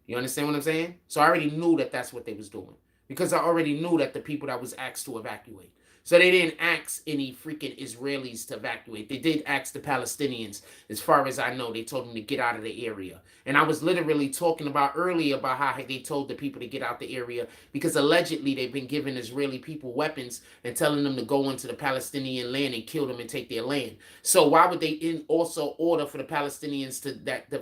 You understand what I'm saying? So I already knew that that's what they was doing, because I already knew that the people that was asked to evacuate. So they didn't ask any freaking Israelis to evacuate. They did ask the Palestinians. As far as I know, they told them to get out of the area. And I was literally talking about earlier about how they told the people to get out the area, because allegedly they've been giving Israeli people weapons and telling them to go into the Palestinian land and kill them and take their land. So why would they also order for the Palestinians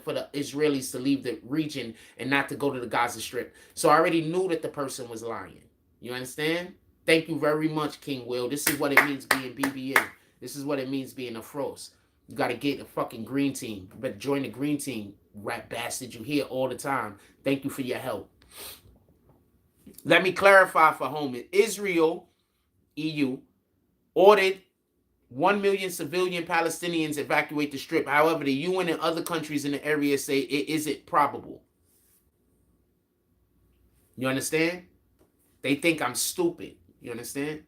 for the Israelis to leave the region and not to go to the Gaza Strip? So I already knew that the person was lying. You understand? Thank you very much, King Will. This is what it means being BBN. This is what it means being a frost. You got to get a fucking green team. You better join the green team, rat bastard. You hear all the time. Thank you for your help. Let me clarify for home. Israel, EU, ordered 1 million civilian Palestinians evacuate the Strip. However, the UN and other countries in the area say it isn't probable. You understand? They think I'm stupid. You understand?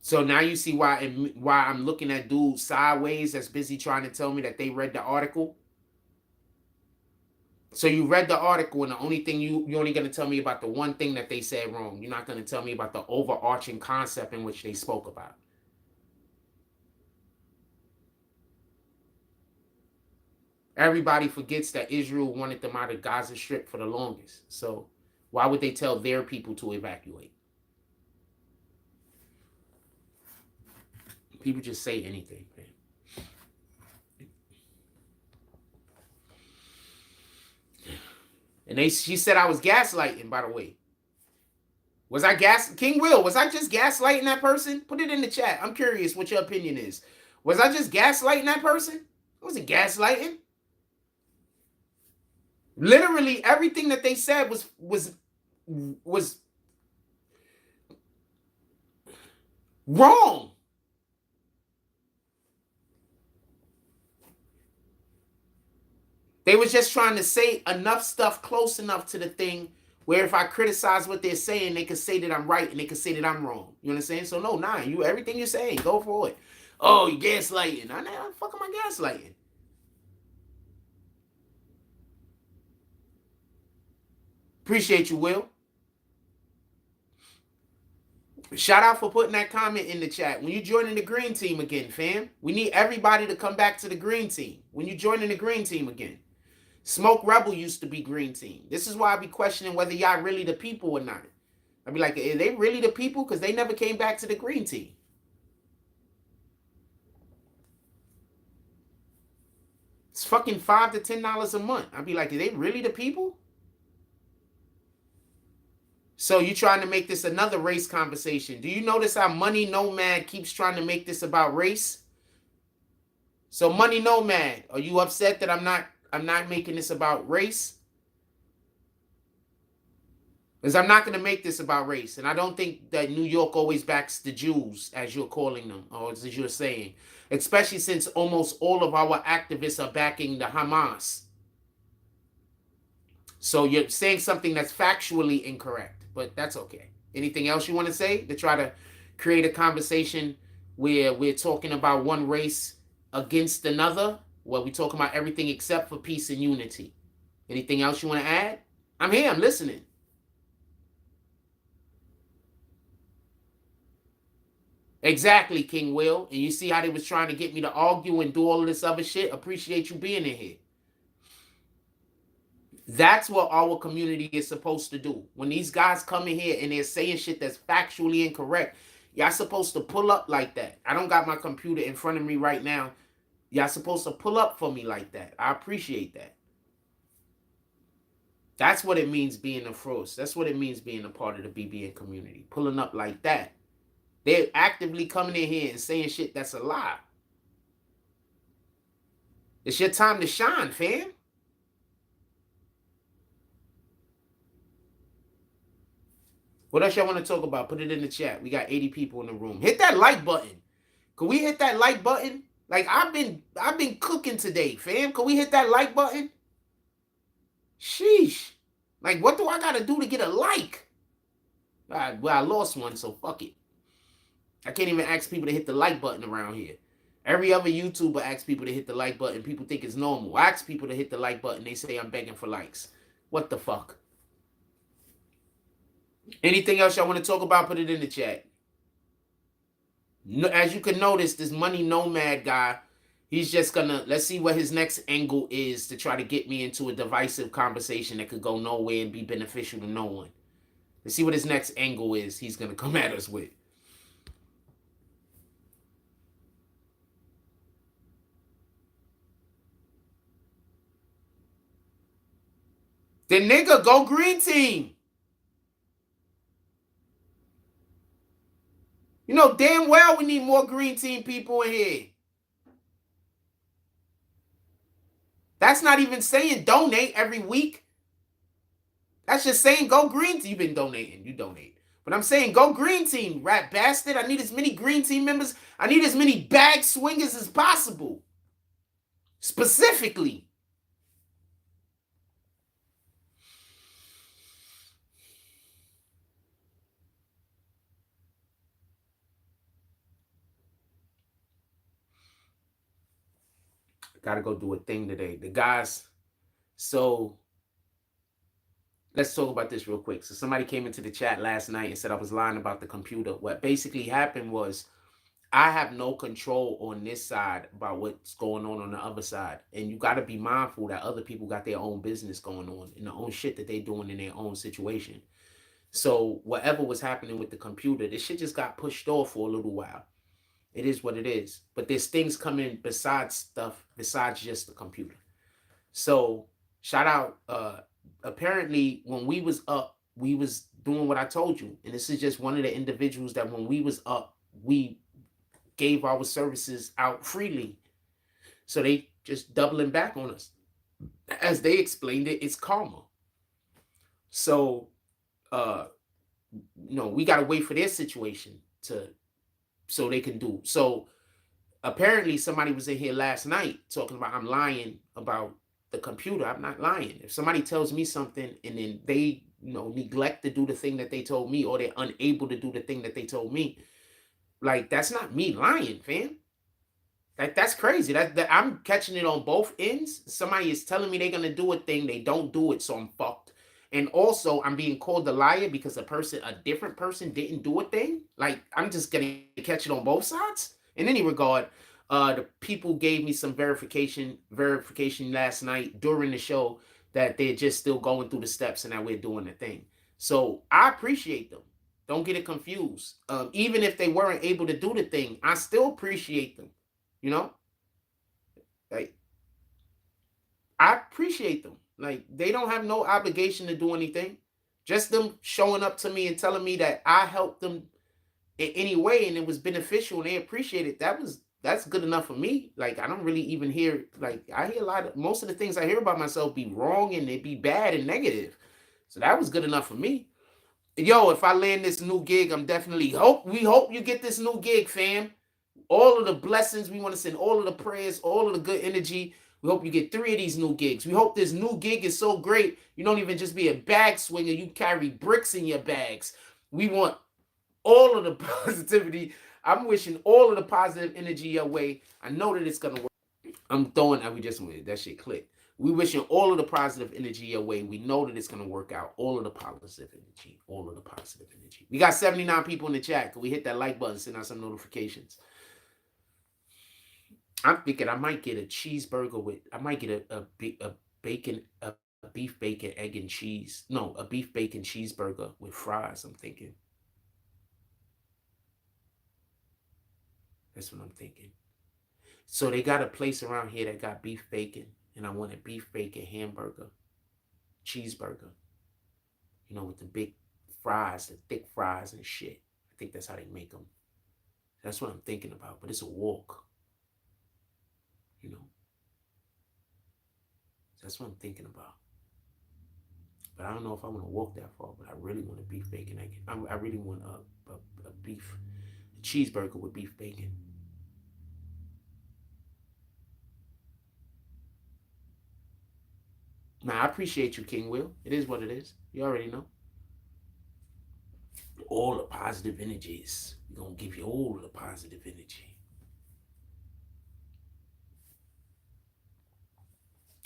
So now you see why I'm looking at dudes sideways that's busy trying to tell me that they read the article. So you read the article, and the only thing you're only going to tell me about the one thing that they said wrong. You're not going to tell me about the overarching concept in which they spoke about. Everybody forgets that Israel wanted them out of Gaza Strip for the longest. So why would they tell their people to evacuate? People just say anything, man. And she said I was gaslighting, by the way. Was I King Will, was I just gaslighting that person? Put it in the chat. I'm curious what your opinion is. Was I just gaslighting that person? I wasn't gaslighting. Literally everything that they said was wrong. They was just trying to say enough stuff close enough to the thing where if I criticize what they're saying, they could say that I'm right and they could say that I'm wrong. You understand? So no, everything you're saying, go for it. Oh, you gaslighting. How the fuck am I gaslighting? Appreciate you, Will. Shout out for putting that comment in the chat. When you joining the green team again, fam, we need everybody to come back to the green team. When you joining the green team again. Smoke Rebel used to be green team. This is why I be questioning whether y'all really the people or not. I be like, are they really the people? Because they never came back to the green team. It's fucking $5 to $10 a month. I'd be like, are they really the people? So you trying to make this another race conversation. Do you notice how Money Nomad keeps trying to make this about race? So Money Nomad, are you upset that I'm not making this about race? Because I'm not going to make this about race. And I don't think that New York always backs the Jews, as you're calling them, or as you're saying. Especially since almost all of our activists are backing the Hamas. So you're saying something that's factually incorrect, but that's okay. Anything else you want to say to try to create a conversation where we're talking about one race against another? Well, we're talking about everything except for peace and unity. Anything else you want to add? I'm here. I'm listening. Exactly, King Will. And you see how they was trying to get me to argue and do all of this other shit? Appreciate you being in here. That's what our community is supposed to do. When these guys come in here and they're saying shit that's factually incorrect, y'all supposed to pull up like that. I don't got my computer in front of me right now. Y'all supposed to pull up for me like that. I appreciate that. That's what it means being a frost. That's what it means being a part of the BBN community. Pulling up like that. They're actively coming in here and saying shit that's a lie. It's your time to shine, fam. What else y'all want to talk about? Put it in the chat. We got 80 people in the room. Hit that like button. Can we hit that like button? Like I've been cooking today, fam. Can we hit that like button? Sheesh. Like what do I gotta do to get a like? Well, I lost one, so fuck it. I can't even ask people to hit the like button around here. Every other YouTuber asks people to hit the like button. People think it's normal. I ask people to hit the like button. They say I'm begging for likes. What the fuck? Anything else y'all want to talk about? Put it in the chat. No, as you can notice, this money nomad guy, he's just gonna, let's see what his next angle is to try to get me into a divisive conversation that could go nowhere and be beneficial to no one. Let's see what his next angle is he's gonna come at us with. The nigga, go green team. You know damn well we need more green team people in here. That's not even saying donate every week. That's just saying go green team. You've been donating. You donate. But I'm saying go green team, rat bastard. I need as many green team members. I need as many bag swingers as possible. Specifically. Gotta go do a thing today. The guys, so let's talk about this real quick. So somebody came into the chat last night and said I was lying about the computer. What basically happened was I have no control on this side about what's going on the other side. And you got to be mindful that other people got their own business going on and their own shit that they're doing in their own situation. So whatever was happening with the computer, this shit just got pushed off for a little while. It is what it is. But there's things coming besides just the computer. So shout out. Apparently, when we was up, we was doing what I told you. And this is just one of the individuals that when we was up, we gave our services out freely. So they just doubling back on us. As they explained it, it's karma. So, we got to wait for their situation so they can do. So apparently somebody was in here last night talking about I'm lying about the computer. I'm not lying. If somebody tells me something and then they, neglect to do the thing that they told me, or they're unable to do the thing that they told me, like that's not me lying, fam. That's crazy. That I'm catching it on both ends. Somebody is telling me they're gonna do a thing, they don't do it, so I'm fucked. And also, I'm being called a liar because a different person didn't do a thing. Like, I'm just gonna catch it on both sides. In any regard, the people gave me some verification last night during the show that they're just still going through the steps and that we're doing the thing. So I appreciate them. Don't get it confused. Even if they weren't able to do the thing, I still appreciate them. Like, I appreciate them. Like, they don't have no obligation to do anything. Just them showing up to me and telling me that I helped them in any way and it was beneficial and they appreciate it. That's good enough for me. Like, I don't really even hear, like, I hear most of the things I hear about myself be wrong and they be bad and negative. So that was good enough for me. Yo, if I land this new gig, I'm definitely we hope you get this new gig, fam. All of the blessings, we want to send all of the prayers, all of the good energy. We hope you get 3 of these new gigs. We hope this new gig is so great, you don't even just be a bag swinger, you carry bricks in your bags. We want all of the positivity. I'm wishing all of the positive energy your way. I know that it's going to work. We just went, that shit clicked. We wishing all of the positive energy your way. We know that it's going to work out. All of the positive energy. All of the positive energy. We got 79 people in the chat. Can we hit that like button, send out some notifications? I'm thinking I might get a cheeseburger I might get a beef bacon, egg and cheese. No, a beef bacon cheeseburger with fries, I'm thinking. That's what I'm thinking. So they got a place around here that got beef bacon, and I want a beef bacon hamburger, cheeseburger, with the big fries, the thick fries and shit. I think that's how they make them. That's what I'm thinking about, but it's a walk. That's what I'm thinking about. But I don't know if I want to walk that far. But I really want a beef bacon egg. I really want a beef cheeseburger with beef bacon. Now, I appreciate you, King Will. It is what it is. You already know. All the positive energies. We're going to give you all the positive energy.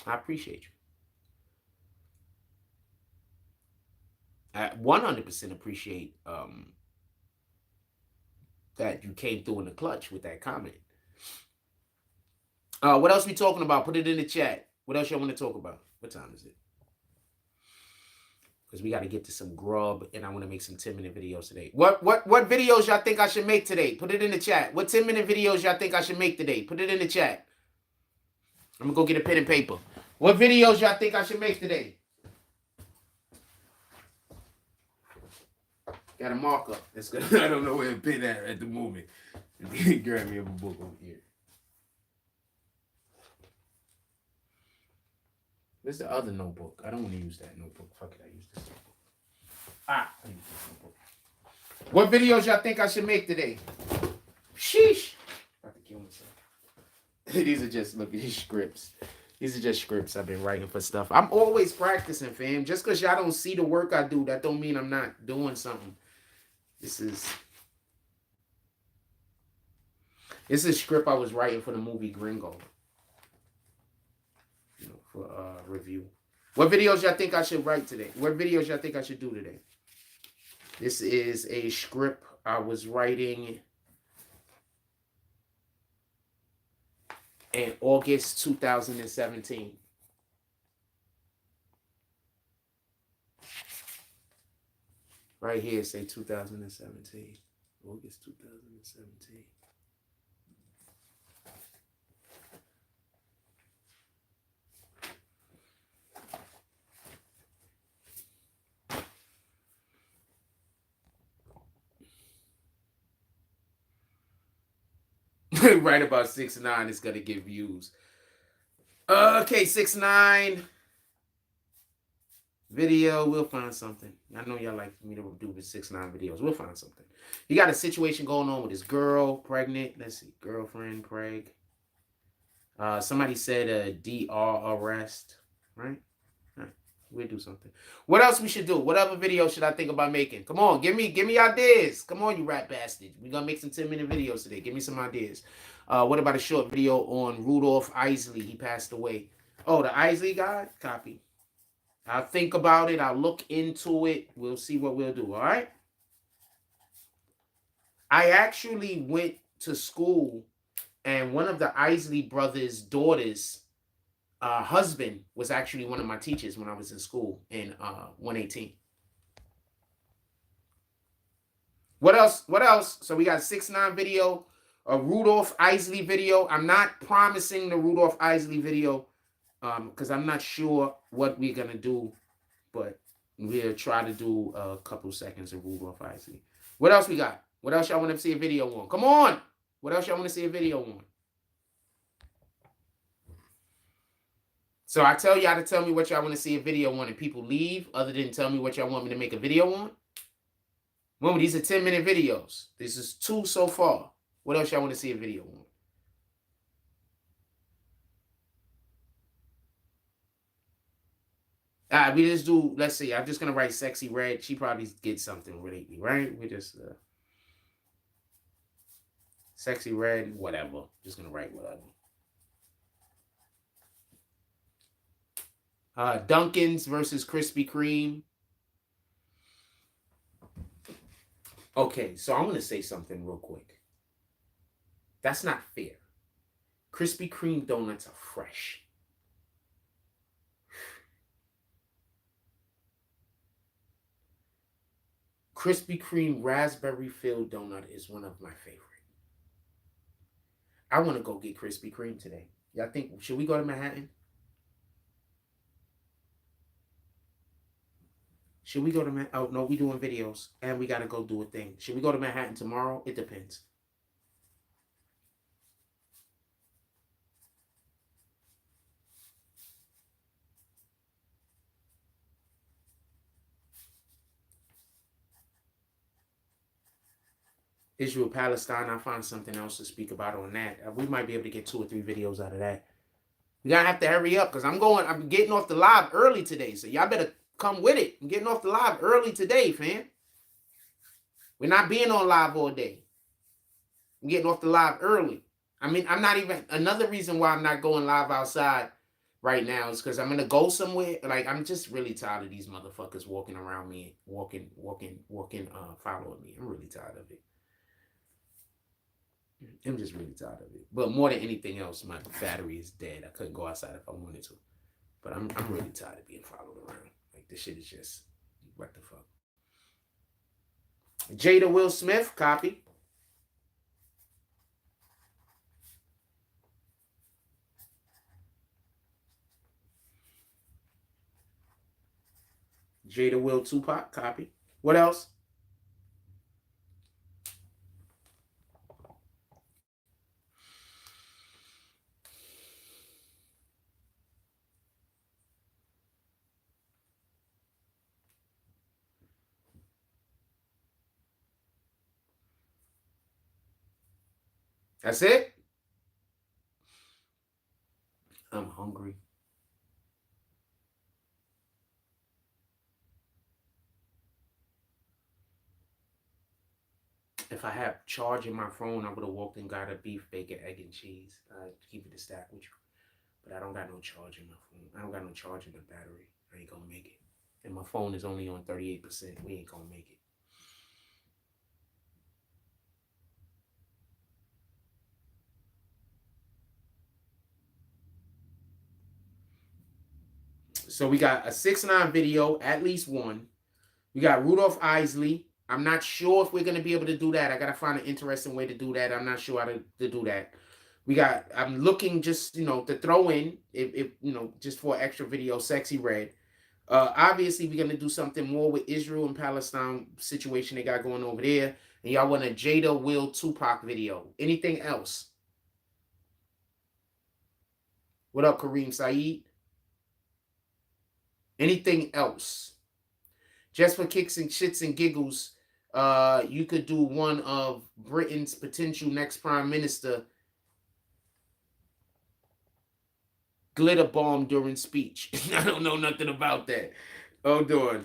I appreciate you. I 100% appreciate that you came through in the clutch with that comment. What else we talking about? Put it in the chat. What else y'all want to talk about? What time is it? Because we got to get to some grub, and I want to make some 10-minute videos today. What videos y'all think I should make today? Put it in the chat. What 10-minute videos y'all think I should make today? Put it in the chat. I'm going to go get a pen and paper. What videos y'all think I should make today? Got a marker. That's good. I don't know where to pin at the moment. Grab me a book over here. Where's the other notebook? I don't want to use that notebook. Fuck it, I use this notebook. I use this notebook. What videos y'all think I should make today? Sheesh. I have to kill myself. These are just, look at these scripts. These are just scripts I've been writing for stuff. I'm always practicing, fam. Just because y'all don't see the work I do, that don't mean I'm not doing something. This is a script I was writing for the movie Gringo. You know, for review. What videos y'all think I should write today? What videos y'all think I should do today? This is a script I was writing in August 2017. Right here, say 2017. August 2017. Right about 6ix9ine is gonna get views. Okay, 6ix9ine video. We'll find something. I know y'all like me to do with 6ix9ine videos. We'll find something. He got a situation going on with his girl, pregnant. Let's see, girlfriend, preg. Somebody said a DR arrest, right? We'll do something. What else we should do? What other video should I think about making? Come on, give me ideas. Come on, you rat bastards. We're gonna make some 10-minute videos today. Give me some ideas. What about a short video on Rudolph Isley? He passed away. Oh, the Isley guy? Copy. I'll think about it. I'll look into it. We'll see what we'll do, all right? I actually went to school, and one of the Isley brothers' daughters' husband was actually one of my teachers when I was in school in 118. What else? What else? So we got a 6ix9ine video, a Rudolph Isley video. I'm not promising the Rudolph Isley video because I'm not sure what we're going to do, but we'll try to do a couple seconds of Rudolph Isley. What else we got? What else y'all want to see a video on? Come on. What else y'all want to see a video on? So I tell y'all to tell me what y'all want to see a video on, and people leave other than tell me what y'all want me to make a video on. Remember, these are 10-minute videos. This is 2 so far. What else y'all want to see a video on? We just do, let's see, I'm just going to write Sexy Red. She probably gets something lately, right? We just, Sexy Red, whatever. Just going to write whatever. Dunkin's versus Krispy Kreme. Okay, so I'm going to say something real quick. That's not fair. Krispy Kreme donuts are fresh. Krispy Kreme raspberry filled donut is one of my favorite. I want to go get Krispy Kreme today. Y'all think, should we go to Manhattan? Should we go to Manhattan? Oh, no, we doing videos. And we got to go do a thing. Should we go to Manhattan tomorrow? It depends. Israel, Palestine, I'll find something else to speak about on that. We might be able to get 2 or 3 videos out of that. We gotta have to hurry up because I'm getting off the live early today. So y'all better come with it. I'm getting off the live early today, fam. We're not being on live all day. I'm getting off the live early. I mean, I'm not even, another reason why I'm not going live outside right now is because I'm gonna go somewhere. Like, I'm just really tired of these motherfuckers walking around me, following me. I'm really tired of it. I'm just really tired of it. But more than anything else, my battery is dead. I couldn't go outside if I wanted to. But I'm really tired of being followed around. Like, this shit is just, what the fuck? Jada Will Smith, copy. Jada Will Tupac, copy. What else? That's it? I'm hungry. If I had charge in my phone, I would have walked and got a beef, bacon, egg, and cheese. I'd keep it a stack with you. But I don't got no charge in my phone. I don't got no charge in the battery. I ain't gonna make it. And my phone is only on 38%. We ain't gonna make it. So we got a 6ix9ine video, at least one. We got Rudolph Isley. I'm not sure if we're going to be able to do that. I got to find an interesting way to do that. I'm not sure how to do that. I'm looking just, to throw in, if just for extra video, Sexy Red. Obviously, we're going to do something more with Israel and Palestine situation they got going over there. And y'all want a Jada Will Tupac video. Anything else? What up, Kareem Saeed? Anything else? Just for kicks and shits and giggles, you could do one of Britain's potential next prime minister glitter bomb during speech. I don't know nothing about that. Hold on.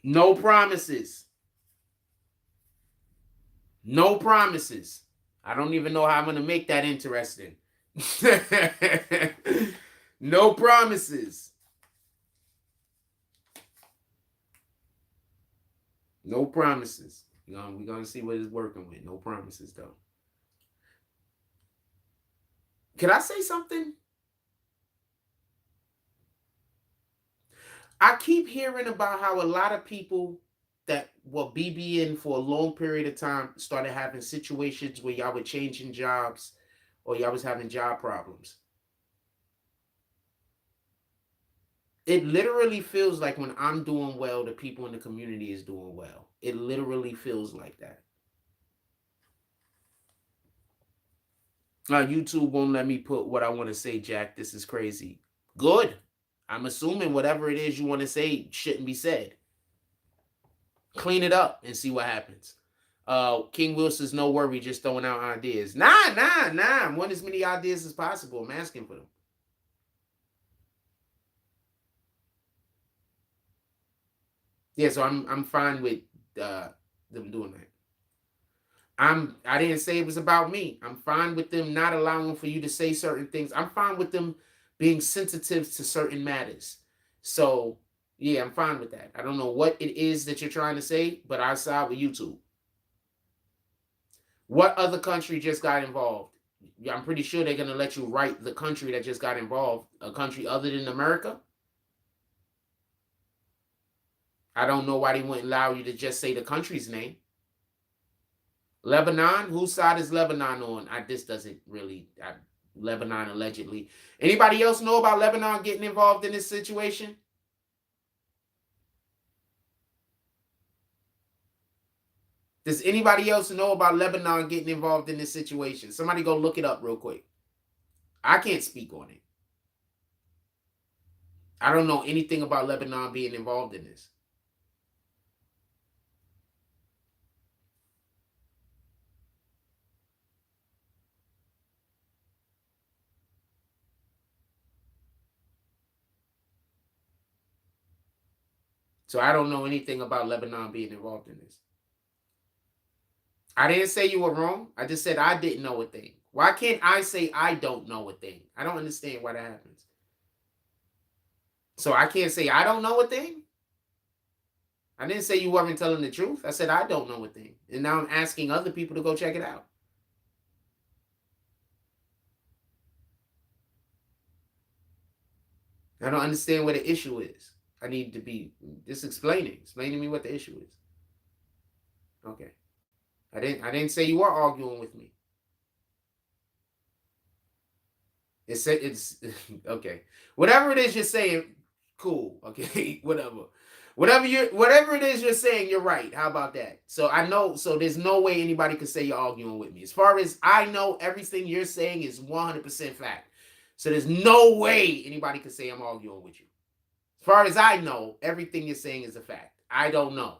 No promises. No promises. I don't even know how I'm going to make that interesting. No promises. No promises. We're going to see what it's working with. No promises, though. Can I say something? I keep hearing about how a lot of people that were BBN for a long period of time started having situations where y'all were changing jobs or y'all was having job problems. It literally feels like when I'm doing well, the people in the community is doing well. It literally feels like that. YouTube won't let me put what I want to say, Jack. This is crazy. Good. I'm assuming whatever it is you want to say shouldn't be said. Clean it up and see what happens. King Will says, no worry, just throwing out ideas. Nah. I want as many ideas as possible. I'm asking for them. Yeah, so I'm fine with them doing that. I didn't say it was about me. I'm fine with them not allowing for you to say certain things. I'm fine with them being sensitive to certain matters. So yeah, I'm fine with that. I don't know what it is that you're trying to say, but I side with YouTube. What other country just got involved? I'm pretty sure they're going to let you write the country that just got involved, a country other than America. I don't know why they wouldn't allow you to just say the country's name. Lebanon? Whose side is Lebanon on? This doesn't really. Lebanon allegedly. Anybody else know about Lebanon getting involved in this situation? Does anybody else know about Lebanon getting involved in this situation? Somebody go look it up real quick. I can't speak on it. I don't know anything about Lebanon being involved in this. So I don't know anything about Lebanon being involved in this. I didn't say you were wrong. I just said I didn't know a thing. Why can't I say I don't know a thing? I don't understand why that happens. So I can't say I don't know a thing? I didn't say you weren't telling the truth. I said I don't know a thing. And now I'm asking other people to go check it out. I don't understand what the issue is. I need to be just explaining to me what the issue is. Okay. I didn't say you were arguing with me. It's okay. Whatever it is you're saying, cool. Okay, whatever. Whatever it is you're saying, you're right. How about that? So I know, so there's no way anybody could say you're arguing with me. As far as I know, everything you're saying is 100% fact. So there's no way anybody could say I'm arguing with you. As far as I know, everything you're saying is a fact. I don't know.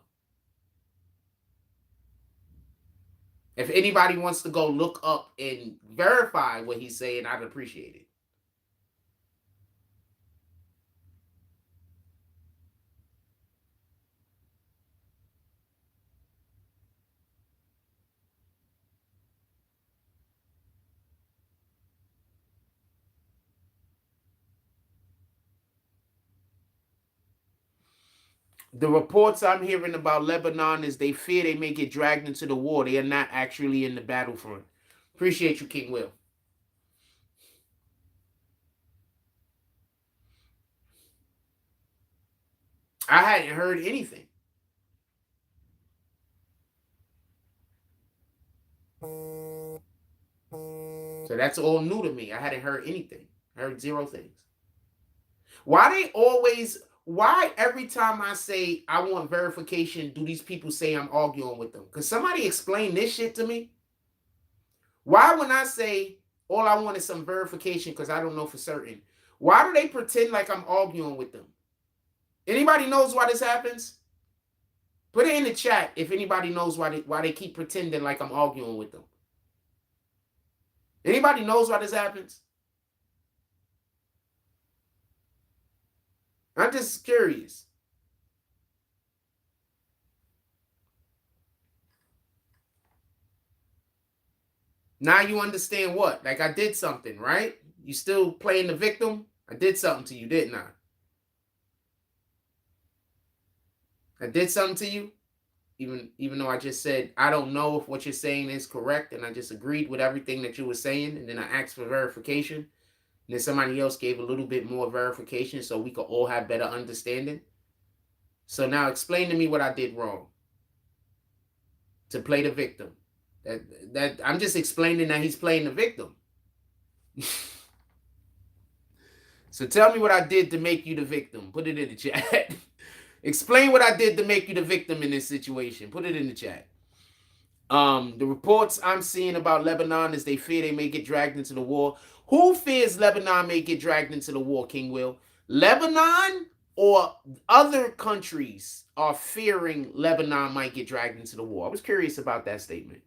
If anybody wants to go look up and verify what he's saying, I'd appreciate it. The reports I'm hearing about Lebanon is they fear they may get dragged into the war. They are not actually in the battlefront. Appreciate you, King Will. I hadn't heard anything. So that's all new to me. I hadn't heard anything. I heard zero things. Why every time I say I want verification, do these people say I'm arguing with them? Could somebody explain this shit to me? Why when I say all I want is some verification because I don't know for certain, why do they pretend like I'm arguing with them? Anybody knows why this happens? Put it in the chat if anybody knows why they keep pretending like I'm arguing with them. Anybody knows why this happens? I'm just curious. Now you understand what? Like I did something, right? You still playing the victim? I did something to you, didn't I? I did something to you? Even though I just said, I don't know if what you're saying is correct, and I just agreed with everything that you were saying, and then I asked for verification, and then somebody else gave a little bit more verification so we could all have better understanding. So now explain to me what I did wrong to play the victim. That I'm just explaining that he's playing the victim. So tell me what I did to make you the victim. Put it in the chat. Explain what I did to make you the victim in this situation. Put it in the chat. The reports I'm seeing about Lebanon is they fear they may get dragged into the war. Who fears Lebanon may get dragged into the war, King Will? Lebanon or other countries are fearing Lebanon might get dragged into the war? I was curious about that statement.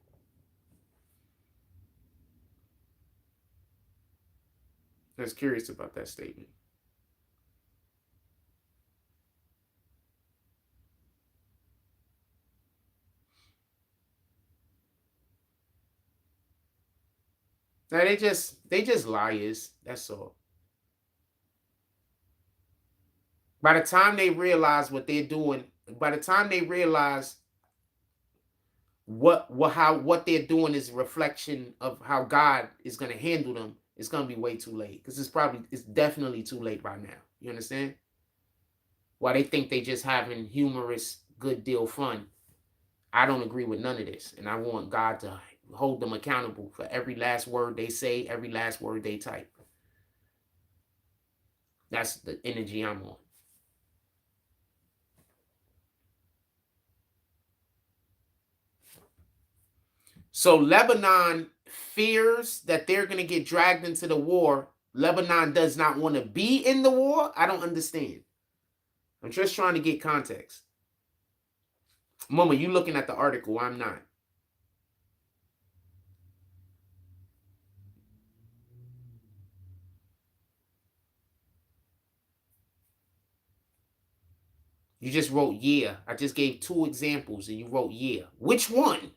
I was curious about that statement. Now they just liars. That's all. By the time they realize what they're doing, by the time they realize what they're doing is a reflection of how God is going to handle them, it's going to be way too late. Because it's definitely too late by now. You understand? Why they think they just having humorous, good deal fun. I don't agree with none of this. And I want God to hold them accountable for every last word they say, every last word they type. That's the energy I'm on. So Lebanon fears that they're going to get dragged into the war. Lebanon does not want to be in the war. I don't understand. I'm just trying to get context. Mama, you looking at the article. I'm not. You just wrote yeah. I just gave 2 examples and you wrote yeah. Which one?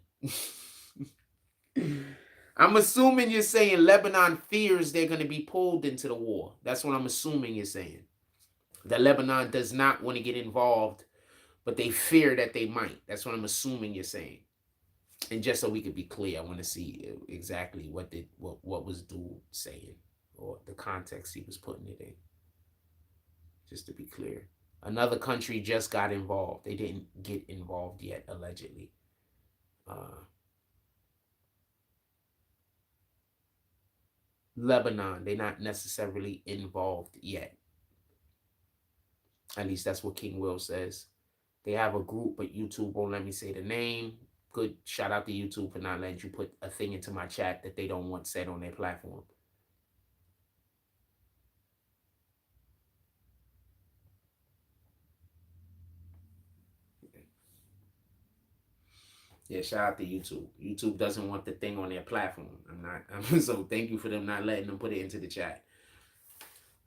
I'm assuming you're saying Lebanon fears they're going to be pulled into the war. That's what I'm assuming you're saying. That Lebanon does not want to get involved, but they fear that they might. That's what I'm assuming you're saying. And just so we could be clear, I want to see exactly what was dude saying, or the context he was putting it in. Just to be clear. Another country just got involved. They didn't get involved yet, allegedly. Lebanon, they're not necessarily involved yet. At least that's what King Will says. They have a group, but YouTube won't let me say the name. Good shout out to YouTube for not letting you put a thing into my chat that they don't want said on their platform. Yeah, shout out to YouTube. YouTube doesn't want the thing on their platform. So thank you for them not letting them put it into the chat.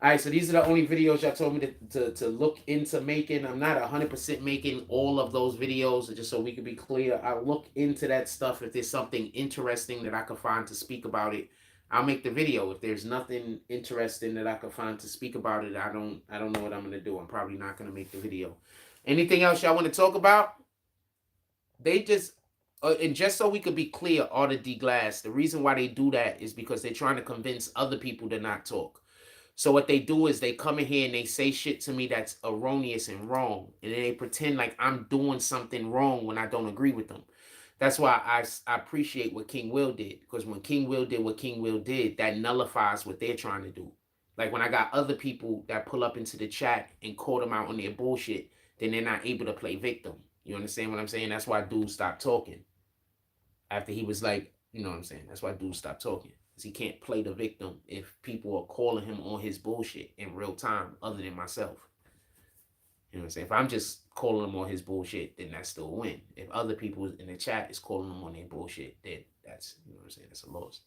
All right, so these are the only videos y'all told me to look into making. I'm not 100% making all of those videos, just so we can be clear. I'll look into that stuff. If there's something interesting that I can find to speak about it, I'll make the video. If there's nothing interesting that I can find to speak about it, I don't know what I'm going to do. I'm probably not going to make the video. Anything else y'all want to talk about? They just... and just so we could be clear, Arthur D. Glass, the reason why they do that is because they're trying to convince other people to not talk. So what they do is they come in here and they say shit to me that's erroneous and wrong. And then they pretend like I'm doing something wrong when I don't agree with them. That's why I appreciate what King Will did. Because when King Will did what King Will did, that nullifies what they're trying to do. Like when I got other people that pull up into the chat and call them out on their bullshit, then they're not able to play victim. You understand what I'm saying? That's why dude stopped talking. After he was like, you know what I'm saying? That's why dude stopped talking. Because he can't play the victim if people are calling him on his bullshit in real time, other than myself. You know what I'm saying? If I'm just calling him on his bullshit, then that's still a win. If other people in the chat is calling him on their bullshit, then that's, you know what I'm saying, that's a loss.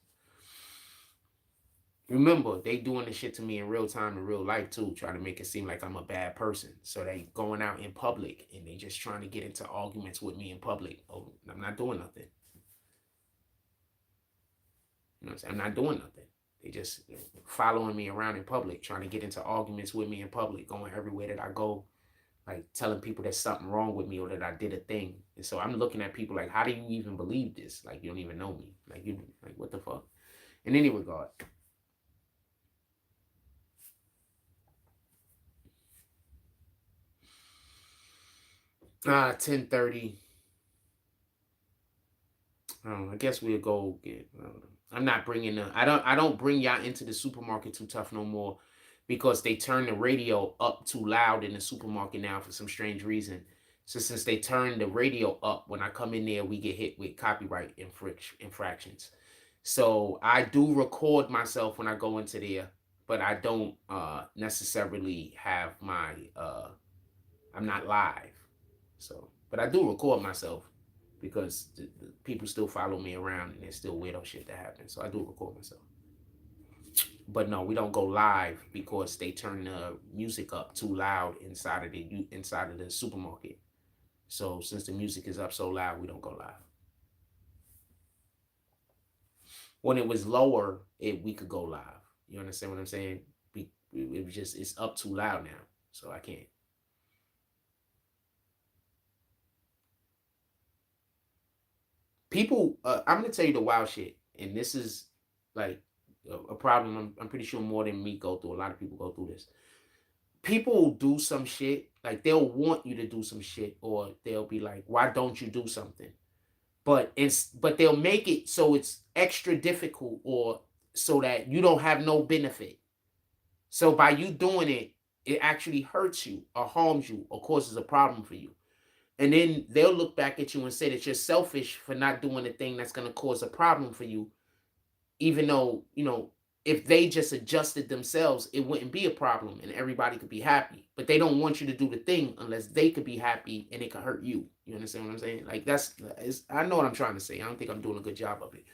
Remember, they doing this shit to me in real time, in real life too, trying to make it seem like I'm a bad person. So they going out in public and they just trying to get into arguments with me in public. Oh, I'm not doing nothing. You know what I'm saying? I'm not doing nothing. They just following me around in public, trying to get into arguments with me in public, going everywhere that I go, like telling people there's something wrong with me or that I did a thing. And so I'm looking at people like, how do you even believe this? Like, you don't even know me. Like what the fuck? In any regard. 10:30. I guess we'll go get. I'm not bringing the. I don't bring y'all into the supermarket too tough no more, because they turn the radio up too loud in the supermarket now for some strange reason. So since they turn the radio up, when I come in there, we get hit with copyright infractions. So I do record myself when I go into there, but I don't necessarily have my. I'm not live, so but I do record myself, because the people still follow me around and there's still weirdo shit that happens. So I do record myself. But no, we don't go live because they turn the music up too loud inside of the supermarket. So since the music is up so loud, we don't go live. When it was lower, we could go live. You understand what I'm saying? It was just, it's up too loud now, so I can't. People, I'm gonna tell you the wild shit, and this is like a problem. I'm pretty sure more than me go through. A lot of people go through this. People do some shit. Like they'll want you to do some shit, or they'll be like, "Why don't you do something?" But they'll make it so it's extra difficult, or so that you don't have no benefit. So by you doing it, it actually hurts you or harms you or causes a problem for you. And then they'll look back at you and say that you're selfish for not doing the thing that's going to cause a problem for you, even though, if they just adjusted themselves, it wouldn't be a problem and everybody could be happy. But they don't want you to do the thing unless they could be happy and it could hurt you. You understand what I'm saying? Like I know what I'm trying to say. I don't think I'm doing a good job of it.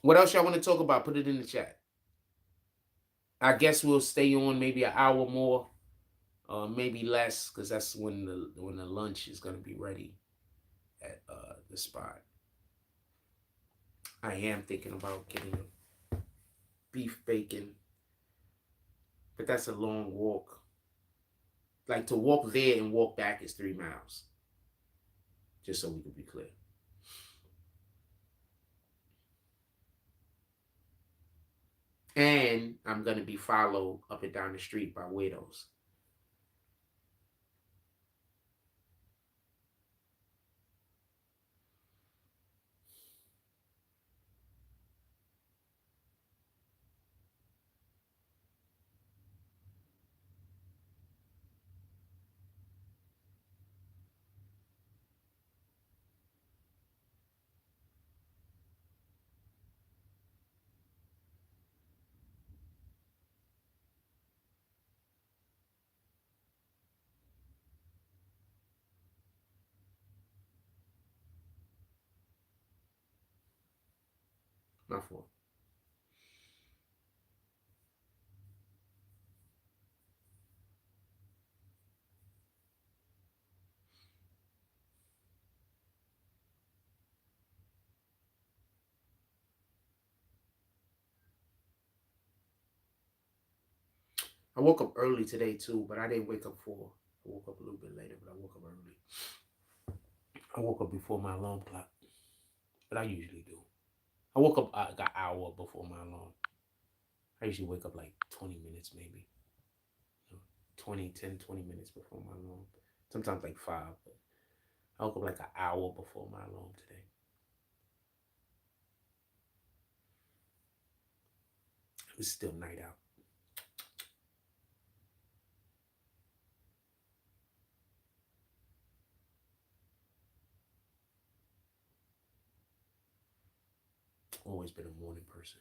What else y'all want to talk about? Put it in the chat. I guess we'll stay on maybe an hour more, maybe less, because that's when the lunch is gonna be ready at the spot. I am thinking about getting a beef bacon, but that's a long walk. Like to walk there and walk back is 3 miles. Just so we can be clear. And I'm gonna be followed up and down the street by widows. My fault. I woke up early today too, but I didn't wake up 4. I woke up a little bit later, but I woke up early. I woke up before my alarm clock, but I usually do. I woke up like an hour before my alarm. I usually wake up like 20 minutes maybe. 20 minutes before my alarm. Sometimes like 5, but I woke up like an hour before my alarm today. It was still night out. Always been a morning person.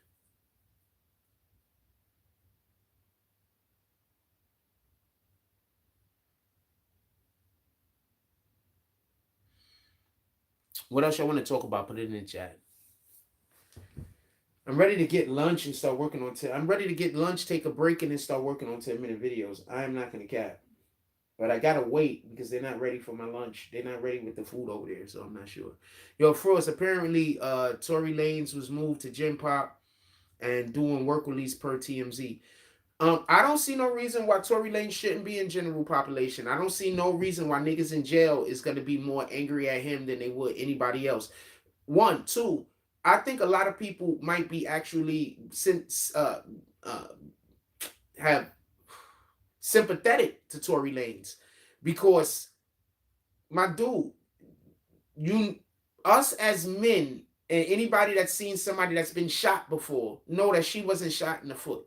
What else y'all want to talk about? Put it in the chat. I'm ready to get lunch and start working on I'm ready to get lunch, take a break, and then start working on 10-minute videos. I am not going to cap. But I gotta wait because they're not ready for my lunch. They're not ready with the food over there, so I'm not sure. Yo, Frost, apparently Tory Lanez was moved to Gen Pop and doing work release per TMZ. I don't see no reason why Tory Lanez shouldn't be in general population. I don't see no reason why niggas in jail is gonna be more angry at him than they would anybody else. 1, 2, I think a lot of people might be actually have sympathetic to Tory Lanez because my dude, us as men and anybody that's seen somebody that's been shot before know that she wasn't shot in the foot.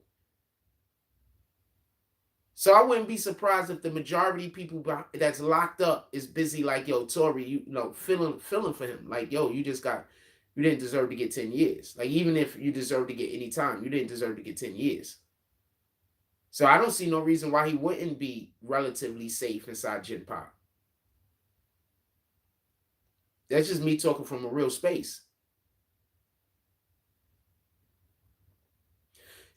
So I wouldn't be surprised if the majority of people that's locked up is busy like, yo, Tory, you know, feeling for him. Like, yo, you didn't deserve to get 10 years. Like, even if you deserve to get any time, you didn't deserve to get 10 years. So I don't see no reason why he wouldn't be relatively safe inside Gen Pop. That's just me talking from a real space.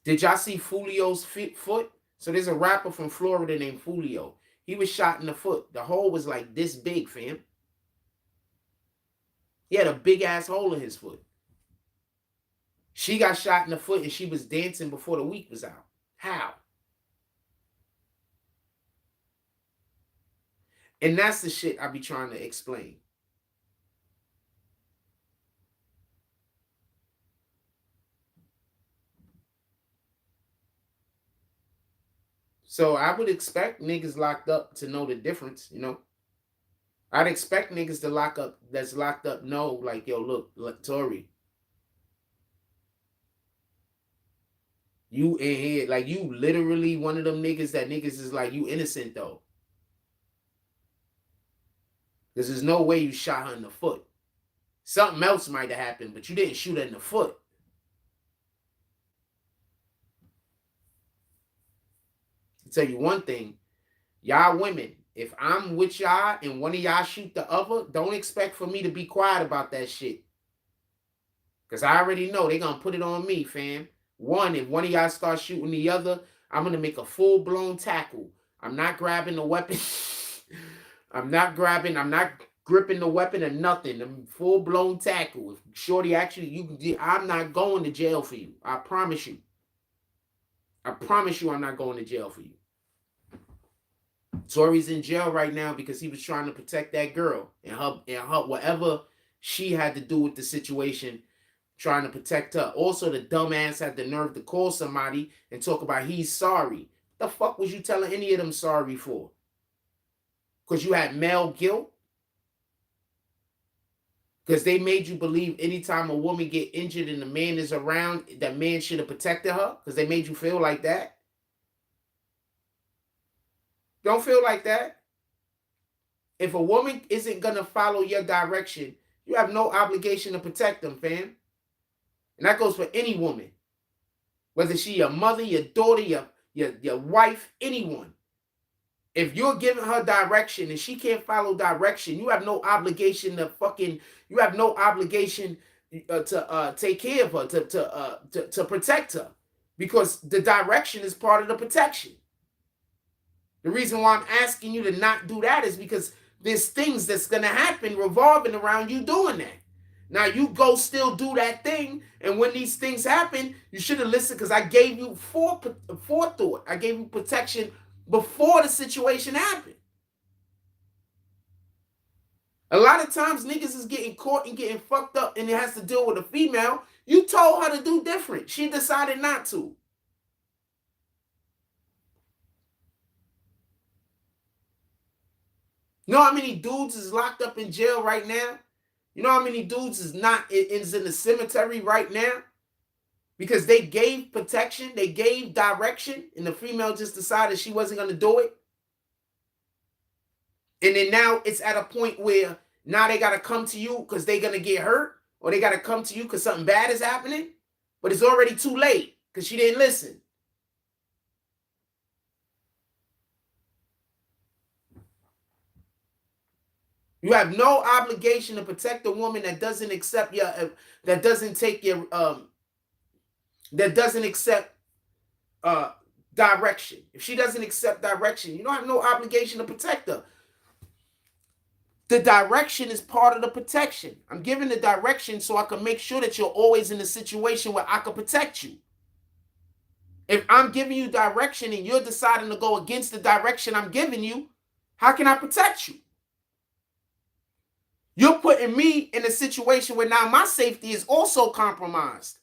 Did y'all see Fulio's foot? So there's a rapper from Florida named Fulio. He was shot in the foot. The hole was like this big, fam. He had a big ass hole in his foot. She got shot in the foot and she was dancing before the week was out. How? And that's the shit I be trying to explain. So I would expect niggas locked up to know the difference, you know. I'd expect niggas to lock up that's locked up know, like, yo, look, Tory, you in here, like, you literally one of them niggas that niggas is like, you innocent though. Because there's no way you shot her in the foot. Something else might have happened, but you didn't shoot her in the foot. I'll tell you one thing, y'all women, if I'm with y'all and one of y'all shoot the other, don't expect for me to be quiet about that shit. Because I already know they're going to put it on me, fam. One, if one of y'all start shooting the other, I'm going to make a full-blown tackle. I'm not grabbing the weapon. I'm not gripping the weapon or nothing. I'm full-blown tackle. If shorty actually, I'm not going to jail for you. I promise you. I promise you I'm not going to jail for you. Tory's in jail right now because he was trying to protect that girl and her whatever she had to do with the situation, trying to protect her. Also, the dumbass had the nerve to call somebody and talk about he's sorry. The fuck was you telling any of them sorry for? Because you had male guilt? Because they made you believe anytime a woman get injured and the man is around, that man should have protected her? Because they made you feel like that? Don't feel like that. If a woman isn't going to follow your direction, you have no obligation to protect them, fam. And that goes for any woman. Whether she your mother, your daughter, your wife, anyone. If you're giving her direction and she can't follow direction, you have no obligation to take care of her, to protect her. Because the direction is part of the protection. The reason why I'm asking you to not do that is because there's things that's going to happen revolving around you doing that. Now, you go still do that thing, and when these things happen, you should have listened because I gave you forethought. I gave you protection before the situation happened. A lot of times, niggas is getting caught and getting fucked up, and it has to deal with a female. You told her to do different. She decided not to. You know how many dudes is locked up in jail right now? You know how many dudes is in the cemetery right now? Because they gave protection, they gave direction, and the female just decided she wasn't going to do it. And then now it's at a point where now they got to come to you because they're going to get hurt, or they got to come to you because something bad is happening, but it's already too late because she didn't listen. You have no obligation to protect a woman that doesn't accept that doesn't accept direction. If she doesn't accept direction, you don't have no obligation to protect her. The direction is part of the protection. I'm giving the direction so I can make sure that you're always in a situation where I can protect you. If I'm giving you direction and you're deciding to go against the direction I'm giving you, how can I protect you? You're putting me in a situation where now my safety is also compromised.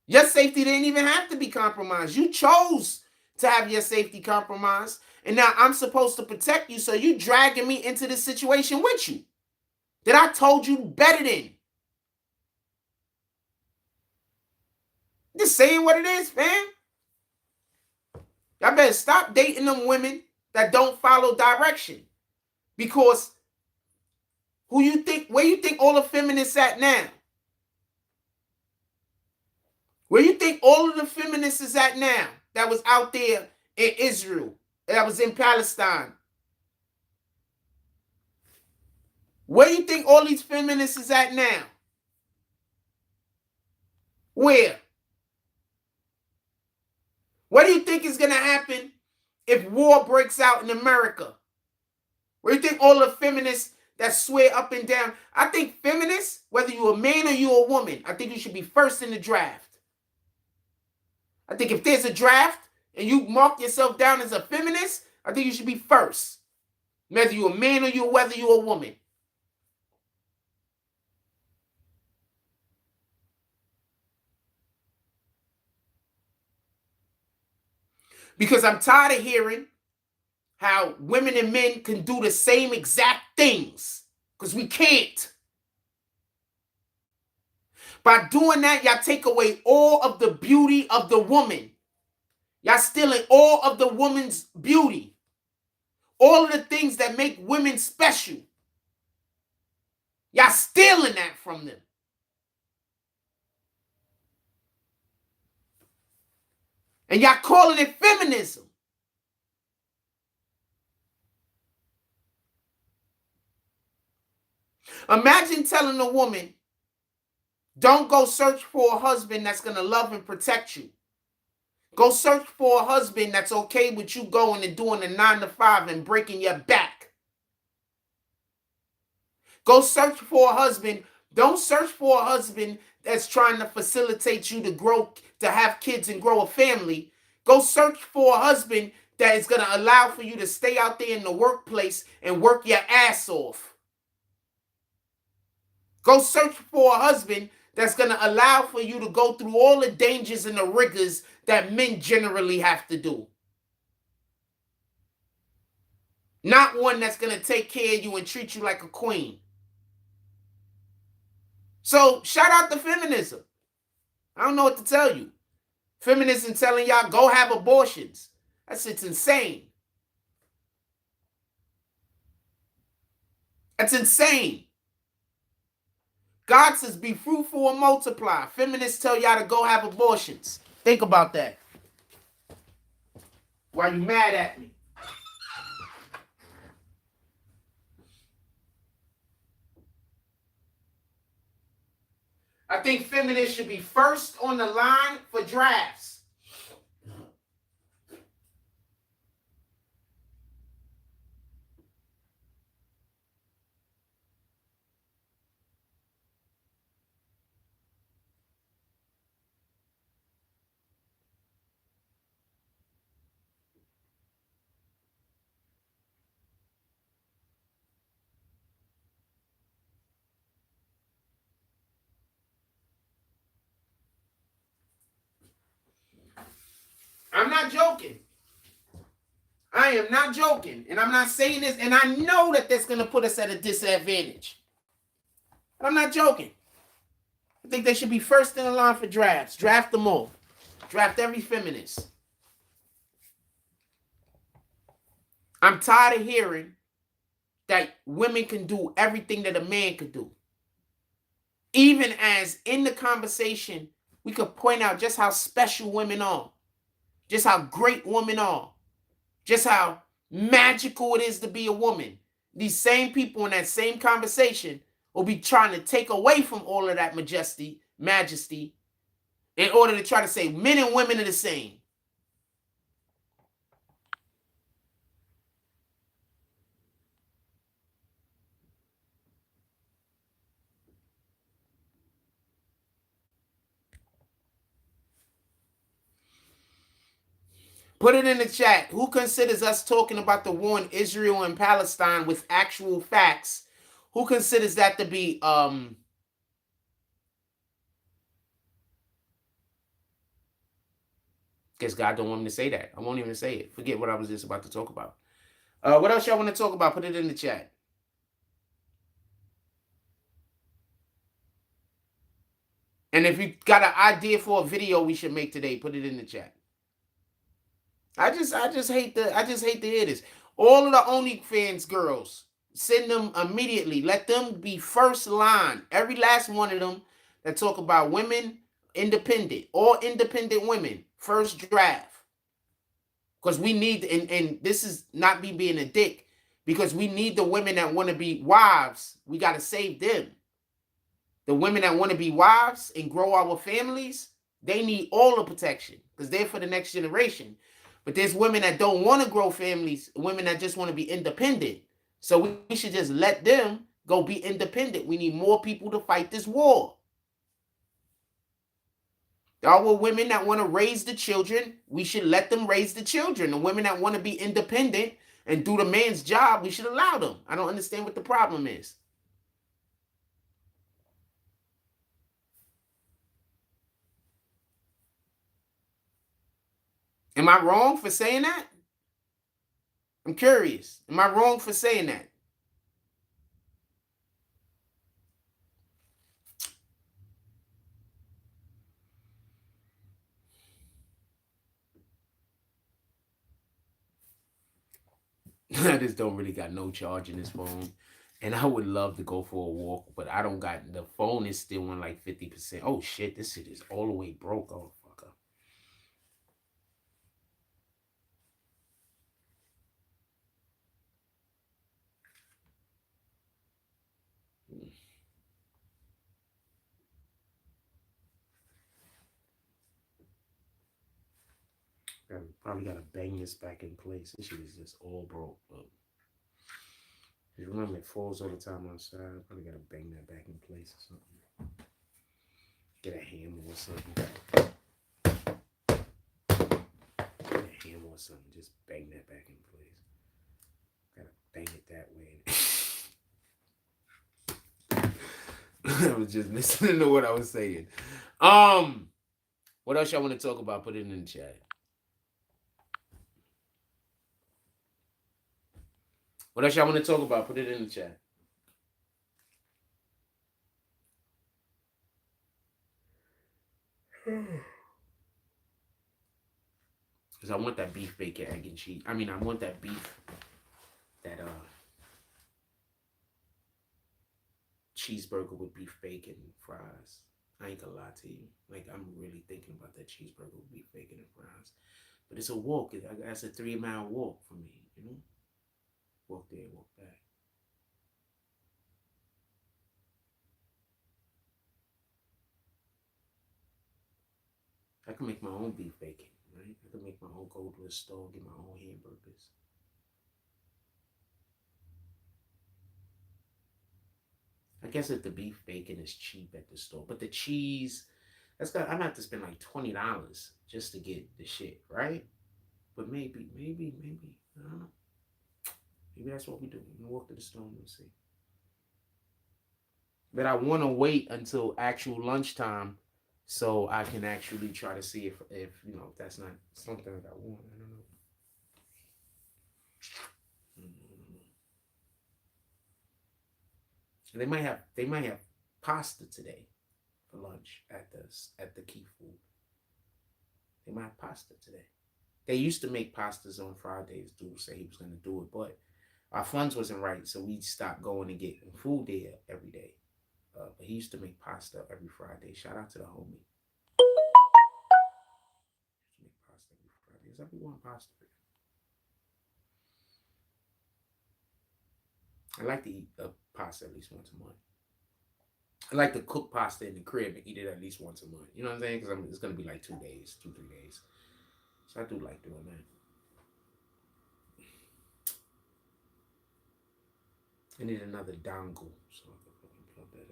Your safety didn't even have to be compromised. You chose to have your safety compromised. And now I'm supposed to protect you, so you dragging me into this situation with you that I told you better than. Just saying what it is, man. Y'all better stop dating them women that don't follow direction. Because where you think all the feminists at now? Where you think all of the feminists is at now that was out there in Israel, that was in Palestine? Where you think all these feminists is at now? Where? What do you think is going to happen if war breaks out in America? Where do you think all the feminists that swear up and down? I think feminists, whether you're a man or you're a woman, I think you should be first in the draft. I think if there's a draft and you mark yourself down as a feminist, I think you should be first. Whether you're a man or whether you're a woman. Because I'm tired of hearing how women and men can do the same exact things. Because we can't. By doing that, y'all take away all of the beauty of the woman. Y'all stealing all of the woman's beauty. All of the things that make women special. Y'all stealing that from them. And y'all calling it feminism. Imagine telling a woman, don't go search for a husband that's going to love and protect you. Go search for a husband that's okay with you going and doing a 9 to 5 and breaking your back. Go search for a husband. Don't search for a husband that's trying to facilitate you to grow, to have kids and grow a family. Go search for a husband that is going to allow for you to stay out there in the workplace and work your ass off. Go search for a husband that's going to allow for you to go through all the dangers and the rigors that men generally have to do. Not one that's going to take care of you and treat you like a queen. So shout out to feminism. I don't know what to tell you. Feminism telling y'all go have abortions. It's insane. That's insane. God says be fruitful and multiply. Feminists tell y'all to go have abortions. Think about that. Why you mad at me? I think feminists should be first on the line for drafts. I'm not joking. I am not joking. And I'm not saying this, and I know that that's going to put us at a disadvantage. But I'm not joking. I think they should be first in the line for drafts. Draft them all. Draft every feminist. I'm tired of hearing that women can do everything that a man could do. Even as in the conversation, we could point out just how special women are. Just how great women are. Just how magical it is to be a woman. These same people in that same conversation will be trying to take away from all of that majesty in order to try to say men and women are the same. Put it in the chat. Who considers us talking about the war in Israel and Palestine with actual facts? Who considers that to be guess God don't want me to say that. I won't even say it. Forget what I was just about to talk about. What else y'all want to talk about? Put it in the chat. And if you got an idea for a video we should make today, put it in the chat. I just hate to hear this. All of the OnlyFans girls, send them immediately. Let them be first line. Every last one of them that talk about women independent or independent women. First draft. Because we need, and this is not me being a dick, because we need the women that want to be wives. We got to save them. The women that want to be wives and grow our families, they need all the protection because they're for the next generation. But there's women that don't want to grow families, women that just want to be independent. So we should just let them go be independent. We need more people to fight this war. Our women that want to raise the children, we should let them raise the children. The women that want to be independent and do the man's job, we should allow them. I don't understand what the problem is. Am I wrong for saying that? I'm curious. Am I wrong for saying that? I just don't really got no charge in this phone. And I would love to go for a walk, but I don't got, the phone is still on like 50%. Oh shit, this shit is all the way broke. Oh, fucker. I probably gotta bang this back in place. This shit is just all broke. But remember, it falls all the time outside. I probably gotta bang that back in place or something. Get a hammer or something. Get a hammer or something. Just bang that back in place. Gotta bang it that way. I was just listening to what I was saying. What else y'all want to talk about? Put it in the chat. What else y'all want to talk about? Put it in the chat. Because I want that beef bacon, egg, and cheese. I mean, I want that beef, that cheeseburger with beef bacon and fries. I ain't gonna lie to you. Like, I'm really thinking about that cheeseburger with beef bacon and fries. But it's a walk. That's a 3-mile walk for me, you know? Walk there, walk back. I can make my own beef bacon, right? I can make my own, go to a store, get my own hamburgers. I guess if the beef bacon is cheap at the store, but the cheese, I'm gonna have to spend like $20 just to get the shit, right? But maybe, I don't know. Maybe that's what we do. We walk to the store and see. But I want to wait until actual lunchtime so I can actually try to see if you know, if that's not something that I want. I don't know. They might have pasta today for lunch at the Key Food. They might have pasta today. They used to make pastas on Fridays. Dude said he was going to do it, but our funds wasn't right, so we stopped going and getting food there every day. But he used to make pasta every Friday. Shout out to the homie. He used to make pasta every Friday. Is everyone pasta? I like to eat pasta at least once a month. I like to cook pasta in the crib and eat it at least once a month. You know what I'm saying? Because it's going to be like 2 days, 3 days. So I do like doing that. I need another dongle so I can plug that in.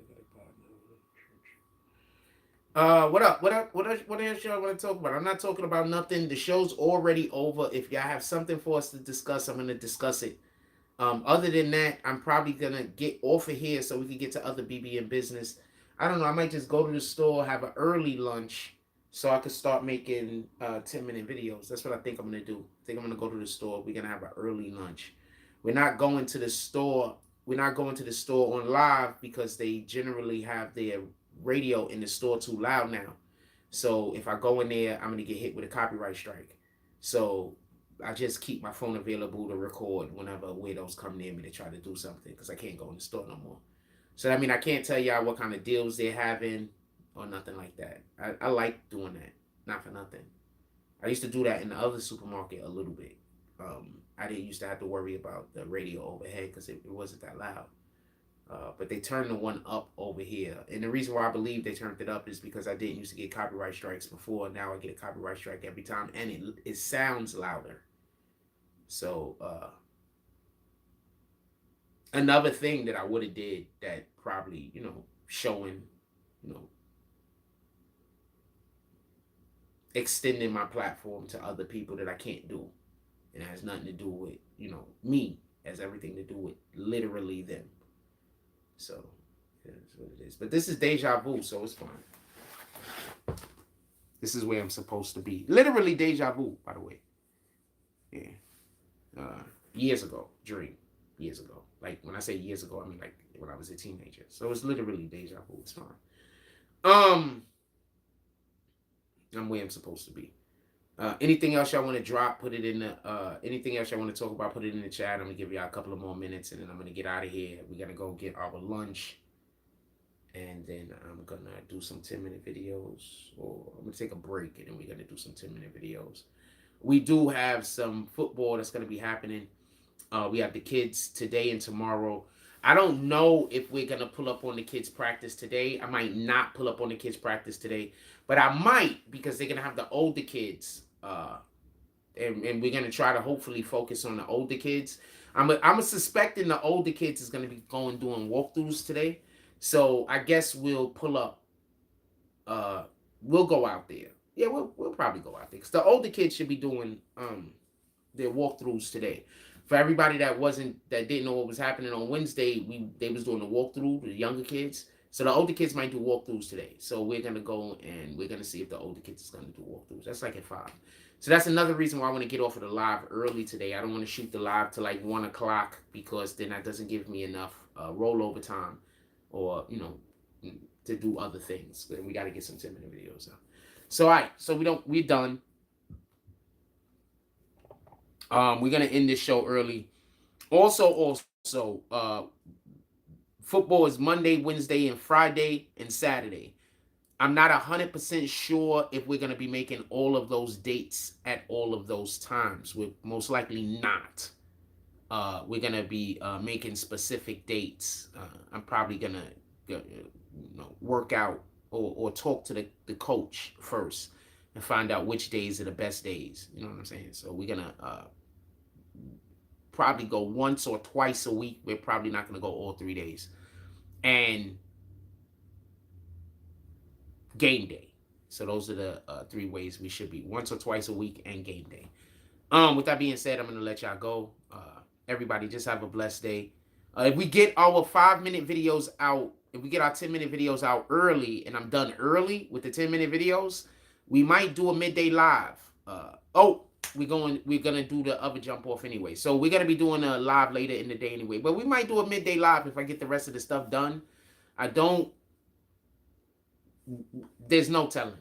What up? What else y'all want to talk about? I'm not talking about nothing. The show's already over. If y'all have something for us to discuss, I'm going to discuss it. Other than that, I'm probably gonna get off of here so we can get to other BBN business. I don't know. I might just go to the store, have an early lunch, so I can start making 10-minute videos. That's what I think I'm gonna do. I think I'm gonna go to the store. We're gonna have an early lunch. We're not going to the store. We're not going to the store on live because they generally have their radio in the store too loud now. So if I go in there, I'm gonna get hit with a copyright strike. So I just keep my phone available to record whenever weirdos come near me to try to do something because I can't go in the store no more. So I mean, I can't tell y'all what kind of deals they're having or nothing like that. I like doing that, not for nothing. I used to do that in the other supermarket a little bit. I didn't used to have to worry about the radio overhead because it wasn't that loud. But they turned the one up over here. And the reason why I believe they turned it up is because I didn't used to get copyright strikes before. Now I get a copyright strike every time. And it sounds louder. So another thing that I would have did that probably, you know, showing, you know, extending my platform to other people that I can't do. And it has nothing to do with, you know, me. It has everything to do with literally them. So that's what it is. But this is deja vu, so it's fine. This is where I'm supposed to be. Literally deja vu, by the way. Yeah. Years ago, dream. Years ago. Like when I say years ago, I mean like when I was a teenager. So it's literally deja vu. It's fine. I'm where I'm supposed to be. Anything else y'all want to drop? Put it in the. Anything else y'all want to talk about? Put it in the chat. I'm gonna give y'all a couple of more minutes, and then I'm gonna get out of here. We gotta go get our lunch, and then I'm gonna do some 10-minute videos, or I'm gonna take a break, and then we're gonna do some 10-minute videos. We do have some football that's gonna be happening. We have the kids today and tomorrow. I don't know if we're gonna pull up on the kids' practice today. I might not pull up on the kids' practice today, but I might because they're gonna have the older kids, and we're gonna try to hopefully focus on the older kids. I'm suspecting the older kids is gonna be doing walkthroughs today, so I guess we'll pull up. We'll go out there. Yeah, we'll probably go out there because the older kids should be doing their walkthroughs today. For everybody that didn't know what was happening on Wednesday, they was doing the walkthrough, the younger kids. So the older kids might do walkthroughs today. So we're gonna go and we're gonna see if the older kids is gonna do walkthroughs. That's like at 5. So that's another reason why I want to get off of the live early today. I don't want to shoot the live to like 1 o'clock because then that doesn't give me enough rollover time, or to do other things. We got to get some 10-minute videos out. So all right, so we're done. We're gonna end this show early. Also, football is Monday, Wednesday, and Friday, and Saturday. I'm not 100% sure if we're gonna be making all of those dates at all of those times. We're most likely not. We're gonna be making specific dates. I'm probably gonna work out or talk to the coach first and find out which days are the best days. You know what I'm saying? So we're gonna probably go once or twice a week. We're probably not gonna go all 3 days. And game day. So those are the 3 ways we should be: once or twice a week and game day. With that being said, I'm gonna let y'all go. Everybody just have a blessed day. If we get our 5-minute videos out, if we get our 10-minute videos out early, and I'm done early with the 10-minute videos, we might do a midday live. We're gonna do the other jump off anyway. So we're gonna be doing a live later in the day anyway. But we might do a midday live if I get the rest of the stuff done. There's no telling.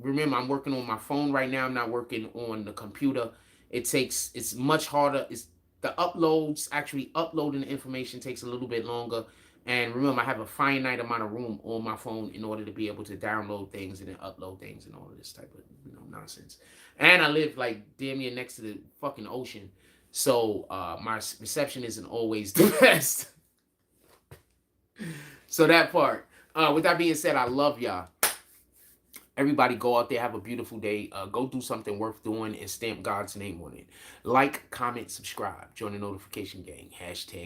Remember, I'm working on my phone right now. I'm not working on the computer. It's much harder. It's the uploads, actually uploading the information takes a little bit longer. And remember, I have a finite amount of room on my phone in order to be able to download things and then upload things and all of this type of nonsense. And I live like damn near next to the fucking ocean, so my reception isn't always the best. So that part. With that being said, I love y'all. Everybody go out there, have a beautiful day. Go do something worth doing and stamp God's name on it. Like, comment, subscribe. Join the notification gang.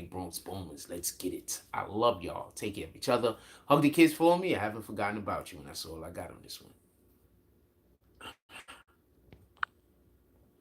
# Bronx Boomers. Let's get it. I love y'all. Take care of each other. Hug the kids for me. I haven't forgotten about you, and that's all I got on this one.